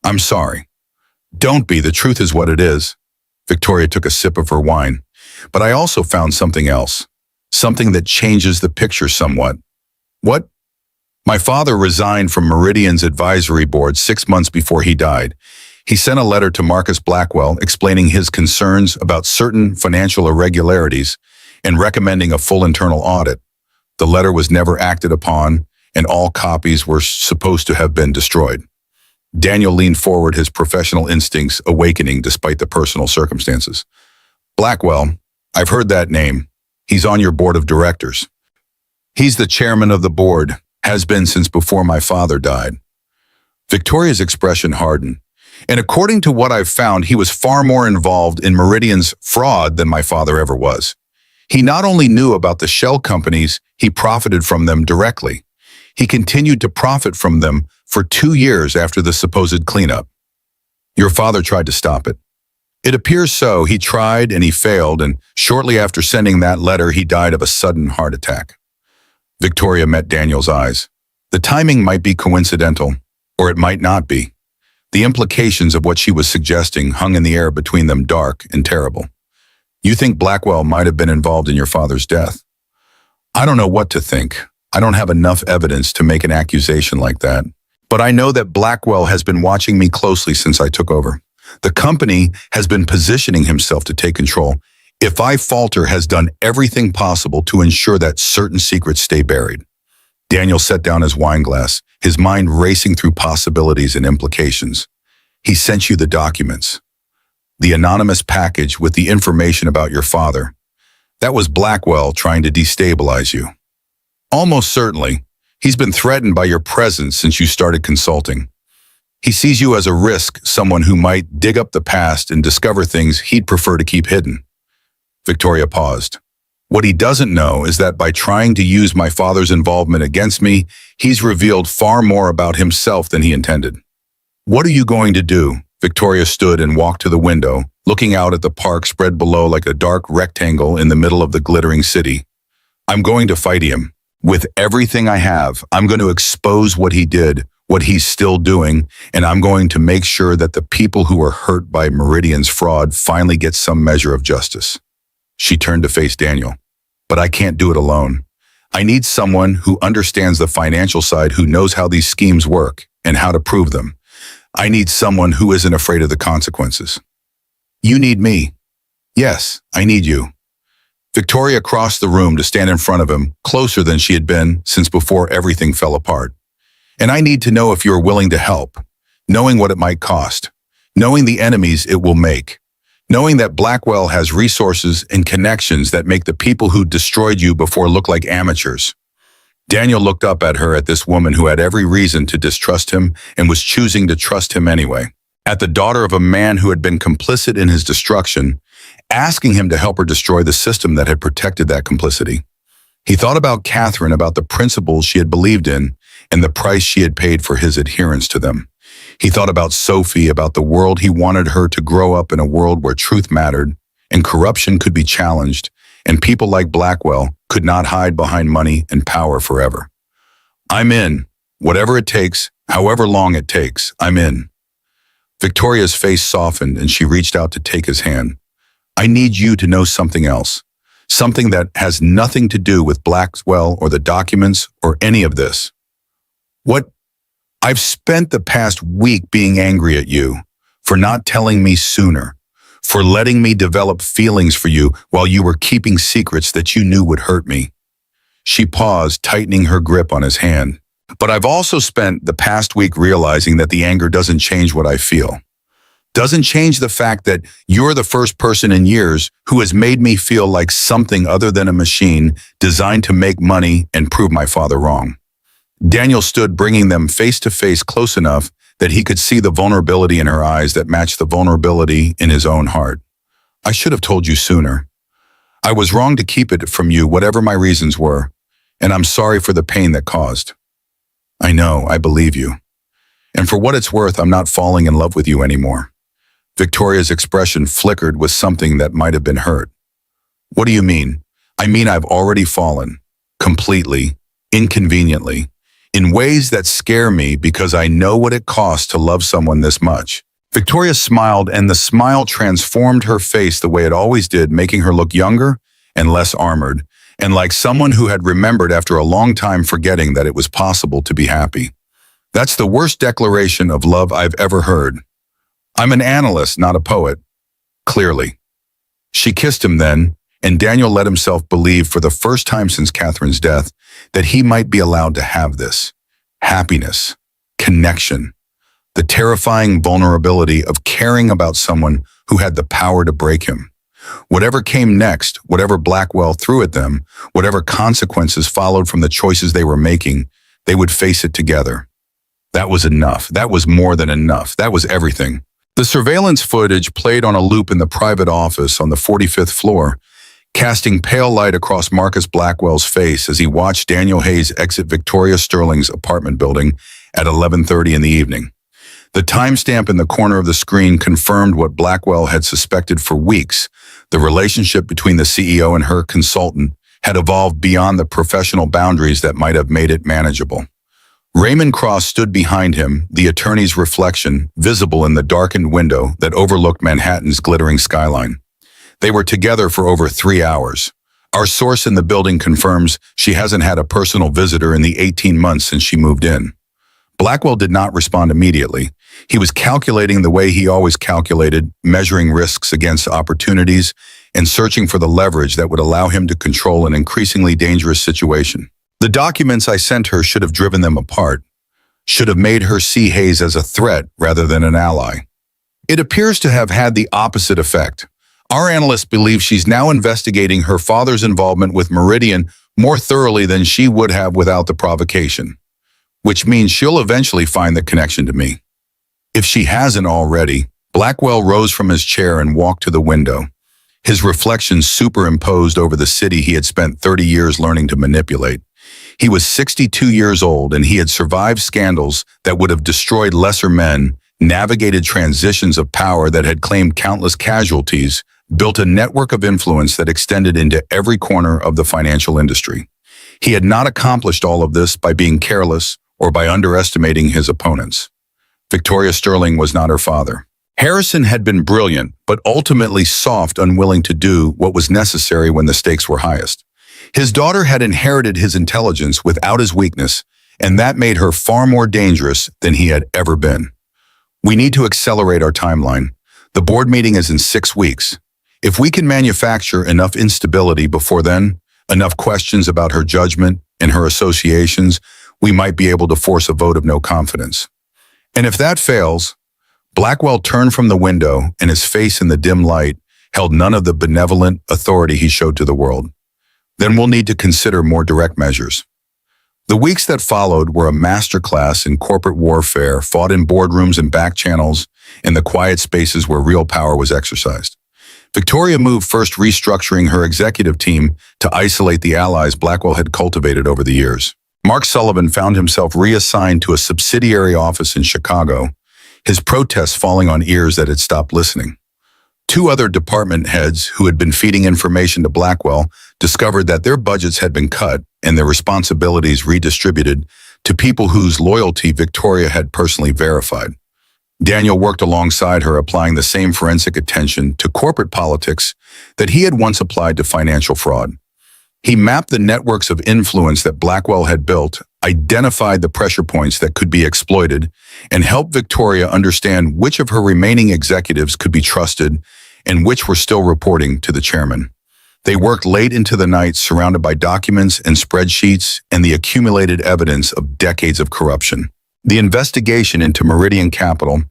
I'm sorry. Don't be. The truth is what it is. Victoria took a sip of her wine. But I also found something else. Something that changes the picture somewhat. What? My father resigned from Meridian's advisory board 6 months before he died. He sent a letter to Marcus Blackwell explaining his concerns about certain financial irregularities and recommending a full internal audit. The letter was never acted upon, and all copies were supposed to have been destroyed. Daniel leaned forward, his professional instincts awakening despite the personal circumstances. Blackwell, I've heard that name. He's on your board of directors. He's the chairman of the board, has been since before my father died. Victoria's expression hardened. And according to what I've found, he was far more involved in Meridian's fraud than my father ever was. He not only knew about the shell companies, he profited from them directly. He continued to profit from them for 2 years after the supposed cleanup. Your father tried to stop it. It appears so. He tried and he failed, and shortly after sending that letter, he died of a sudden heart attack. Victoria met Daniel's eyes. The timing might be coincidental, or it might not be. The implications of what she was suggesting hung in the air between them, dark and terrible. You think Blackwell might have been involved in your father's death? I don't know what to think. I don't have enough evidence to make an accusation like that. But I know that Blackwell has been watching me closely since I took over. The company has been positioning himself to take control. If I falter, has done everything possible to ensure that certain secrets stay buried. Daniel set down his wine glass, his mind racing through possibilities and implications. He sent you the documents. The anonymous package with the information about your father. That was Blackwell trying to destabilize you. Almost certainly, he's been threatened by your presence since you started consulting. He sees you as a risk, someone who might dig up the past and discover things he'd prefer to keep hidden. Victoria paused. What he doesn't know is that by trying to use my father's involvement against me, he's revealed far more about himself than he intended. What are you going to do? Victoria stood and walked to the window, looking out at the park spread below like a dark rectangle in the middle of the glittering city. I'm going to fight him. With everything I have, I'm going to expose what he did, what he's still doing, and I'm going to make sure that the people who were hurt by Meridian's fraud finally get some measure of justice. She turned to face Daniel. But I can't do it alone. I need someone who understands the financial side, who knows how these schemes work and how to prove them. I need someone who isn't afraid of the consequences. You need me. Yes, I need you. Victoria crossed the room to stand in front of him, closer than she had been since before everything fell apart. And I need to know if you're willing to help, knowing what it might cost, knowing the enemies it will make, knowing that Blackwell has resources and connections that make the people who destroyed you before look like amateurs. Daniel looked up at her, at this woman who had every reason to distrust him and was choosing to trust him anyway. At the daughter of a man who had been complicit in his destruction, asking him to help her destroy the system that had protected that complicity. He thought about Catherine, about the principles she had believed in, and the price she had paid for his adherence to them. He thought about Sophie, about the world he wanted her to grow up in, a world where truth mattered and corruption could be challenged, and people like Blackwell could not hide behind money and power forever. I'm in. Whatever it takes, however long it takes, I'm in. Victoria's face softened and she reached out to take his hand. I need you to know something else. Something that has nothing to do with Blackwell or the documents or any of this. What? I've spent the past week being angry at you for not telling me sooner, for letting me develop feelings for you while you were keeping secrets that you knew would hurt me. She paused, tightening her grip on his hand. But I've also spent the past week realizing that the anger doesn't change what I feel. Doesn't change the fact that you're the first person in years who has made me feel like something other than a machine designed to make money and prove my father wrong. Daniel stood, bringing them face to face, close enough that he could see the vulnerability in her eyes that matched the vulnerability in his own heart. I should have told you sooner. I was wrong to keep it from you, whatever my reasons were, and I'm sorry for the pain that caused. I know, I believe you. And for what it's worth, I'm not falling in love with you anymore. Victoria's expression flickered with something that might have been hurt. What do you mean? I mean, I've already fallen. Completely. Inconveniently. In ways that scare me because I know what it costs to love someone this much. Victoria smiled, and the smile transformed her face the way it always did, making her look younger and less armored, and like someone who had remembered after a long time forgetting that it was possible to be happy. That's the worst declaration of love I've ever heard. I'm an analyst, not a poet. Clearly. She kissed him then, and Daniel let himself believe for the first time since Catherine's death that he might be allowed to have this. Happiness. Connection. The terrifying vulnerability of caring about someone who had the power to break him. Whatever came next, whatever Blackwell threw at them, whatever consequences followed from the choices they were making, they would face it together. That was enough. That was more than enough. That was everything. The surveillance footage played on a loop in the private office on the 45th floor, casting pale light across Marcus Blackwell's face as he watched Daniel Hayes exit Victoria Sterling's apartment building at 11:30 in the evening. The timestamp in the corner of the screen confirmed what Blackwell had suspected for weeks. The relationship between the CEO and her consultant had evolved beyond the professional boundaries that might have made it manageable. Raymond Cross stood behind him, the attorney's reflection visible in the darkened window that overlooked Manhattan's glittering skyline. They were together for over 3 hours. Our source in the building confirms she hasn't had a personal visitor in the 18 months since she moved in. Blackwell did not respond immediately. He was calculating the way he always calculated, measuring risks against opportunities, and searching for the leverage that would allow him to control an increasingly dangerous situation. The documents I sent her should have driven them apart, should have made her see Hayes as a threat rather than an ally. It appears to have had the opposite effect. Our analyst believes she's now investigating her father's involvement with Meridian more thoroughly than she would have without the provocation, which means she'll eventually find the connection to me. If she hasn't already, Blackwell rose from his chair and walked to the window, his reflection superimposed over the city he had spent 30 years learning to manipulate. He was 62 years old, and he had survived scandals that would have destroyed lesser men, navigated transitions of power that had claimed countless casualties, built a network of influence that extended into every corner of the financial industry. He had not accomplished all of this by being careless or by underestimating his opponents. Victoria Sterling was not her father. Harrison had been brilliant, but ultimately soft, unwilling to do what was necessary when the stakes were highest. His daughter had inherited his intelligence without his weakness, and that made her far more dangerous than he had ever been. We need to accelerate our timeline. The board meeting is in 6 weeks. If we can manufacture enough instability before then, enough questions about her judgment and her associations, we might be able to force a vote of no confidence. And if that fails, Blackwell turned from the window, and his face in the dim light held none of the benevolent authority he showed to the world. Then we'll need to consider more direct measures. The weeks that followed were a masterclass in corporate warfare, fought in boardrooms and back channels, in the quiet spaces where real power was exercised. Victoria moved, first restructuring her executive team to isolate the allies Blackwell had cultivated over the years. Mark Sullivan found himself reassigned to a subsidiary office in Chicago, his protests falling on ears that had stopped listening. 2 other department heads who had been feeding information to Blackwell discovered that their budgets had been cut and their responsibilities redistributed to people whose loyalty Victoria had personally verified. Daniel worked alongside her, applying the same forensic attention to corporate politics that he had once applied to financial fraud. He mapped the networks of influence that Blackwell had built, identified the pressure points that could be exploited, and helped Victoria understand which of her remaining executives could be trusted and which were still reporting to the chairman. They worked late into the night, surrounded by documents and spreadsheets and the accumulated evidence of decades of corruption. The investigation into Meridian Capital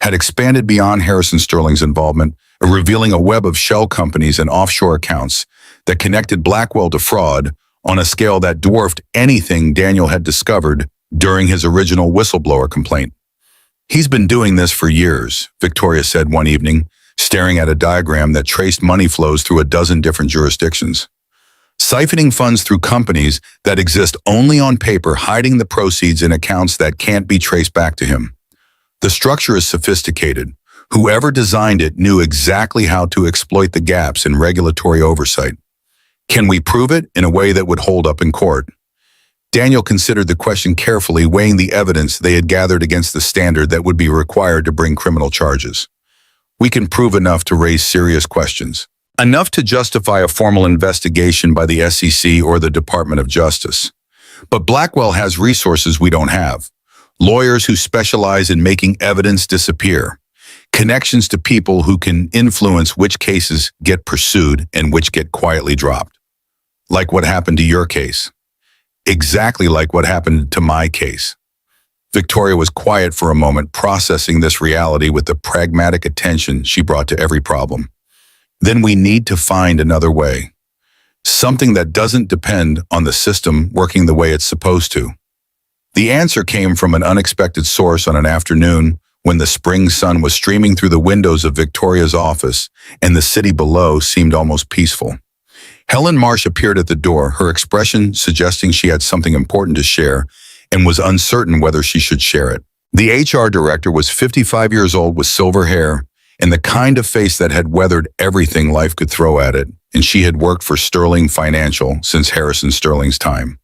had expanded beyond Harrison Sterling's involvement, revealing a web of shell companies and offshore accounts that connected Blackwell to fraud on a scale that dwarfed anything Daniel had discovered during his original whistleblower complaint. "He's been doing this for years," Victoria said one evening, staring at a diagram that traced money flows through a dozen different jurisdictions. Siphoning funds through companies that exist only on paper, hiding the proceeds in accounts that can't be traced back to him. The structure is sophisticated. Whoever designed it knew exactly how to exploit the gaps in regulatory oversight. Can we prove it in a way that would hold up in court? Daniel considered the question carefully, weighing the evidence they had gathered against the standard that would be required to bring criminal charges. "We can prove enough to raise serious questions. Enough to justify a formal investigation by the SEC or the Department of Justice. But Blackwell has resources we don't have. Lawyers who specialize in making evidence disappear. Connections to people who can influence which cases get pursued and which get quietly dropped. Like what happened to your case. Exactly like what happened to my case." Victoria was quiet for a moment, processing this reality with the pragmatic attention she brought to every problem. "Then we need to find another way. Something that doesn't depend on the system working the way it's supposed to." The answer came from an unexpected source on an afternoon when the spring sun was streaming through the windows of Victoria's office and the city below seemed almost peaceful. Helen Marsh appeared at the door, her expression suggesting she had something important to share and was uncertain whether she should share it. The HR director was 55 years old with silver hair and the kind of face that had weathered everything life could throw at it, and she had worked for Sterling Financial since Harrison Sterling's time.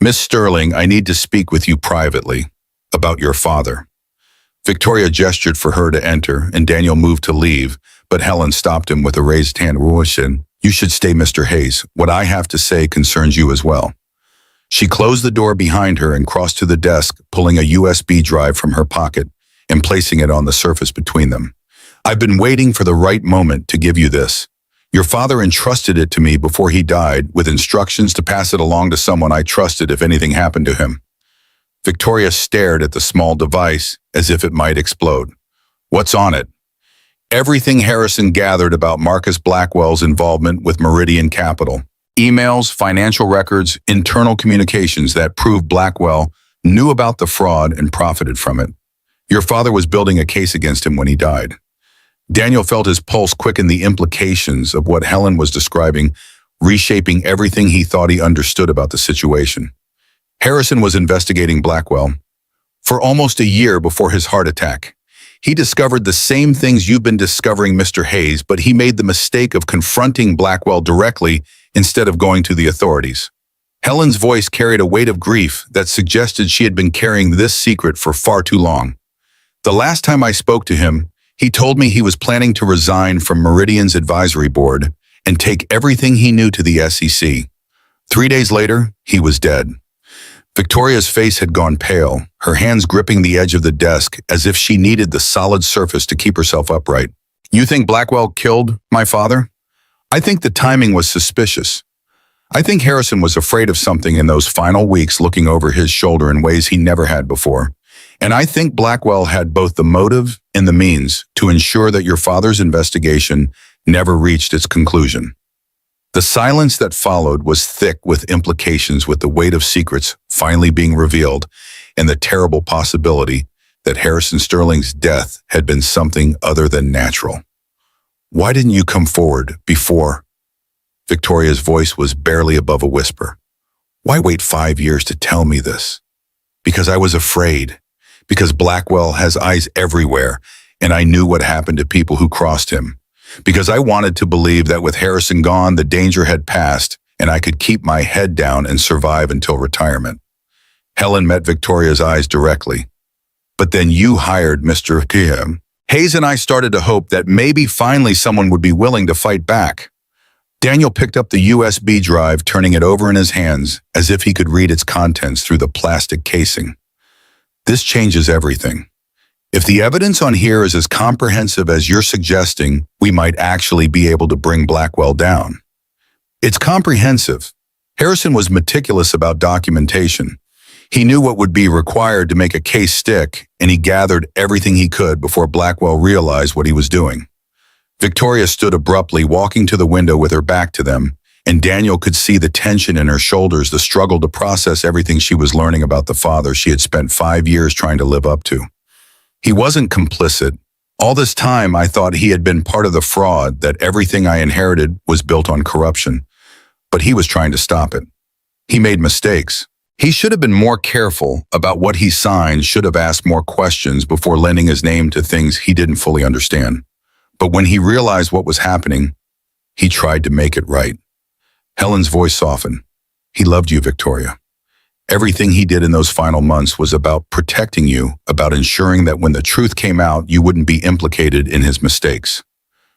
"Miss Sterling, I need to speak with you privately about your father." Victoria gestured for her to enter, and Daniel moved to leave, but Helen stopped him with a raised hand. "You should stay, Mr. Hayes. What I have to say concerns you as well." She closed the door behind her and crossed to the desk, pulling a USB drive from her pocket and placing it on the surface between them. I've been waiting for the right moment to give you this. Your father entrusted it to me before he died with instructions to pass it along to someone I trusted if anything happened to him. Victoria stared at the small device as if it might explode. What's on it? Everything Harrison gathered about Marcus Blackwell's involvement with Meridian Capital. Emails, financial records, internal communications that proved Blackwell knew about the fraud and profited from it. Your father was building a case against him when he died. Daniel felt his pulse quicken, the implications of what Helen was describing, reshaping everything he thought he understood about the situation. Harrison was investigating Blackwell for almost a year before his heart attack. He discovered the same things you've been discovering, Mr. Hayes, but he made the mistake of confronting Blackwell directly instead of going to the authorities. Helen's voice carried a weight of grief that suggested she had been carrying this secret for far too long. The last time I spoke to him, he told me he was planning to resign from Meridian's advisory board and take everything he knew to the SEC. 3 days later, he was dead. Victoria's face had gone pale, her hands gripping the edge of the desk as if she needed the solid surface to keep herself upright. You think Blackwell killed my father? I think the timing was suspicious. I think Harrison was afraid of something in those final weeks, looking over his shoulder in ways he never had before. And I think Blackwell had both the motive and the means to ensure that your father's investigation never reached its conclusion. The silence that followed was thick with implications, with the weight of secrets finally being revealed and the terrible possibility that Harrison Sterling's death had been something other than natural. Why didn't you come forward before? Victoria's voice was barely above a whisper. Why wait 5 years to tell me this? Because I was afraid. Because Blackwell has eyes everywhere, and I knew what happened to people who crossed him. Because I wanted to believe that with Harrison gone, the danger had passed, and I could keep my head down and survive until retirement. Helen met Victoria's eyes directly. But then you hired Mr. Kim. Hayes and I started to hope that maybe finally someone would be willing to fight back. Daniel picked up the USB drive, turning it over in his hands as if he could read its contents through the plastic casing. This changes everything. If the evidence on here is as comprehensive as you're suggesting, we might actually be able to bring Blackwell down. It's comprehensive. Harrison was meticulous about documentation. He knew what would be required to make a case stick, and he gathered everything he could before Blackwell realized what he was doing. Victoria stood abruptly, walking to the window with her back to them, and Daniel could see the tension in her shoulders, the struggle to process everything she was learning about the father she had spent 5 years trying to live up to. He wasn't complicit. All this time, I thought he had been part of the fraud, that everything I inherited was built on corruption. But he was trying to stop it. He made mistakes. He should have been more careful about what he signed, should have asked more questions before lending his name to things he didn't fully understand. But when he realized what was happening, he tried to make it right. Helen's voice softened. He loved you, Victoria. Everything he did in those final months was about protecting you, about ensuring that when the truth came out, you wouldn't be implicated in his mistakes.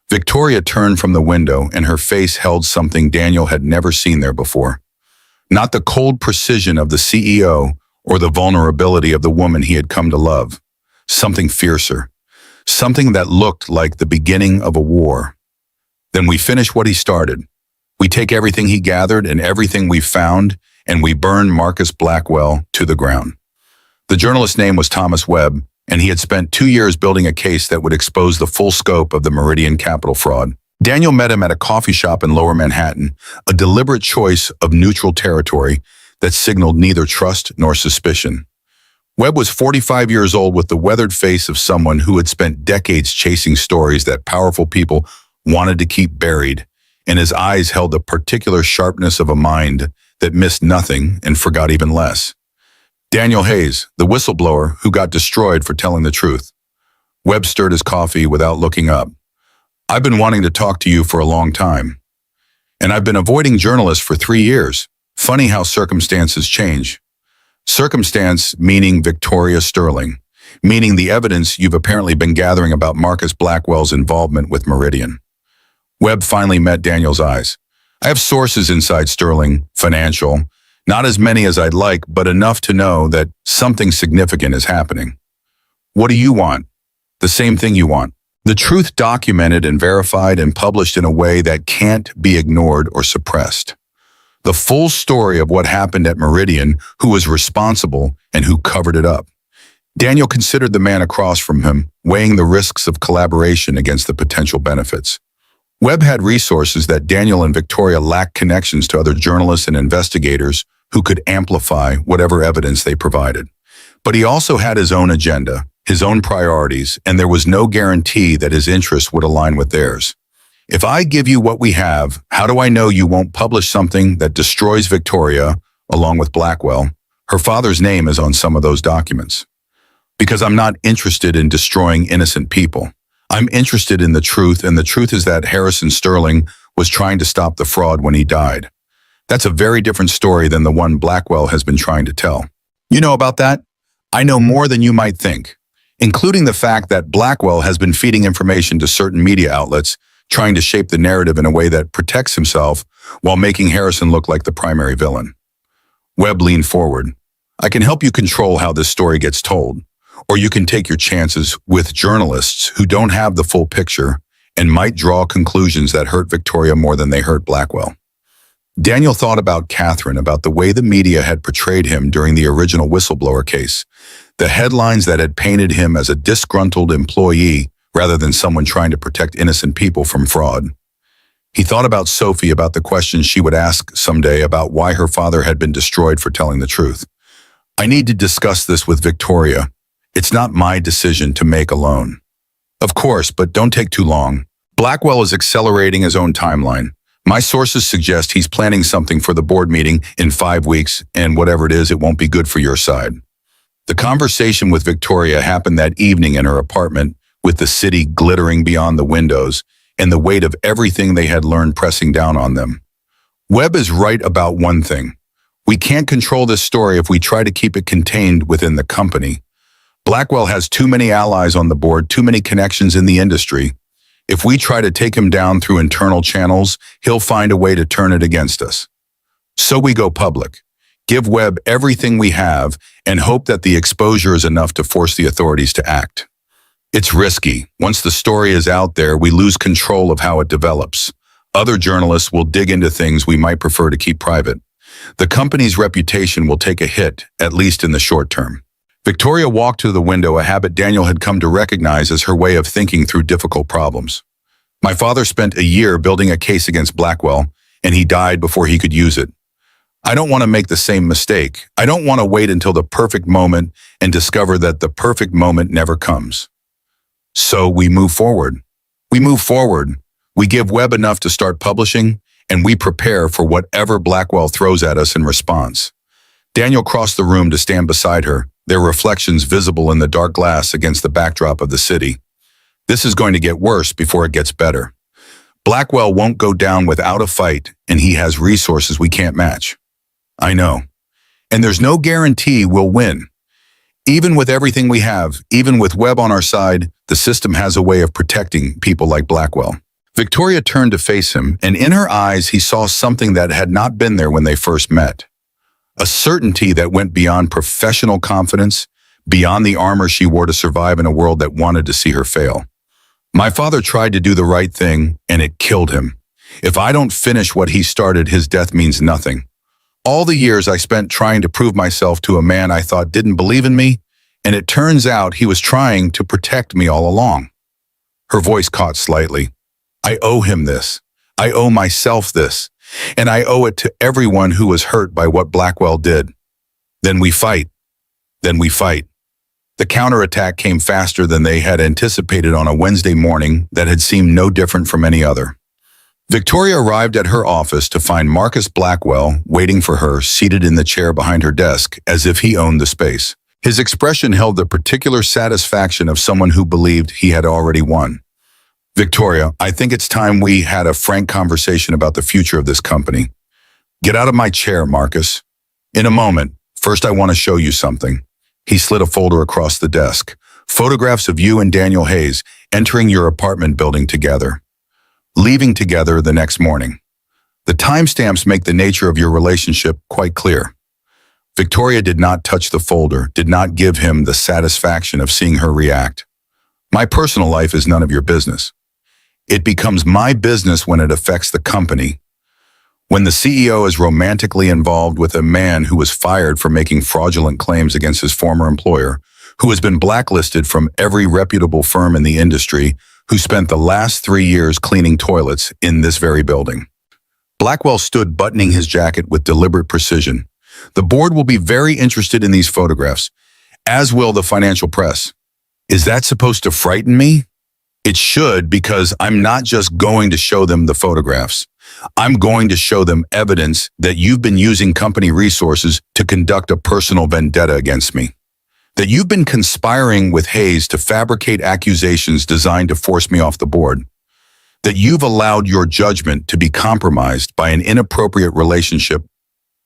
Victoria turned from the window, and her face held something Daniel had never seen there before. Not the cold precision of the CEO or the vulnerability of the woman he had come to love. Something fiercer. Something that looked like the beginning of a war. Then we finish what he started. We take everything he gathered and everything we found, and we burn Marcus Blackwell to the ground. The journalist's name was Thomas Webb, and he had spent 2 years building a case that would expose the full scope of the Meridian Capital fraud. Daniel met him at a coffee shop in Lower Manhattan, a deliberate choice of neutral territory that signaled neither trust nor suspicion. Webb was 45 years old, with the weathered face of someone who had spent decades chasing stories that powerful people wanted to keep buried, and his eyes held the particular sharpness of a mind that missed nothing and forgot even less. Daniel Hayes, the whistleblower who got destroyed for telling the truth. Webb stirred his coffee without looking up. I've been wanting to talk to you for a long time. And I've been avoiding journalists for 3 years. Funny how circumstances change. Circumstance meaning Victoria Sterling, meaning the evidence you've apparently been gathering about Marcus Blackwell's involvement with Meridian. Webb finally met Daniel's eyes. I have sources inside Sterling, financial, Not as many as I'd like, but enough to know that something significant is happening. What do you want? The same thing you want. The truth documented and verified and published in a way that can't be ignored or suppressed. The full story of what happened at Meridian, who was responsible, and who covered it up. Daniel considered the man across from him, weighing the risks of collaboration against the potential benefits. Webb had resources that Daniel and Victoria lacked, connections to other journalists and investigators who could amplify whatever evidence they provided. But he also had his own agenda, his own priorities, and there was no guarantee that his interests would align with theirs. If I give you what we have, how do I know you won't publish something that destroys Victoria, along with Blackwell? Her father's name is on some of those documents. Because I'm not interested in destroying innocent people. I'm interested in the truth, and the truth is that Harrison Sterling was trying to stop the fraud when he died. That's a very different story than the one Blackwell has been trying to tell. You know about that? I know more than you might think, including the fact that Blackwell has been feeding information to certain media outlets, trying to shape the narrative in a way that protects himself while making Harrison look like the primary villain. Webb leaned forward. I can help you control how this story gets told, or you can take your chances with journalists who don't have the full picture and might draw conclusions that hurt Victoria more than they hurt Blackwell. Daniel thought about Catherine, about the way the media had portrayed him during the original whistleblower case, the headlines that had painted him as a disgruntled employee rather than someone trying to protect innocent people from fraud. He thought about Sophie, about the questions she would ask someday about why her father had been destroyed for telling the truth. I need to discuss this with Victoria. It's not my decision to make alone. Of course, but don't take too long. Blackwell is accelerating his own timeline. My sources suggest he's planning something for the board meeting in 5 weeks, and whatever it is, it won't be good for your side. The conversation with Victoria happened that evening in her apartment, with the city glittering beyond the windows and the weight of everything they had learned pressing down on them. Webb is right about one thing. We can't control this story if we try to keep it contained within the company. Blackwell has too many allies on the board, too many connections in the industry. If we try to take him down through internal channels, he'll find a way to turn it against us. So we go public, give Webb everything we have, and hope that the exposure is enough to force the authorities to act. It's risky. Once the story is out there, we lose control of how it develops. Other journalists will dig into things we might prefer to keep private. The company's reputation will take a hit, at least in the short term. Victoria walked to the window, a habit Daniel had come to recognize as her way of thinking through difficult problems. My father spent a year building a case against Blackwell, and he died before he could use it. I don't want to make the same mistake. I don't want to wait until the perfect moment and discover that the perfect moment never comes. So we move forward. We move forward. We give Webb enough to start publishing, and we prepare for whatever Blackwell throws at us in response. Daniel crossed the room to stand beside her, their reflections visible in the dark glass against the backdrop of the city. This is going to get worse before it gets better. Blackwell won't go down without a fight, and he has resources we can't match. I know. And there's no guarantee we'll win. Even with everything we have, even with Webb on our side, the system has a way of protecting people like Blackwell. Victoria turned to face him, and in her eyes he saw something that had not been there when they first met. A certainty that went beyond professional confidence, beyond the armor she wore to survive in a world that wanted to see her fail. My father tried to do the right thing, and it killed him. If I don't finish what he started, his death means nothing. All the years I spent trying to prove myself to a man I thought didn't believe in me, and it turns out he was trying to protect me all along. Her voice caught slightly. I owe him this. I owe myself this. And I owe it to everyone who was hurt by what Blackwell did. Then we fight. Then we fight. The counterattack came faster than they had anticipated on a Wednesday morning that had seemed no different from any other. Victoria arrived at her office to find Marcus Blackwell waiting for her, seated in the chair behind her desk, as if he owned the space. His expression held the particular satisfaction of someone who believed he had already won. Victoria, I think it's time we had a frank conversation about the future of this company. Get out of my chair, Marcus. In a moment. First, I want to show you something. He slid a folder across the desk. Photographs of you and Daniel Hayes entering your apartment building together. Leaving together the next morning. The timestamps make the nature of your relationship quite clear. Victoria did not touch the folder, did not give him the satisfaction of seeing her react. My personal life is none of your business. It becomes my business when it affects the company. When the CEO is romantically involved with a man who was fired for making fraudulent claims against his former employer, who has been blacklisted from every reputable firm in the industry, who spent the last 3 years cleaning toilets in this very building. Blackwell stood buttoning his jacket with deliberate precision. The board will be very interested in these photographs, as will the financial press. Is that supposed to frighten me? It should, because I'm not just going to show them the photographs. I'm going to show them evidence that you've been using company resources to conduct a personal vendetta against me. That you've been conspiring with Hayes to fabricate accusations designed to force me off the board. That you've allowed your judgment to be compromised by an inappropriate relationship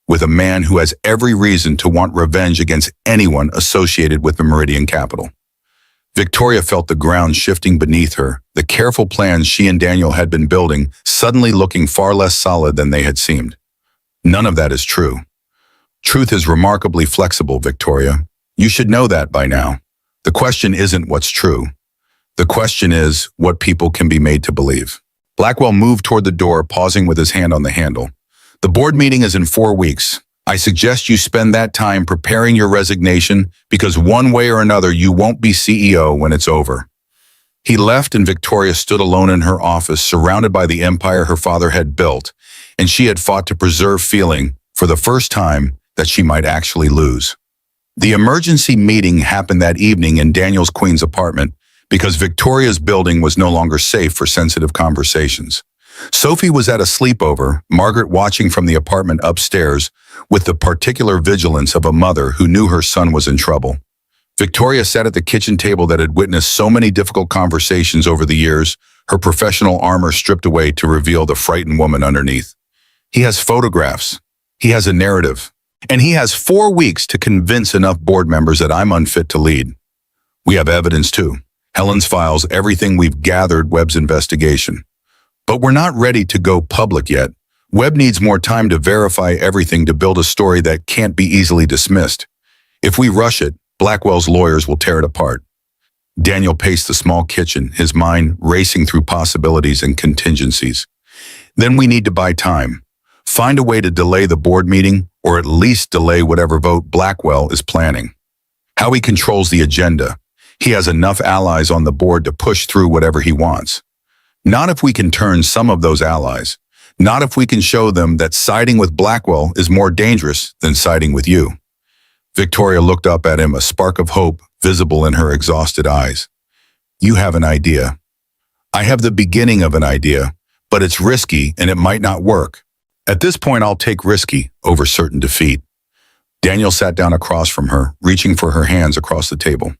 with a man who has every reason to want revenge against anyone associated with the Meridian Capital. Victoria felt the ground shifting beneath her, the careful plans she and Daniel had been building suddenly looking far less solid than they had seemed. None of that is true. Truth is remarkably flexible, Victoria. You should know that by now. The question isn't what's true. The question is what people can be made to believe. Blackwell moved toward the door, pausing with his hand on the handle. The board meeting is in 4 weeks. I suggest you spend that time preparing your resignation, because one way or another you won't be CEO when it's over. He left, and Victoria stood alone in her office, surrounded by the empire her father had built, and she had fought to preserve, feeling, for the first time, that she might actually lose. The emergency meeting happened that evening in Daniel's Queen's apartment because Victoria's building was no longer safe for sensitive conversations. Sophie was at a sleepover, Margaret watching from the apartment upstairs with the particular vigilance of a mother who knew her son was in trouble. Victoria sat at the kitchen table that had witnessed so many difficult conversations over the years, her professional armor stripped away to reveal the frightened woman underneath. He has photographs. He has a narrative. And he has 4 weeks to convince enough board members that I'm unfit to lead. We have evidence too. Helen's files, everything we've gathered, Webb's investigation. But we're not ready to go public yet. Webb needs more time to verify everything to build a story that can't be easily dismissed. If we rush it, Blackwell's lawyers will tear it apart. Daniel paced the small kitchen, his mind racing through possibilities and contingencies. Then we need to buy time. Find a way to delay the board meeting, or at least delay whatever vote Blackwell is planning. How he controls the agenda. He has enough allies on the board to push through whatever he wants. Not if we can turn some of those allies. Not if we can show them that siding with Blackwell is more dangerous than siding with you. Victoria looked up at him, a spark of hope visible in her exhausted eyes. You have an idea. I have the beginning of an idea, but it's risky and it might not work. At this point, I'll take risky over certain defeat. Daniel sat down across from her, reaching for her hands across the table.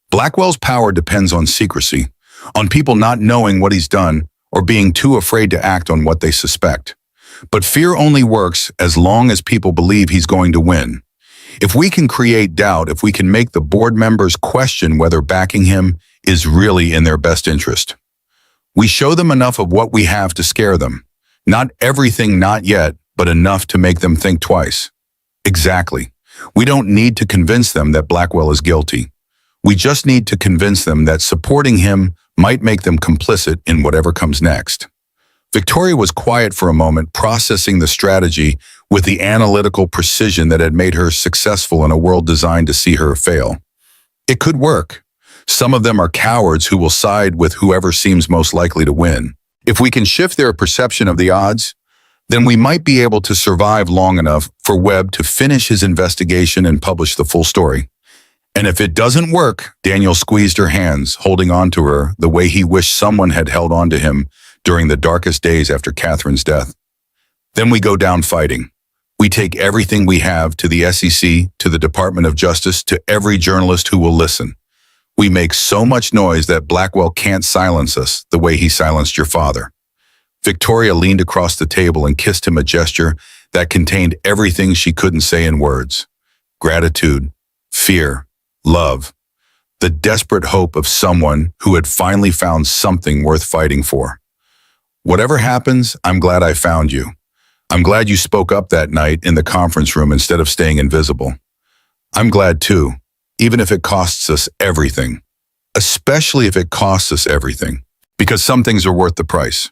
Blackwell's power depends on secrecy, on people not knowing what he's done or being too afraid to act on what they suspect. But fear only works as long as people believe he's going to win. If we can create doubt, if we can make the board members question whether backing him is really in their best interest. We show them enough of what we have to scare them. Not everything, not yet, but enough to make them think twice. Exactly. We don't need to convince them that Blackwell is guilty. We just need to convince them that supporting him might make them complicit in whatever comes next. Victoria was quiet for a moment, processing the strategy with the analytical precision that had made her successful in a world designed to see her fail. It could work. Some of them are cowards who will side with whoever seems most likely to win. If we can shift their perception of the odds, then we might be able to survive long enough for Webb to finish his investigation and publish the full story. And if it doesn't work, Daniel squeezed her hands, holding on to her the way he wished someone had held on to him during the darkest days after Catherine's death. Then we go down fighting. We take everything we have to the SEC, to the Department of Justice, to every journalist who will listen. We make so much noise that Blackwell can't silence us the way he silenced your father. Victoria leaned across the table and kissed him, a gesture that contained everything she couldn't say in words. Gratitude, fear, love, the desperate hope of someone who had finally found something worth fighting for. Whatever happens, I'm glad I found you. I'm glad you spoke up that night in the conference room instead of staying invisible. I'm glad too, even if it costs us everything. Especially if it costs us everything, because some things are worth the price.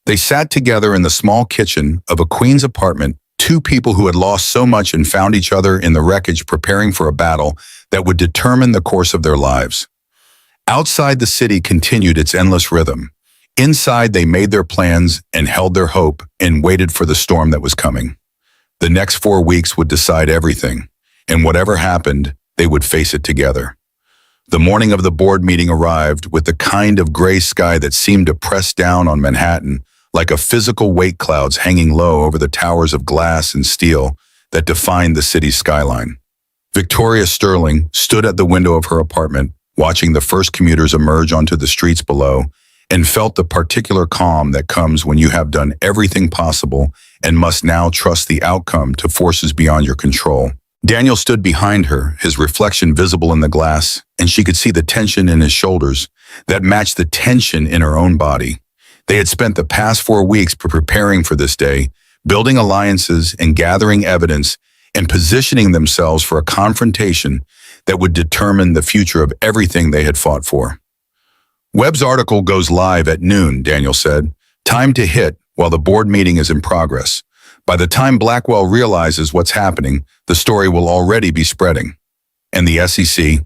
They sat together in the small kitchen of a Queens apartment, two people who had lost so much and found each other in the wreckage preparing for a battle that would determine the course of their lives. Outside, the city continued its endless rhythm. Inside, they made their plans and held their hope and waited for the storm that was coming. The next 4 weeks would decide everything, and whatever happened, they would face it together. The morning of the board meeting arrived with the kind of gray sky that seemed to press down on Manhattan like a physical weight clouds hanging low over the towers of glass and steel that defined the city's skyline. Victoria Sterling stood at the window of her apartment, watching the first commuters emerge onto the streets below, and felt the particular calm that comes when you have done everything possible and must now trust the outcome to forces beyond your control. Daniel stood behind her, his reflection visible in the glass, and she could see the tension in his shoulders that matched the tension in her own body. They had spent the past 4 weeks preparing for this day, building alliances and gathering evidence and positioning themselves for a confrontation that would determine the future of everything they had fought for. Webb's article goes live at noon, Daniel said. Time to hit while the board meeting is in progress. By the time Blackwell realizes what's happening, the story will already be spreading. And the SEC?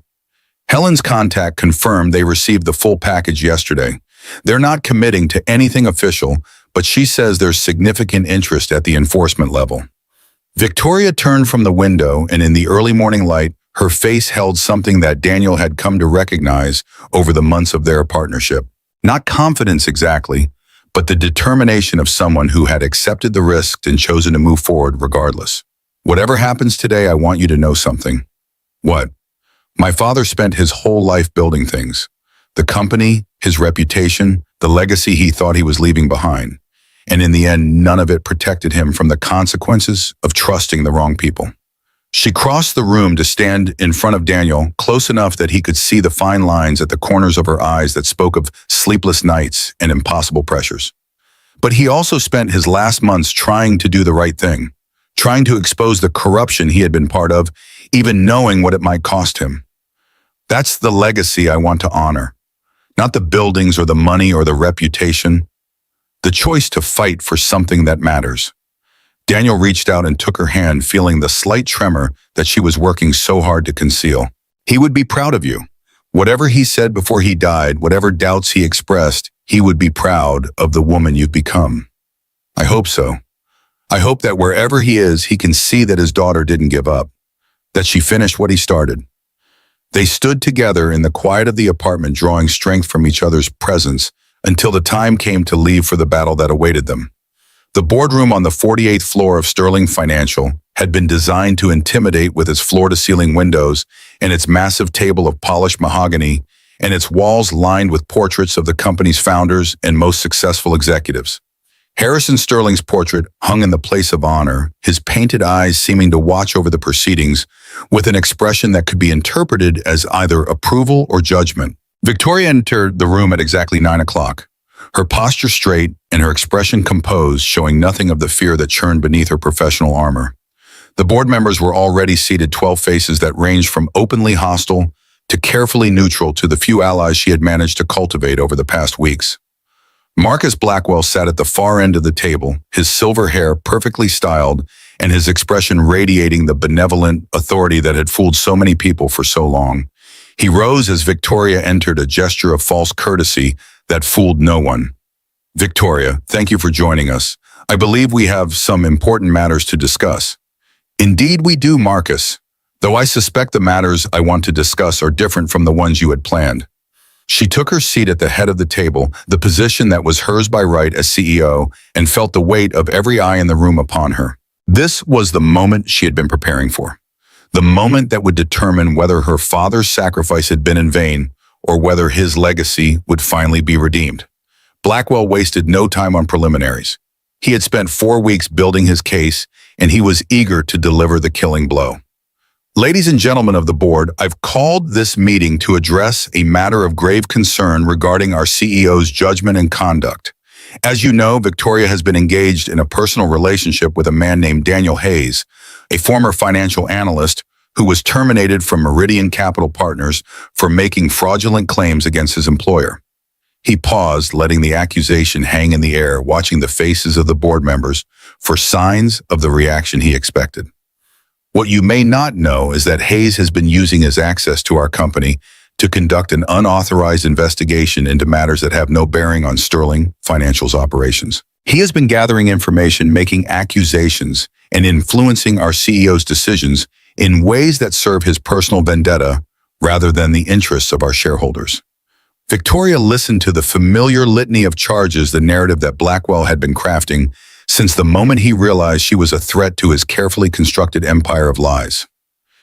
Helen's contact confirmed they received the full package yesterday. They're not committing to anything official, but she says there's significant interest at the enforcement level. Victoria turned from the window, and in the early morning light, her face held something that Daniel had come to recognize over the months of their partnership. Not confidence exactly, but the determination of someone who had accepted the risk and chosen to move forward regardless. Whatever happens today, I want you to know something. What? My father spent his whole life building things. The company, his reputation, the legacy he thought he was leaving behind. And in the end, none of it protected him from the consequences of trusting the wrong people. She crossed the room to stand in front of Daniel, close enough that he could see the fine lines at the corners of her eyes that spoke of sleepless nights and impossible pressures. But he also spent his last months trying to do the right thing, trying to expose the corruption he had been part of, even knowing what it might cost him. That's the legacy I want to honor. Not the buildings or the money or the reputation. The choice to fight for something that matters. Daniel reached out and took her hand, feeling the slight tremor that she was working so hard to conceal. He would be proud of you. Whatever he said before he died, whatever doubts he expressed, he would be proud of the woman you've become. I hope so. I hope that wherever he is, he can see that his daughter didn't give up, that she finished what he started. They stood together in the quiet of the apartment, drawing strength from each other's presence until the time came to leave for the battle that awaited them. The boardroom on the 48th floor of Sterling Financial had been designed to intimidate with its floor-to-ceiling windows and its massive table of polished mahogany and its walls lined with portraits of the company's founders and most successful executives. Harrison Sterling's portrait hung in the place of honor, his painted eyes seeming to watch over the proceedings with an expression that could be interpreted as either approval or judgment. Victoria entered the room at exactly 9 o'clock. Her posture straight and her expression composed, showing nothing of the fear that churned beneath her professional armor. The board members were already seated, 12 faces that ranged from openly hostile to carefully neutral to the few allies she had managed to cultivate over the past weeks. Marcus Blackwell sat at the far end of the table, his silver hair perfectly styled and his expression radiating the benevolent authority that had fooled so many people for so long. He rose as Victoria entered, a gesture of false courtesy that fooled no one. Victoria, thank you for joining us. I believe we have some important matters to discuss. Indeed we do, Marcus, though I suspect the matters I want to discuss are different from the ones you had planned. She took her seat at the head of the table, the position that was hers by right as CEO, and felt the weight of every eye in the room upon her. This was the moment she had been preparing for. The moment that would determine whether her father's sacrifice had been in vain or whether his legacy would finally be redeemed. Blackwell wasted no time on preliminaries. He had spent 4 weeks building his case, and he was eager to deliver the killing blow. Ladies and gentlemen of the board, I've called this meeting to address a matter of grave concern regarding our CEO's judgment and conduct, As you know, Victoria has been engaged in a personal relationship with a man named Daniel Hayes, a former financial analyst who was terminated from Meridian Capital Partners for making fraudulent claims against his employer. He paused, letting the accusation hang in the air, watching the faces of the board members for signs of the reaction he expected. What you may not know is that Hayes has been using his access to our company to conduct an unauthorized investigation into matters that have no bearing on Sterling Financial's operations. He has been gathering information, making accusations, and influencing our CEO's decisions in ways that serve his personal vendetta rather than the interests of our shareholders. Victoria listened to the familiar litany of charges, the narrative that Blackwell had been crafting since the moment he realized she was a threat to his carefully constructed empire of lies.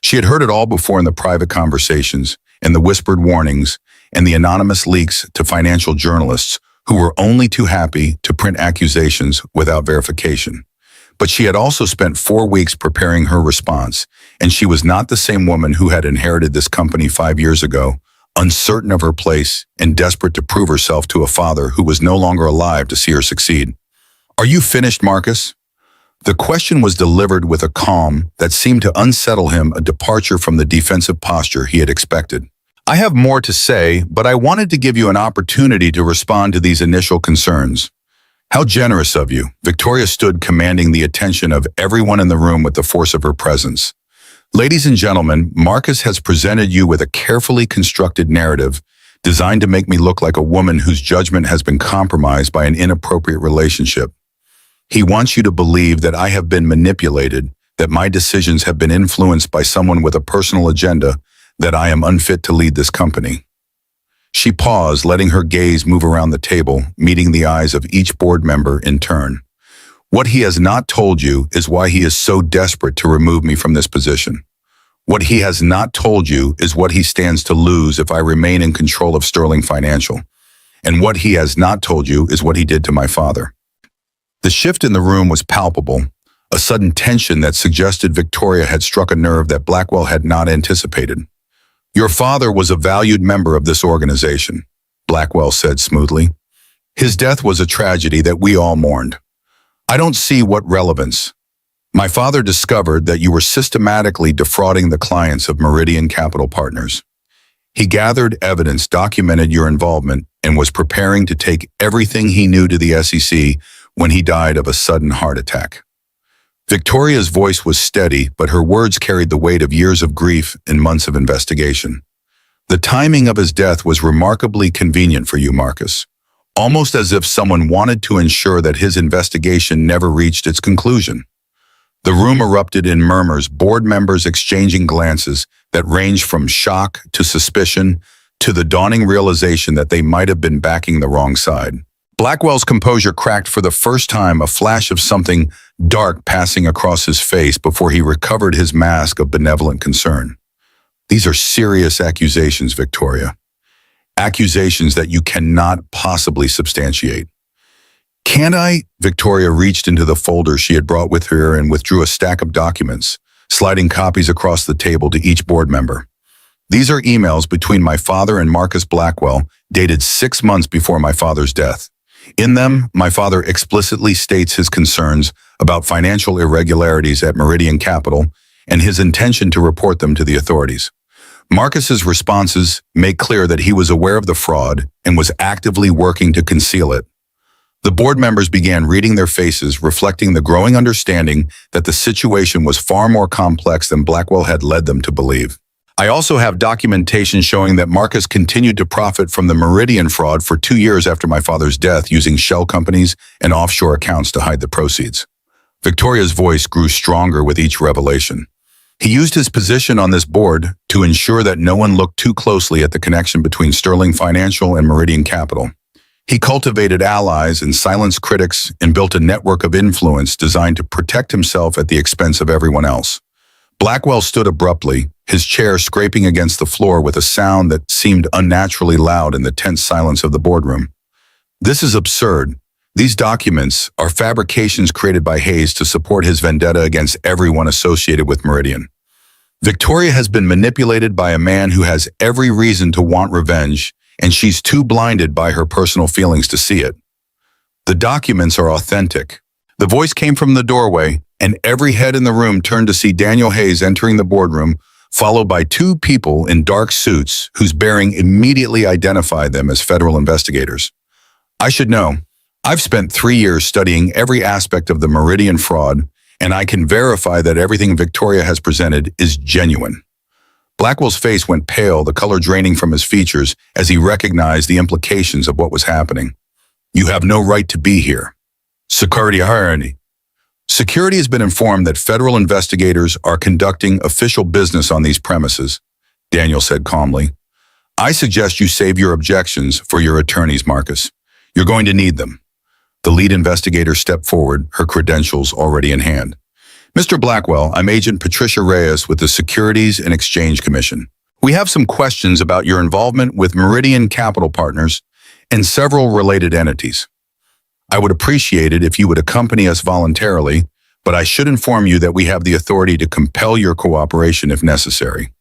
She had heard it all before in the private conversations, and the whispered warnings, and the anonymous leaks to financial journalists who were only too happy to print accusations without verification. But she had also spent 4 weeks preparing her response, and she was not the same woman who had inherited this company 5 years ago, uncertain of her place and desperate to prove herself to a father who was no longer alive to see her succeed. "Are you finished, Marcus?" The question was delivered with a calm that seemed to unsettle him, a departure from the defensive posture he had expected. "I have more to say, but I wanted to give you an opportunity to respond to these initial concerns." "How generous of you." Victoria stood, commanding the attention of everyone in the room with the force of her presence. "Ladies and gentlemen, Marcus has presented you with a carefully constructed narrative designed to make me look like a woman whose judgment has been compromised by an inappropriate relationship. He wants you to believe that I have been manipulated, that my decisions have been influenced by someone with a personal agenda, that I am unfit to lead this company." She paused, letting her gaze move around the table, meeting the eyes of each board member in turn. "What he has not told you is why he is so desperate to remove me from this position. What he has not told you is what he stands to lose if I remain in control of Sterling Financial. And what he has not told you is what he did to my father." The shift in the room was palpable, a sudden tension that suggested Victoria had struck a nerve that Blackwell had not anticipated. "Your father was a valued member of this organization," Blackwell said smoothly. "His death was a tragedy that we all mourned. I don't see what relevance. My father discovered that you were systematically defrauding the clients of Meridian Capital Partners. He gathered evidence, documented your involvement, and was preparing to take everything he knew to the SEC when he died of a sudden heart attack." Victoria's voice was steady, but her words carried the weight of years of grief and months of investigation. "The timing of his death was remarkably convenient for you, Marcus, almost as if someone wanted to ensure that his investigation never reached its conclusion." The room erupted in murmurs, board members exchanging glances that ranged from shock to suspicion to the dawning realization that they might have been backing the wrong side. Blackwell's composure cracked for the first time, a flash of something dark passing across his face before he recovered his mask of benevolent concern. "These are serious accusations, Victoria. Accusations that you cannot possibly substantiate." "Can't I?" Victoria reached into the folder she had brought with her and withdrew a stack of documents, sliding copies across the table to each board member. "These are emails between my father and Marcus Blackwell, dated 6 months before my father's death. In them, my father explicitly states his concerns about financial irregularities at Meridian Capital and his intention to report them to the authorities. Marcus's responses make clear that he was aware of the fraud and was actively working to conceal it." The board members began reading their faces, reflecting the growing understanding that the situation was far more complex than Blackwell had led them to believe. "I also have documentation showing that Marcus continued to profit from the Meridian fraud for 2 years after my father's death, using shell companies and offshore accounts to hide the proceeds." Victoria's voice grew stronger with each revelation. "He used his position on this board to ensure that no one looked too closely at the connection between Sterling Financial and Meridian Capital. He cultivated allies and silenced critics and built a network of influence designed to protect himself at the expense of everyone else." Blackwell stood abruptly, his chair scraping against the floor with a sound that seemed unnaturally loud in the tense silence of the boardroom. "This is absurd. These documents are fabrications created by Hayes to support his vendetta against everyone associated with Meridian. Victoria has been manipulated by a man who has every reason to want revenge, and she's too blinded by her personal feelings to see it." The documents are authentic. The voice came from the doorway, and every head in the room turned to see Daniel Hayes entering the boardroom, followed by two people in dark suits whose bearing immediately identified them as federal investigators. I should know. I've spent 3 years studying every aspect of the Meridian fraud, and I can verify that everything Victoria has presented is genuine. Blackwell's face went pale, the color draining from his features as he recognized the implications of what was happening. You have no right to be here. Security has been informed that federal investigators are conducting official business on these premises, Daniel said calmly. I suggest you save your objections for your attorneys, Marcus. You're going to need them. The lead investigator stepped forward, her credentials already in hand. Mr. Blackwell, I'm Agent Patricia Reyes with the Securities and Exchange Commission. We have some questions about your involvement with Meridian Capital Partners and several related entities. I would appreciate it if you would accompany us voluntarily, but I should inform you that we have the authority to compel your cooperation if necessary.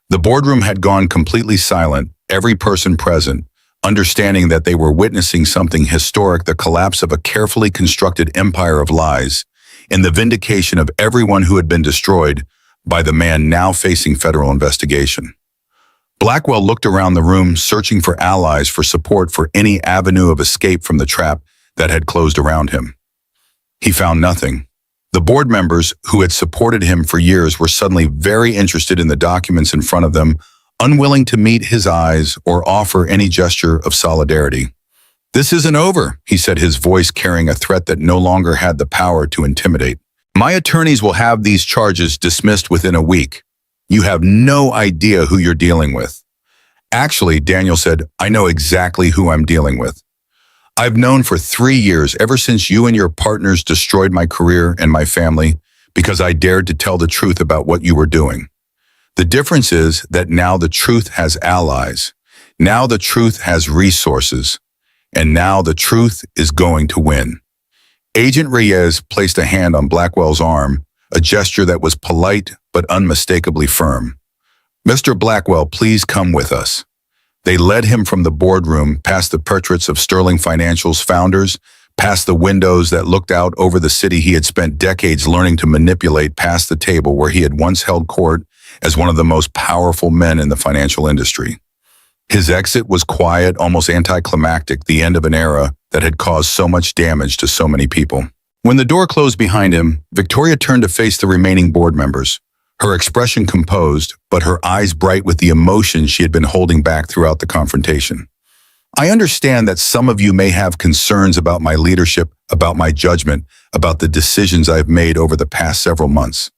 The boardroom had gone completely silent, every person present, understanding that they were witnessing something historic, the collapse of a carefully constructed empire of lies, and the vindication of everyone who had been destroyed by the man now facing federal investigation. Blackwell looked around the room, searching for allies for support for any avenue of escape from the trap that had closed around him. He found nothing. The board members who had supported him for years were suddenly very interested in the documents in front of them, unwilling to meet his eyes or offer any gesture of solidarity. This isn't over, he said, his voice carrying a threat that no longer had the power to intimidate. My attorneys will have these charges dismissed within a week. You have no idea who you're dealing with. Actually, Daniel said, I know exactly who I'm dealing with. I've known for 3 years, ever since you and your partners destroyed my career and my family, because I dared to tell the truth about what you were doing. The difference is that now the truth has allies. Now the truth has resources. And now the truth is going to win. Agent Reyes placed a hand on Blackwell's arm, a gesture that was polite but unmistakably firm. Mr. Blackwell, please come with us. They led him from the boardroom, past the portraits of Sterling Financial's founders, past the windows that looked out over the city he had spent decades learning to manipulate, past the table where he had once held court as one of the most powerful men in the financial industry. His exit was quiet, almost anticlimactic, the end of an era that had caused so much damage to so many people. When the door closed behind him, Victoria turned to face the remaining board members, her expression composed, but her eyes bright with the emotion she had been holding back throughout the confrontation. I understand that some of you may have concerns about my leadership, about my judgment, about the decisions I've made over the past several months.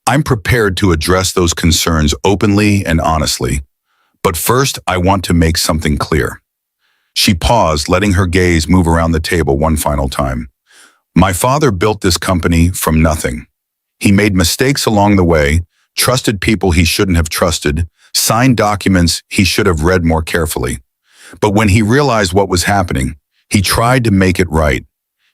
I'm prepared to address those concerns openly and honestly. But first, I want to make something clear. She paused, letting her gaze move around the table one final time. My father built this company from nothing. He made mistakes along the way, trusted people he shouldn't have trusted, signed documents he should have read more carefully. But when he realized what was happening, he tried to make it right.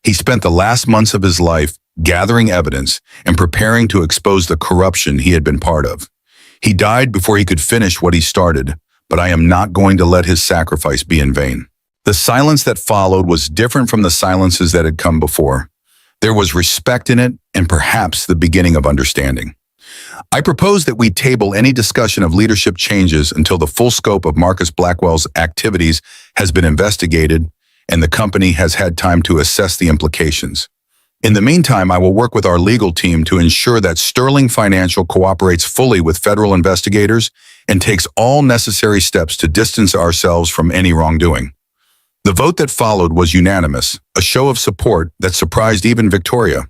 He spent the last months of his life gathering evidence and preparing to expose the corruption he had been part of. He died before he could finish what he started, but I am not going to let his sacrifice be in vain. The silence that followed was different from the silences that had come before. There was respect in it and perhaps the beginning of understanding. I propose that we table any discussion of leadership changes until the full scope of Marcus Blackwell's activities has been investigated and the company has had time to assess the implications. In the meantime, I will work with our legal team to ensure that Sterling Financial cooperates fully with federal investigators and takes all necessary steps to distance ourselves from any wrongdoing. The vote that followed was unanimous, a show of support that surprised even Victoria.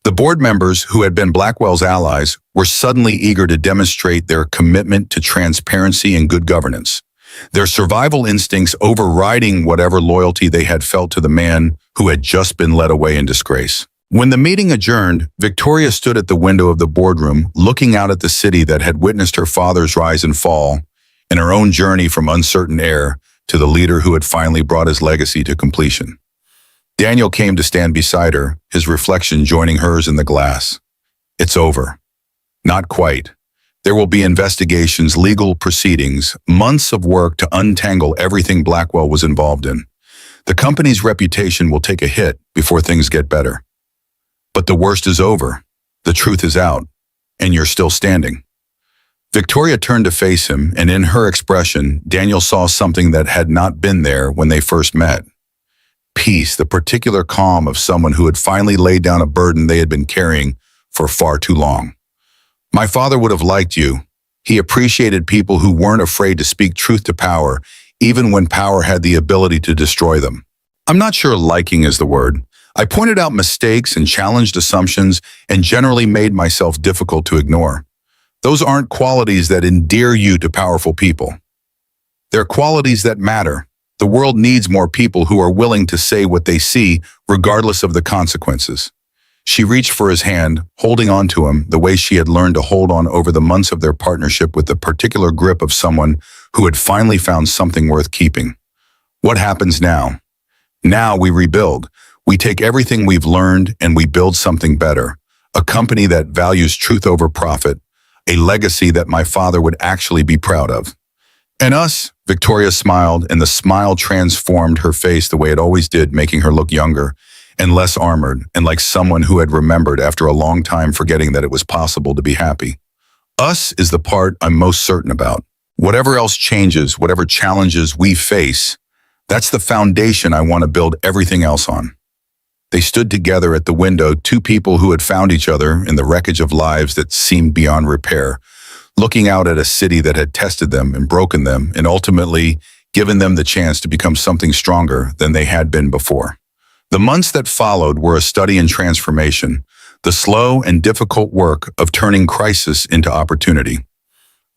The board members, who had been Blackwell's allies, were suddenly eager to demonstrate their commitment to transparency and good governance, their survival instincts overriding whatever loyalty they had felt to the man who had just been led away in disgrace. When the meeting adjourned, Victoria stood at the window of the boardroom, looking out at the city that had witnessed her father's rise and fall, and her own journey from uncertain heir to the leader who had finally brought his legacy to completion. Daniel came to stand beside her, his reflection joining hers in the glass. It's over. Not quite. There will be investigations, legal proceedings, months of work to untangle everything Blackwell was involved in. The company's reputation will take a hit before things get better. But the worst is over. The truth is out, and you're still standing. Victoria turned to face him, and in her expression, Daniel saw something that had not been there when they first met. Peace, the particular calm of someone who had finally laid down a burden they had been carrying for far too long. My father would have liked you. He appreciated people who weren't afraid to speak truth to power, even when power had the ability to destroy them. I'm not sure liking is the word. I pointed out mistakes and challenged assumptions and generally made myself difficult to ignore. Those aren't qualities that endear you to powerful people. They're qualities that matter. The world needs more people who are willing to say what they see, regardless of the consequences. She reached for his hand, holding on to him the way she had learned to hold on over the months of their partnership with the particular grip of someone who had finally found something worth keeping. What happens now? Now we rebuild. We take everything we've learned and we build something better. A company that values truth over profit. A legacy that my father would actually be proud of. And us? Victoria smiled, and the smile transformed her face the way it always did, making her look younger and less armored, and like someone who had remembered after a long time forgetting that it was possible to be happy. Us is the part I'm most certain about. Whatever else changes, whatever challenges we face, that's the foundation I want to build everything else on. They stood together at the window, two people who had found each other in the wreckage of lives that seemed beyond repair, looking out at a city that had tested them and broken them and ultimately given them the chance to become something stronger than they had been before. The months that followed were a study in transformation, the slow and difficult work of turning crisis into opportunity.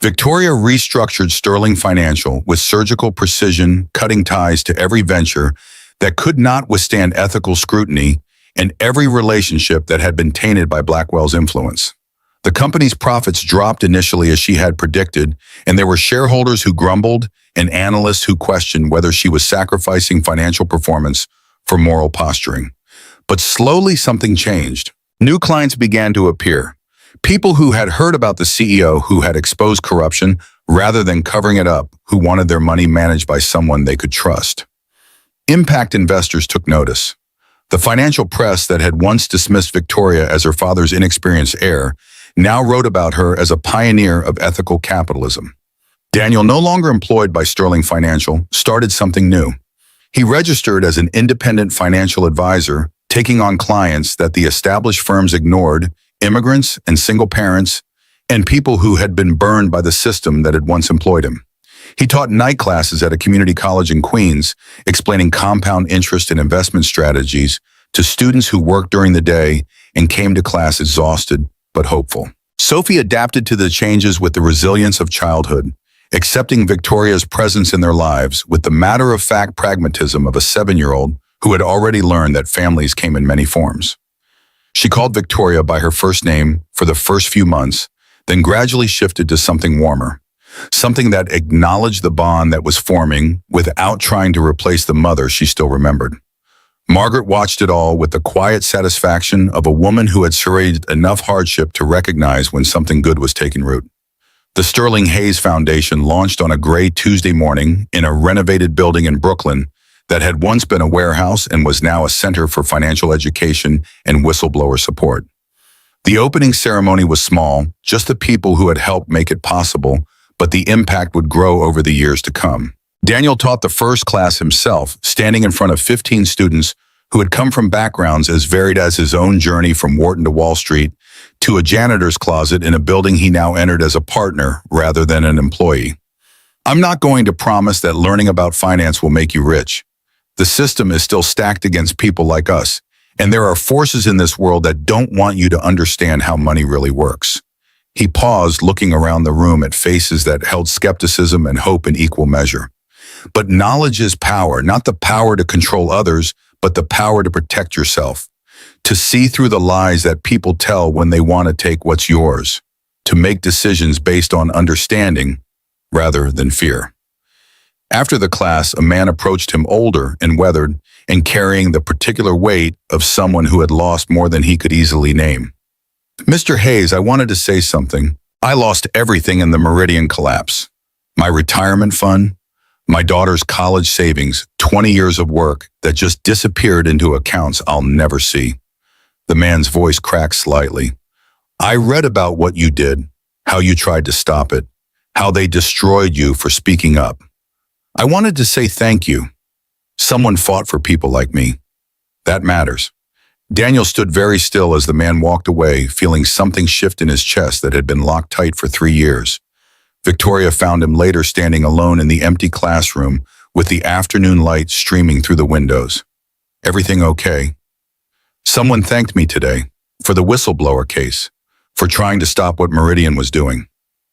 Victoria restructured Sterling Financial with surgical precision, cutting ties to every venture that could not withstand ethical scrutiny and every relationship that had been tainted by Blackwell's influence. The company's profits dropped initially as she had predicted, and there were shareholders who grumbled and analysts who questioned whether she was sacrificing financial performance for moral posturing. But slowly something changed. New clients began to appear. People who had heard about the CEO who had exposed corruption rather than covering it up, who wanted their money managed by someone they could trust. Impact investors took notice. The financial press that had once dismissed Victoria as her father's inexperienced heir now wrote about her as a pioneer of ethical capitalism. Daniel, no longer employed by Sterling Financial, started something new. He registered as an independent financial advisor, taking on clients that the established firms ignored, immigrants and single parents, and people who had been burned by the system that had once employed him. He taught night classes at a community college in Queens, explaining compound interest and investment strategies to students who worked during the day and came to class exhausted but hopeful. Sophie adapted to the changes with the resilience of childhood, accepting Victoria's presence in their lives with the matter-of-fact pragmatism of a 7-year-old who had already learned that families came in many forms. She called Victoria by her first name for the first few months, then gradually shifted to something warmer. Something that acknowledged the bond that was forming without trying to replace the mother she still remembered. Margaret watched it all with the quiet satisfaction of a woman who had surveyed enough hardship to recognize when something good was taking root. The Sterling Hayes Foundation launched on a gray Tuesday morning in a renovated building in Brooklyn that had once been a warehouse and was now a center for financial education and whistleblower support. The opening ceremony was small, just the people who had helped make it possible, but the impact would grow over the years to come. Daniel taught the first class himself, standing in front of 15 students who had come from backgrounds as varied as his own journey from Wharton to Wall Street to a janitor's closet in a building he now entered as a partner rather than an employee. I'm not going to promise that learning about finance will make you rich. The system is still stacked against people like us, and there are forces in this world that don't want you to understand how money really works. He paused, looking around the room at faces that held skepticism and hope in equal measure. But knowledge is power, not the power to control others, but the power to protect yourself, to see through the lies that people tell when they want to take what's yours, to make decisions based on understanding rather than fear. After the class, a man approached him, older and weathered, and carrying the particular weight of someone who had lost more than he could easily name. Mr. Hayes, I wanted to say something. I lost everything in the Meridian collapse. My retirement fund, My daughter's college savings, 20 years of work that just disappeared into accounts I'll never see. The man's voice cracked slightly. I read about what you did, how you tried to stop it, how they destroyed you for speaking up. I wanted to say thank you. Someone fought for people like me. That matters. Daniel stood very still as the man walked away, feeling something shift in his chest that had been locked tight for 3 years. Victoria found him later standing alone in the empty classroom with the afternoon light streaming through the windows. Everything okay? Someone thanked me today for the whistleblower case, for trying to stop what Meridian was doing.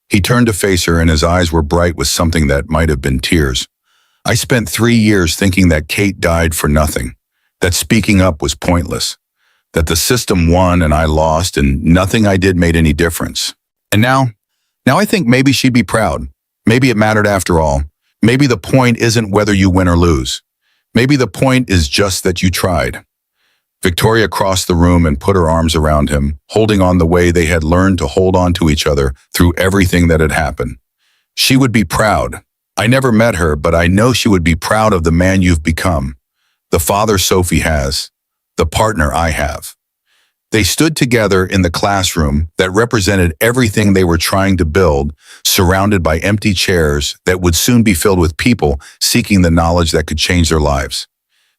He turned to face her and his eyes were bright with something that might have been tears. I spent 3 years thinking that Kate died for nothing, that speaking up was pointless, that the system won and I lost and nothing I did made any difference. And now I think maybe she'd be proud. Maybe it mattered after all. Maybe the point isn't whether you win or lose. Maybe the point is just that you tried. Victoria crossed the room and put her arms around him, holding on the way they had learned to hold on to each other through everything that had happened. She would be proud. I never met her, but I know she would be proud of the man you've become, the father Sophie has, the partner I have. They stood together in the classroom that represented everything they were trying to build, surrounded by empty chairs that would soon be filled with people seeking the knowledge that could change their lives.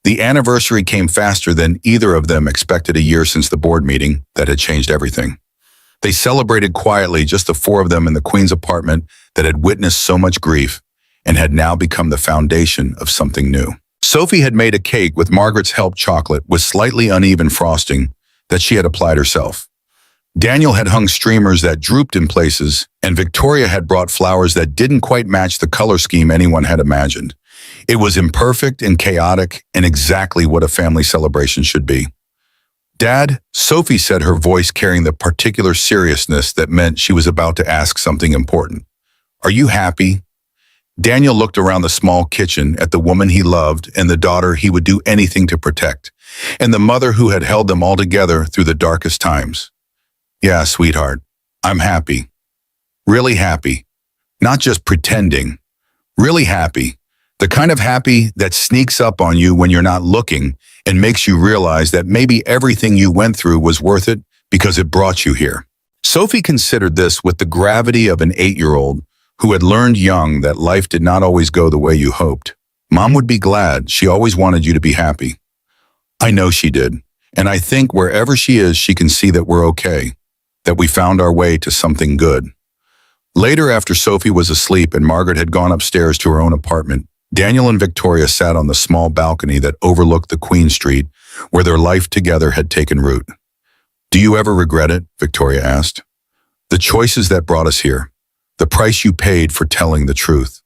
The anniversary came faster than either of them expected, a year since the board meeting that had changed everything. They celebrated quietly, just the 4 of them in the Queen's apartment that had witnessed so much grief and had now become the foundation of something new. Sophie had made a cake with Margaret's help, chocolate with slightly uneven frosting that she had applied herself. Daniel had hung streamers that drooped in places, and Victoria had brought flowers that didn't quite match the color scheme anyone had imagined. It was imperfect and chaotic and exactly what a family celebration should be. Dad, Sophie said, her voice carrying the particular seriousness that meant she was about to ask something important. Are you happy? Daniel looked around the small kitchen at the woman he loved and the daughter he would do anything to protect, and the mother who had held them all together through the darkest times. Yeah, sweetheart, I'm happy. Really happy. Not just pretending. Really happy. The kind of happy that sneaks up on you when you're not looking and makes you realize that maybe everything you went through was worth it because it brought you here. Sophie considered this with the gravity of an 8-year-old who had learned young that life did not always go the way you hoped. Mom would be glad. She always wanted you to be happy. I know she did, and I think wherever she is, she can see that we're okay, that we found our way to something good. Later, after Sophie was asleep and Margaret had gone upstairs to her own apartment, Daniel and Victoria sat on the small balcony that overlooked the Queen Street, where their life together had taken root. Do you ever regret it? Victoria asked. The choices that brought us here, the price you paid for telling the truth.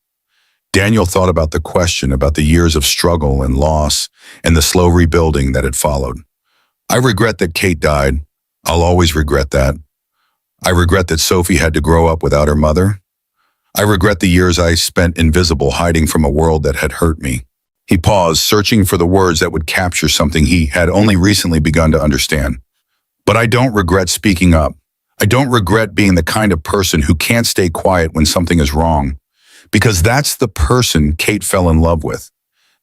Daniel thought about the question, about the years of struggle and loss and the slow rebuilding that had followed. I regret that Kate died. I'll always regret that. I regret that Sophie had to grow up without her mother. I regret the years I spent invisible, hiding from a world that had hurt me. He paused, searching for the words that would capture something he had only recently begun to understand. But I don't regret speaking up. I don't regret being the kind of person who can't stay quiet when something is wrong, because that's the person Kate fell in love with.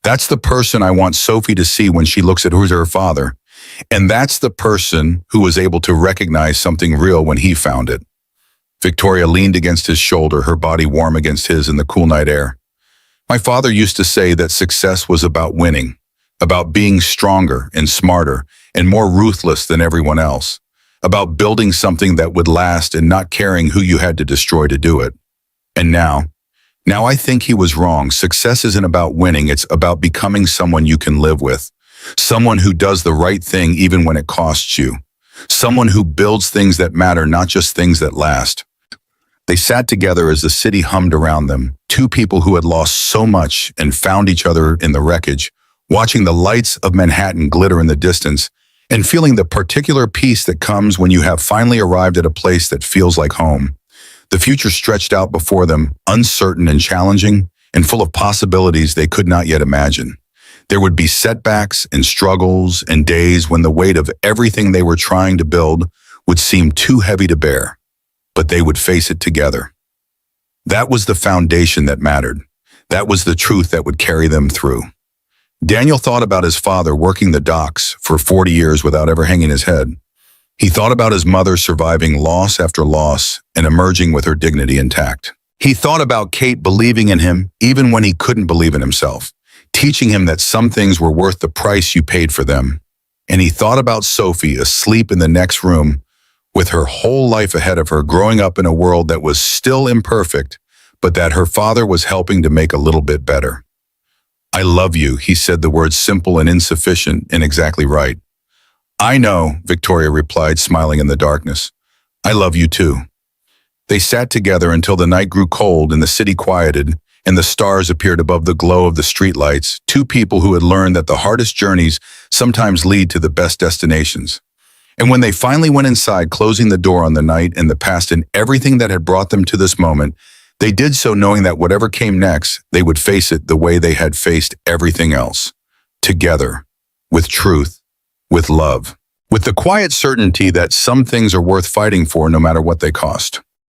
That's the person I want Sophie to see when she looks at her father, and that's the person who was able to recognize something real when he found it. Victoria leaned against his shoulder, her body warm against his in the cool night air. My father used to say that success was about winning, about being stronger and smarter and more ruthless than everyone else, about building something that would last and not caring who you had to destroy to do it. And now I think he was wrong. Success isn't about winning, it's about becoming someone you can live with, someone who does the right thing even when it costs you, someone who builds things that matter, not just things that last. They sat together as the city hummed around them, 2 people who had lost so much and found each other in the wreckage, watching the lights of Manhattan glitter in the distance and feeling the particular peace that comes when you have finally arrived at a place that feels like home. The future stretched out before them, uncertain and challenging, and full of possibilities they could not yet imagine. There would be setbacks and struggles and days when the weight of everything they were trying to build would seem too heavy to bear, but they would face it together. That was the foundation that mattered. That was the truth that would carry them through. Daniel thought about his father working the docks for 40 years without ever hanging his head. He thought about his mother surviving loss after loss and emerging with her dignity intact. He thought about Kate believing in him even when he couldn't believe in himself, teaching him that some things were worth the price you paid for them. And he thought about Sophie asleep in the next room with her whole life ahead of her, growing up in a world that was still imperfect, but that her father was helping to make a little bit better. I love you, he said, the words simple and insufficient and exactly right. I know, Victoria replied, smiling in the darkness. I love you too. They sat together until the night grew cold and the city quieted, and the stars appeared above the glow of the streetlights, two people who had learned that the hardest journeys sometimes lead to the best destinations. And when they finally went inside, closing the door on the night and the past and everything that had brought them to this moment, they did so knowing that whatever came next, they would face it the way they had faced everything else. Together, with truth, with love, with the quiet certainty that some things are worth fighting for no matter what they cost.